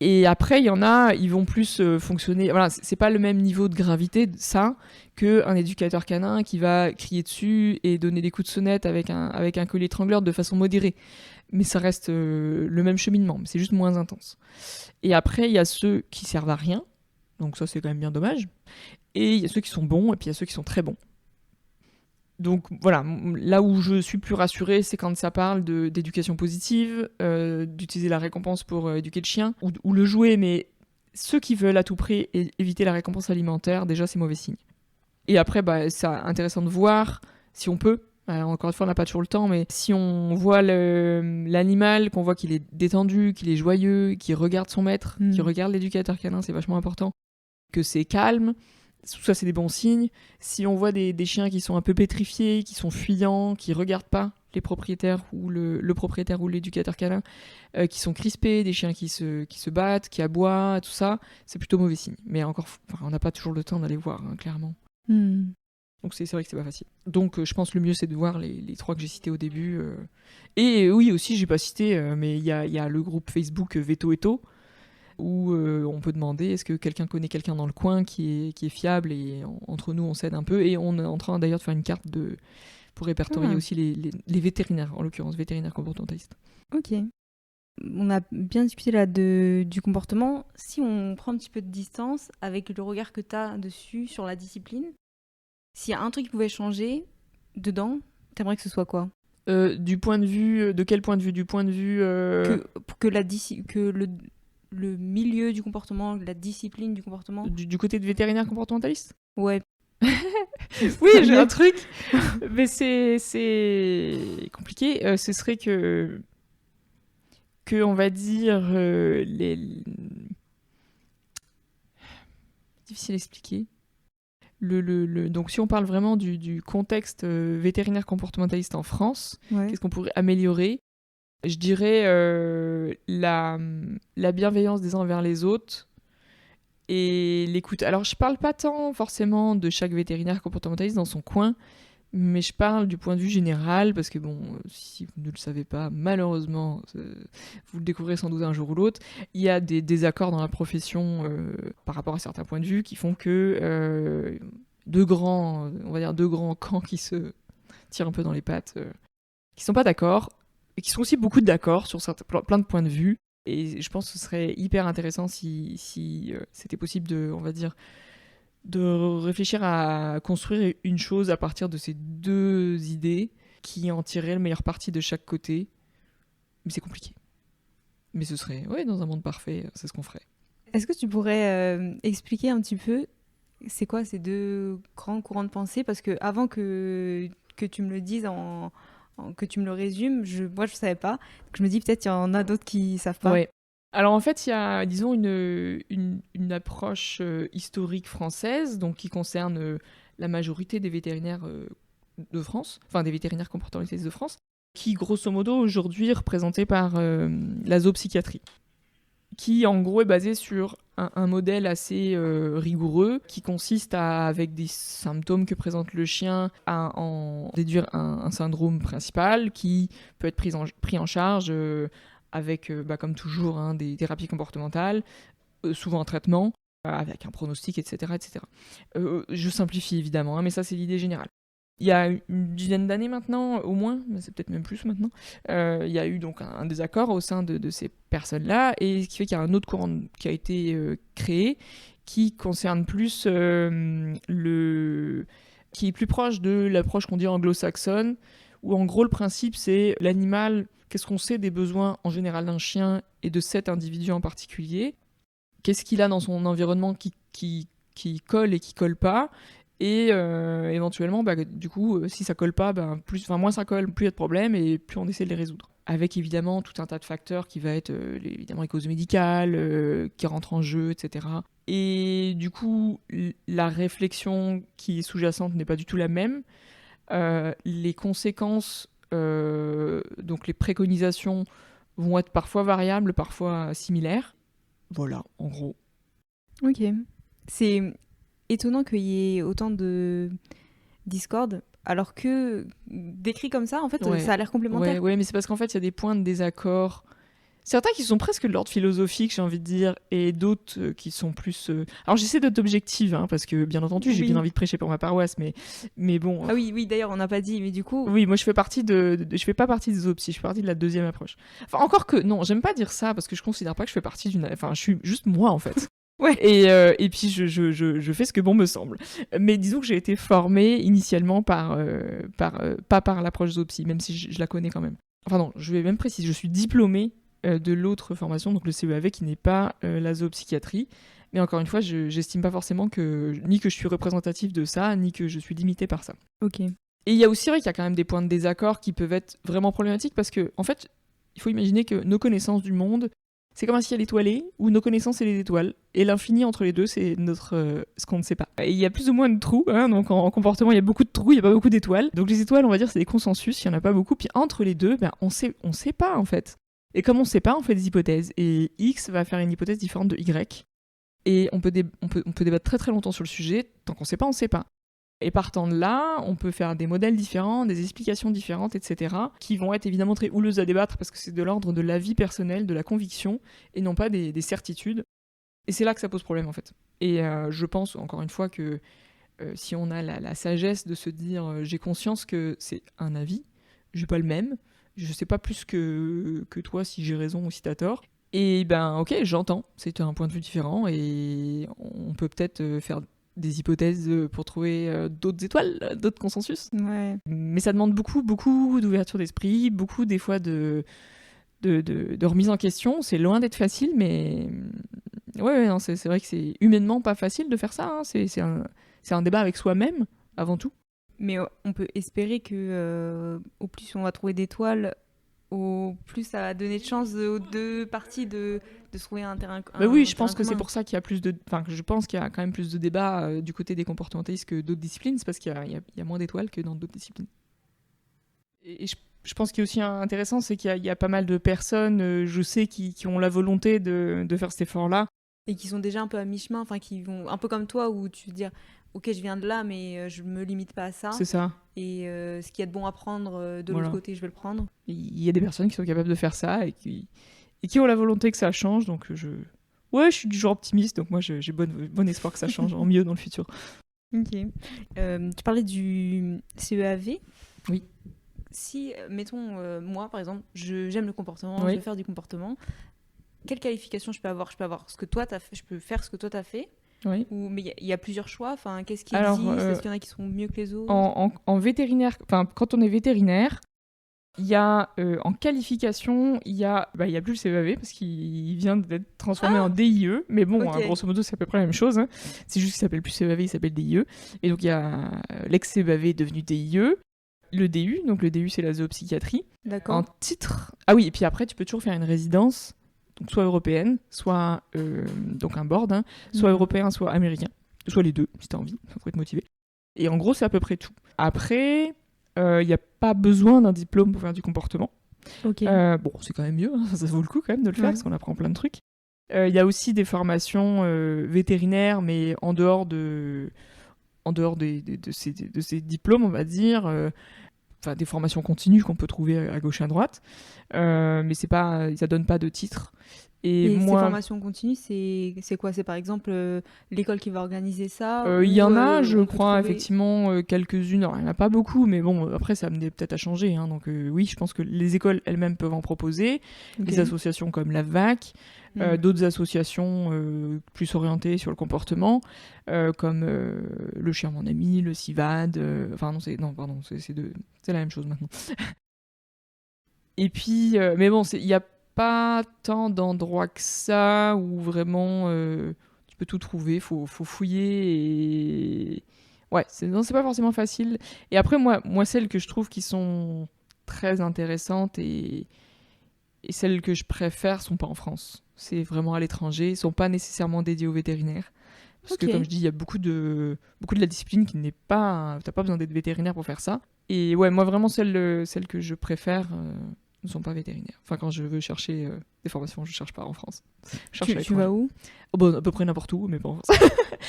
Speaker 2: Et après, il y en a, ils vont plus fonctionner... Voilà, c'est pas le même niveau de gravité, ça, qu'un éducateur canin qui va crier dessus et donner des coups de sonnette avec un collier étrangleur de façon modérée. Mais ça reste le même cheminement, mais c'est juste moins intense. Et après, il y a ceux qui servent à rien, donc ça c'est quand même bien dommage. Et il y a ceux qui sont bons, et puis il y a ceux qui sont très bons. Donc voilà, là où je suis plus rassurée, c'est quand ça parle d'éducation positive, d'utiliser la récompense pour éduquer le chien, ou le jouer, mais ceux qui veulent à tout prix éviter la récompense alimentaire, déjà c'est mauvais signe. Et après, c'est intéressant de voir, si on peut, encore une fois on n'a pas toujours le temps, mais si on voit l'animal, qu'on voit qu'il est détendu, qu'il est joyeux, qu'il regarde son maître, qu'il regarde l'éducateur canin, c'est vachement important, que c'est calme, tout ça c'est des bons signes. Si on voit des chiens qui sont un peu pétrifiés, qui sont fuyants, qui regardent pas les propriétaires ou le propriétaire ou l'éducateur canin, qui sont crispés, des chiens qui se battent, qui aboient, tout ça, c'est plutôt mauvais signe. Mais encore, on n'a pas toujours le temps d'aller voir, clairement. Donc c'est vrai que c'est pas facile. Donc je pense que le mieux c'est de voir les 3 que j'ai cités au début. Et oui aussi j'ai pas cité, mais il y a le groupe Facebook Veto Eto, où on peut demander est-ce que quelqu'un connaît quelqu'un dans le coin qui est fiable, et entre nous on s'aide un peu, et on est en train d'ailleurs de faire une carte pour répertorier aussi les vétérinaires, en l'occurrence vétérinaires comportementalistes.
Speaker 1: Ok. On a bien discuté là du comportement. Si on prend un petit peu de distance avec le regard que tu as dessus sur la discipline, s'il y a un truc qui pouvait changer dedans, t'aimerais que ce soit quoi ?
Speaker 2: Du point de vue... De quel point de vue ? Du point de vue...
Speaker 1: Que le milieu du comportement, la discipline du comportement.
Speaker 2: Du côté de vétérinaire comportementaliste ?
Speaker 1: Ouais.
Speaker 2: Oui, j'ai un truc, mais c'est compliqué. Ce serait que on va dire difficile à expliquer. Donc si on parle vraiment du contexte vétérinaire comportementaliste en France, qu'est-ce qu'on pourrait améliorer ? Je dirais la bienveillance des uns envers les autres et l'écoute. Alors je parle pas tant forcément de chaque vétérinaire comportementaliste dans son coin, mais je parle du point de vue général, parce que bon, si vous ne le savez pas, malheureusement, vous le découvrez sans doute un jour ou l'autre, il y a des désaccords dans la profession par rapport à certains points de vue qui font que deux grands camps qui se tirent un peu dans les pattes, qui sont pas d'accord, et qui sont aussi beaucoup d'accord sur plein de points de vue. Et je pense que ce serait hyper intéressant si c'était possible de réfléchir à construire une chose à partir de ces 2 idées qui en tireraient le meilleur parti de chaque côté. Mais c'est compliqué. Mais ce serait, dans un monde parfait, c'est ce qu'on ferait.
Speaker 1: Est-ce que tu pourrais expliquer un petit peu c'est quoi ces 2 grands courants de pensée ? Parce que avant que tu me le dises, que tu me le résumes, moi je savais pas. Donc je me dis peut-être il y en a d'autres qui savent pas.
Speaker 2: Ouais. Alors en fait, il y a, disons, une approche historique française, donc qui concerne la majorité des vétérinaires de France, enfin des vétérinaires comportementalistes de France, qui grosso modo aujourd'hui est représenté par la zoopsychiatrie, qui en gros est basé sur un modèle assez rigoureux, qui consiste à, avec des symptômes que présente le chien, à en déduire un syndrome principal qui peut être pris en charge avec, comme toujours, des thérapies comportementales, souvent en traitement, avec un pronostic, etc. etc. Je simplifie évidemment, mais ça c'est l'idée générale. Il y a une dizaine d'années maintenant, au moins, mais c'est peut-être même plus maintenant, il y a eu donc un désaccord au sein de ces personnes-là, et ce qui fait qu'il y a un autre courant qui a été créé, qui concerne plus qui est plus proche de l'approche qu'on dit anglo-saxonne, où en gros le principe c'est l'animal, qu'est-ce qu'on sait des besoins en général d'un chien et de cet individu en particulier, qu'est-ce qu'il a dans son environnement qui colle et qui colle pas, et éventuellement, du coup, si ça colle pas, moins ça colle, plus il y a de problèmes et plus on essaie de les résoudre. Avec évidemment tout un tas de facteurs qui va être évidemment les causes médicales, qui rentrent en jeu, etc. Et du coup, la réflexion qui est sous-jacente n'est pas du tout la même. Les conséquences, donc les préconisations, vont être parfois variables, parfois similaires. Voilà, en gros.
Speaker 1: Ok. C'est étonnant qu'il y ait autant de discorde, alors que décrit comme ça, en fait, ça a l'air complémentaire.
Speaker 2: Ouais, mais c'est parce qu'en fait, il y a des points de désaccord. Certains qui sont presque de l'ordre philosophique, j'ai envie de dire, et d'autres qui sont plus... Alors j'essaie d'être objective, parce que bien entendu, j'ai bien envie de prêcher pour ma paroisse, mais bon...
Speaker 1: Ah oui, d'ailleurs, on n'a pas dit, mais du coup...
Speaker 2: Oui, moi je fais pas partie des zoopsies, je fais partie de la deuxième approche. Enfin, encore que, non, j'aime pas dire ça, parce que je considère pas que je fais partie d'une... Enfin, je suis juste moi, en fait.
Speaker 1: Ouais.
Speaker 2: Et puis je fais ce que bon me semble. Mais disons que j'ai été formée initialement pas par l'approche zoopsy, même si je la connais quand même. Enfin non, je vais même préciser, je suis diplômée de l'autre formation, donc le CEAV, qui n'est pas la zoopsychiatrie. Mais encore une fois, j'estime pas forcément ni que je suis représentative de ça, ni que je suis limitée par ça.
Speaker 1: Ok.
Speaker 2: Et il y a aussi, vrai qu'il y a quand même des points de désaccord qui peuvent être vraiment problématiques, parce que, en fait, il faut imaginer que nos connaissances du monde, c'est comme un ciel étoilé, où nos connaissances, c'est les étoiles. Et l'infini entre les deux, c'est ce qu'on ne sait pas. Et il y a plus ou moins de trous, donc en comportement, il y a beaucoup de trous, il n'y a pas beaucoup d'étoiles. Donc les étoiles, on va dire, c'est des consensus, il n'y en a pas beaucoup. Puis entre les deux, on sait pas, en fait. Et comme on ne sait pas, on fait des hypothèses. Et X va faire une hypothèse différente de Y. Et on peut débattre très très longtemps sur le sujet. Tant qu'on ne sait pas, on ne sait pas. Et partant de là, on peut faire des modèles différents, des explications différentes, etc., qui vont être évidemment très houleuses à débattre parce que c'est de l'ordre de l'avis personnel, de la conviction, et non pas des certitudes. Et c'est là que ça pose problème, en fait. Et je pense, encore une fois, que si on a la sagesse de se dire j'ai conscience que c'est un avis, j'ai pas le même, je sais pas plus que toi si j'ai raison ou si t'as tort, et ok, j'entends, c'est un point de vue différent, et on peut peut-être faire des hypothèses pour trouver d'autres étoiles, d'autres consensus.
Speaker 1: Ouais.
Speaker 2: Mais ça demande beaucoup d'ouverture d'esprit, beaucoup des fois de remise en question. C'est loin d'être facile, mais non, c'est vrai que c'est humainement pas facile de faire ça. C'est un débat avec soi-même, avant tout.
Speaker 1: Mais on peut espérer que au plus on va trouver d'étoiles, au plus ça va donner de chance aux deux parties de se trouver un terrain commun.
Speaker 2: Oui, je pense que c'est pour ça qu'il y a plus de... Enfin, je pense qu'il y a quand même plus de débats du côté des comportementalistes que d'autres disciplines, c'est parce qu'il y a moins d'étoiles que dans d'autres disciplines. Et je pense qu'il est aussi intéressant, c'est qu'il y a pas mal de personnes, je sais, qui ont la volonté de faire cet effort-là.
Speaker 1: Et qui sont déjà un peu à mi-chemin, enfin qui vont un peu comme toi, où tu veux dire, ok, je viens de là, mais je me limite pas à ça.
Speaker 2: C'est ça.
Speaker 1: Et ce qu'il y a de bon à prendre de l'autre côté, je vais le prendre.
Speaker 2: Il y a des personnes qui sont capables de faire ça et qui ont la volonté que ça change, donc je suis du genre optimiste, donc moi j'ai bon espoir que ça change en mieux dans le futur.
Speaker 1: Ok. Tu parlais du CEAV.
Speaker 2: Oui.
Speaker 1: Si, mettons, moi par exemple, j'aime le comportement, je veux faire du comportement, quelle qualification je peux avoir ? Je peux avoir ce que toi t'as fait, je peux faire ce que toi t'as fait.
Speaker 2: Oui.
Speaker 1: Mais il y a plusieurs choix. Enfin, qu'est-ce qui existe ? Est-ce qu'il y en a qui sont mieux que les autres ?
Speaker 2: En vétérinaire, quand on est vétérinaire, il y a en qualification, il y a plus le CEAV parce qu'il vient d'être transformé en DIE. Mais bon, grosso modo, c'est à peu près la même chose. C'est juste qu'il s'appelle plus CEAV, il s'appelle DIE. Et donc il y a l'ex-CEAV devenu DIE. Le DU, donc le DU c'est la zoopsychiatrie.
Speaker 1: D'accord.
Speaker 2: En titre. Ah oui, et puis après tu peux toujours faire une résidence. Donc soit européenne, soit donc un board, soit européen, soit américain, soit les deux, si t'as envie, faut être motivé. Et en gros, c'est à peu près tout. Après, il n'y a pas besoin d'un diplôme pour faire du comportement.
Speaker 1: Ok.
Speaker 2: Bon, c'est quand même mieux, hein, ça vaut le coup quand même de le faire, parce qu'on apprend plein de trucs. Il y a aussi des formations vétérinaires, mais en dehors de ces diplômes, on va dire. Enfin, des formations continues qu'on peut trouver à gauche et à droite. Mais ça donne pas de titre. Et
Speaker 1: ces
Speaker 2: moi,
Speaker 1: formations continues, c'est quoi? C'est par exemple l'école qui va organiser ça
Speaker 2: il y
Speaker 1: ou
Speaker 2: en a, je
Speaker 1: on peut
Speaker 2: crois,
Speaker 1: trouver...
Speaker 2: effectivement, quelques-unes. Alors, il n'y en a pas beaucoup, mais bon, après, ça a amené peut-être à changer. Hein. Donc, oui, je pense que les écoles elles-mêmes peuvent en proposer.
Speaker 1: Ok.
Speaker 2: Les associations comme la VAC, d'autres associations plus orientées sur le comportement, comme le Chien Mon Ami, le CIVAD. Enfin, pardon, c'est la même chose maintenant. Et puis, mais bon, il n'y a pas tant d'endroits que ça où vraiment tu peux tout trouver, faut fouiller et ouais, c'est pas forcément facile. Et après moi celles que je trouve qui sont très intéressantes et celles que je préfère sont pas en France. C'est vraiment à l'étranger, sont pas nécessairement dédiées aux vétérinaires. Parce que
Speaker 1: Ok.
Speaker 2: comme je dis, il y a beaucoup de la discipline qui n'est pas, t'as pas besoin d'être vétérinaire pour faire ça. Et ouais, moi vraiment celles que je préfère ne sont pas vétérinaires. Enfin, quand je veux chercher des formations, je cherche pas en France. Je cherche à
Speaker 1: Tu
Speaker 2: l'étranger.
Speaker 1: vas où?
Speaker 2: Oh, bon, à peu près n'importe où, mais bon.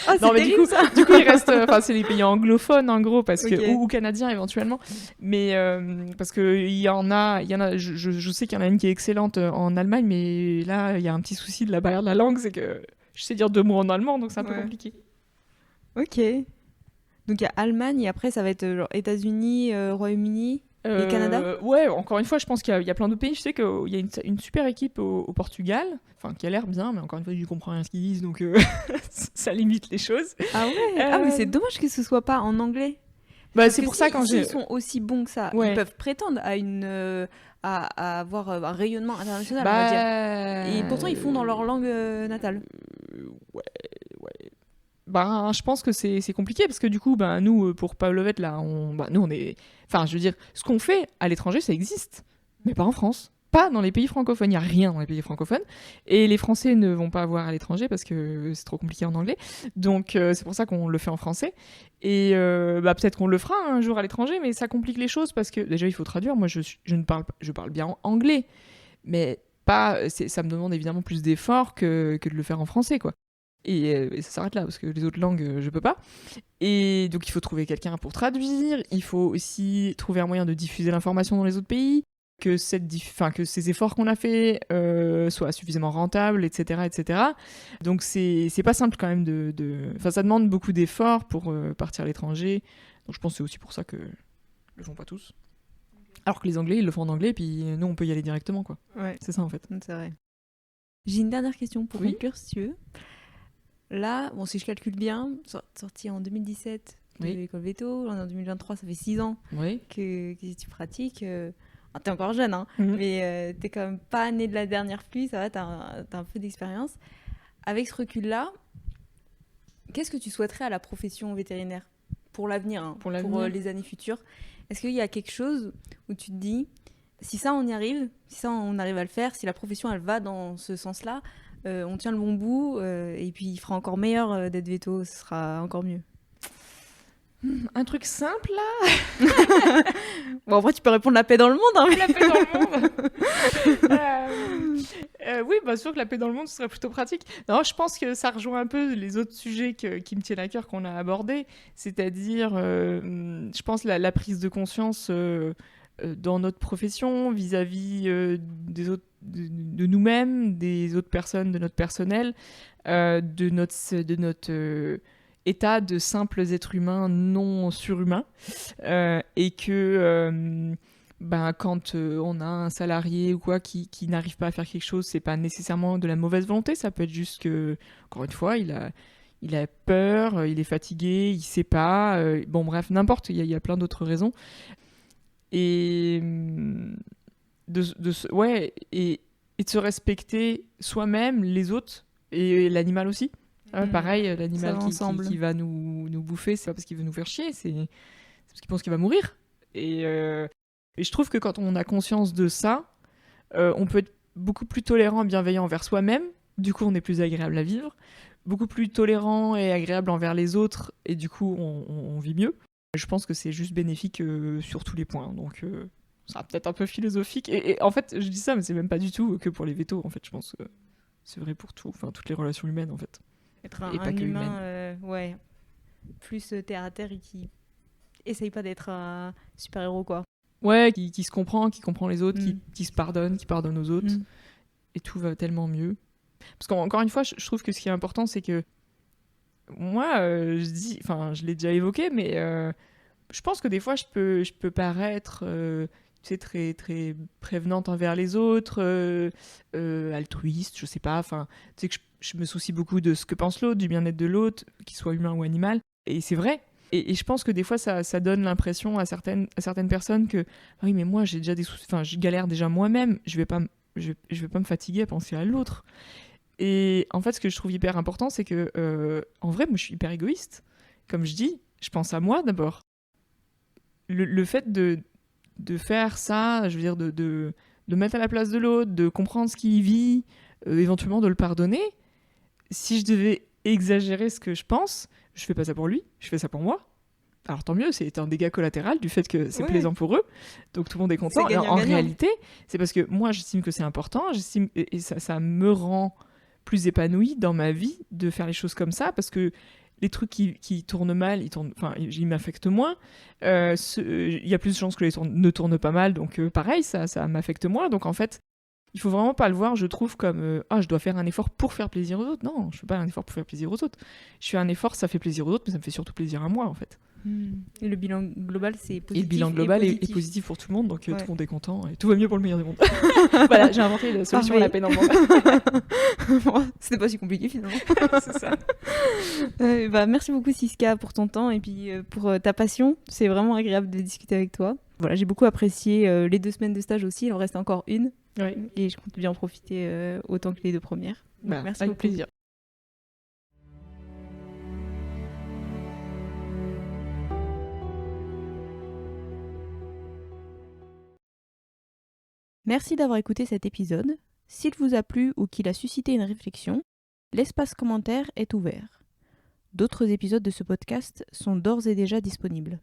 Speaker 1: Ah,
Speaker 2: Non,
Speaker 1: c'est
Speaker 2: mais
Speaker 1: terrible ça!
Speaker 2: du coup, il reste. Enfin, c'est les pays anglophones, en gros, parce que,
Speaker 1: Ok.
Speaker 2: ou canadiens éventuellement. Mais parce qu'il y en a. Je sais qu'il y en a une qui est excellente en Allemagne, mais là, il y a un petit souci de la barrière de la langue, c'est que je sais dire 2 mots en allemand, donc c'est un peu
Speaker 1: Ouais.
Speaker 2: compliqué.
Speaker 1: Ok. Donc il y a Allemagne et après ça va être genre États-Unis, Royaume-Uni et Canada?
Speaker 2: Ouais, encore une fois, je pense qu'il y a plein d'autres pays. Je sais qu'il y a une super équipe au Portugal, enfin qui a l'air bien, mais encore une fois, je comprends rien ce qu'ils disent, donc ça limite les choses.
Speaker 1: Ah ouais? Ah mais c'est dommage que ce soit pas en anglais.
Speaker 2: Bah,
Speaker 1: Parce
Speaker 2: c'est
Speaker 1: que
Speaker 2: pour ça quand j'ai.
Speaker 1: s'ils sont aussi bons que ça, ils
Speaker 2: Ouais.
Speaker 1: peuvent prétendre à à avoir un rayonnement international, on va dire.
Speaker 2: Bah.
Speaker 1: Et pourtant ils font dans leur langue natale.
Speaker 2: Ouais. Ben, je pense que c'est compliqué parce que du coup, ben, nous, pour Pavlovette, là, nous, on est. Enfin, je veux dire, ce qu'on fait à l'étranger, ça existe, mais pas en France. Pas dans les pays francophones. Il n'y a rien dans les pays francophones. Et les Français ne vont pas voir à l'étranger parce que c'est trop compliqué en anglais. Donc, c'est pour ça qu'on le fait en français. Et bah, peut-être qu'on le fera un jour à l'étranger, mais ça complique les choses parce que déjà, il faut traduire. Moi, je parle bien anglais, mais pas. Ça me demande évidemment plus d'efforts que de le faire en français, quoi. Et ça s'arrête là, parce que les autres langues, je peux pas. Et donc, il faut trouver quelqu'un pour traduire. Il faut aussi trouver un moyen de diffuser l'information dans les autres pays. Que ces efforts qu'on a faits soient suffisamment rentables, etc., etc. Donc, c'est pas simple quand même Enfin, ça demande beaucoup d'efforts pour partir à l'étranger. Donc, je pense que c'est aussi pour ça que le font pas tous. Alors que les Anglais, ils le font en anglais, puis nous, on peut y aller directement, quoi.
Speaker 1: Ouais,
Speaker 2: C'est ça, en fait.
Speaker 1: c'est vrai. J'ai une dernière question pour
Speaker 2: Oui.
Speaker 1: conclure, si tu veux. Là, bon, si je calcule bien, sorti en 2017 de
Speaker 2: Oui.
Speaker 1: l'école veto, là, on est en 2023, ça fait 6 ans
Speaker 2: Oui.
Speaker 1: que tu pratiques. T'es encore jeune, hein,
Speaker 2: Mhm.
Speaker 1: mais t'es quand même pas né de la dernière pluie, ça va, t'as un peu d'expérience. Avec ce recul-là, qu'est-ce que tu souhaiterais à la profession vétérinaire pour l'avenir, hein,
Speaker 2: Pour l'avenir.
Speaker 1: les années futures? Est-ce qu'il y a quelque chose où tu te dis, si ça on y arrive, si ça on arrive à le faire, si la profession elle va dans ce sens-là, on tient le bon bout, et puis il fera encore meilleur d'être veto, ce sera encore mieux.
Speaker 2: Un truc simple, là.
Speaker 1: Bon, après tu peux répondre la paix dans le monde, hein, mais...
Speaker 2: La paix dans le monde. Oui, bien sûr que la paix dans le monde, ce serait plutôt pratique. Non, je pense que ça rejoint un peu les autres sujets qui me tiennent à cœur qu'on a abordés, c'est-à-dire, je pense, la prise de conscience dans notre profession vis-à-vis des autres, de nous-mêmes, des autres personnes, de notre personnel, de notre état de simples êtres humains non surhumains, et que quand on a un salarié ou quoi qui n'arrive pas à faire quelque chose, c'est pas nécessairement de la mauvaise volonté, ça peut être juste que, encore une fois, il a peur, il est fatigué, il sait pas, bon bref, n'importe, il y a plein d'autres raisons. Et et de se respecter soi-même, les autres et l'animal aussi. Pareil, l'animal qui va nous bouffer, c'est pas parce qu'il veut nous faire chier, c'est parce qu'il pense qu'il va mourir. Et je trouve que quand on a conscience de ça, on peut être beaucoup plus tolérant et bienveillant envers soi-même. Du coup, on est plus agréable à vivre. beaucoup plus tolérant et agréable envers les autres, et du coup, on vit mieux. Je pense que c'est juste bénéfique sur tous les points. Donc, ça sera peut-être un peu philosophique. Et en fait, je dis ça, mais c'est même pas du tout que pour les vétos. En fait, je pense que c'est vrai pour tout. Enfin, toutes les relations humaines, en fait.
Speaker 1: Être
Speaker 2: Et pas
Speaker 1: un
Speaker 2: que
Speaker 1: humain, ouais, plus terre à terre et qui essaye pas d'être un super-héros, quoi.
Speaker 2: Ouais, qui se comprend, qui comprend les autres,
Speaker 1: Mm.
Speaker 2: qui se pardonne, qui pardonne aux autres.
Speaker 1: Mm.
Speaker 2: Et tout va tellement mieux. Parce qu'encore une fois, je trouve que ce qui est important, c'est que moi, je l'ai déjà évoqué, mais je pense que des fois, je peux paraître tu sais, très, très prévenante envers les autres, altruiste, je sais pas. Enfin, tu sais que je me soucie beaucoup de ce que pense l'autre, du bien-être de l'autre, qu'il soit humain ou animal. Et c'est vrai. Et je pense que des fois, ça donne l'impression à certaines personnes que ah oui, mais moi, j'ai déjà des soucis. Enfin, je galère déjà moi-même. Je vais pas me fatiguer à penser à l'autre. Et en fait, ce que je trouve hyper important, c'est que, en vrai, moi, je suis hyper égoïste. Comme je dis, je pense à moi d'abord. Le fait de faire ça, je veux dire, de mettre à la place de l'autre, de comprendre ce qu'il vit, éventuellement de le pardonner, si je devais exagérer ce que je pense, je fais pas ça pour lui, je fais ça pour moi. Alors tant mieux, c'est un dégât collatéral du fait que c'est
Speaker 1: Ouais.
Speaker 2: plaisant pour eux, donc tout le monde est content.
Speaker 1: C'est
Speaker 2: Et en
Speaker 1: gagnant-gagnant.
Speaker 2: réalité, c'est parce que moi j'estime que c'est important, et ça me rend plus épanouie dans ma vie de faire les choses comme ça, parce que les trucs qui tournent mal, ils m'affectent moins. Il y a plus de chances que les trucs ne tournent pas mal, donc pareil, ça m'affecte moins. Donc en fait, il faut vraiment pas le voir, je trouve, comme je dois faire un effort pour faire plaisir aux autres. Non, je fais pas un effort pour faire plaisir aux autres. Je fais un effort, ça fait plaisir aux autres, mais ça me fait surtout plaisir à moi, en fait.
Speaker 1: Et le bilan global, c'est positif.
Speaker 2: Et le bilan global
Speaker 1: et
Speaker 2: est positif pour tout le monde, donc tout
Speaker 1: Ouais.
Speaker 2: le monde est content et tout va mieux pour le meilleur du monde. Voilà, j'ai inventé la solution à la peine dans le monde.
Speaker 1: Bon, c'était pas si compliqué finalement.
Speaker 2: C'est ça.
Speaker 1: Merci beaucoup Siska pour ton temps et puis pour ta passion. C'est vraiment agréable de discuter avec toi. Voilà, j'ai beaucoup apprécié les 2 semaines de stage aussi. Il en reste encore une
Speaker 2: Ouais.
Speaker 1: et je compte bien en profiter autant que les 2 premières. Donc,
Speaker 2: Bah,
Speaker 1: merci
Speaker 2: avec
Speaker 1: beaucoup.
Speaker 2: plaisir.
Speaker 1: Merci d'avoir écouté cet épisode. S'il vous a plu ou qu'il a suscité une réflexion, l'espace commentaire est ouvert. D'autres épisodes de ce podcast sont d'ores et déjà disponibles.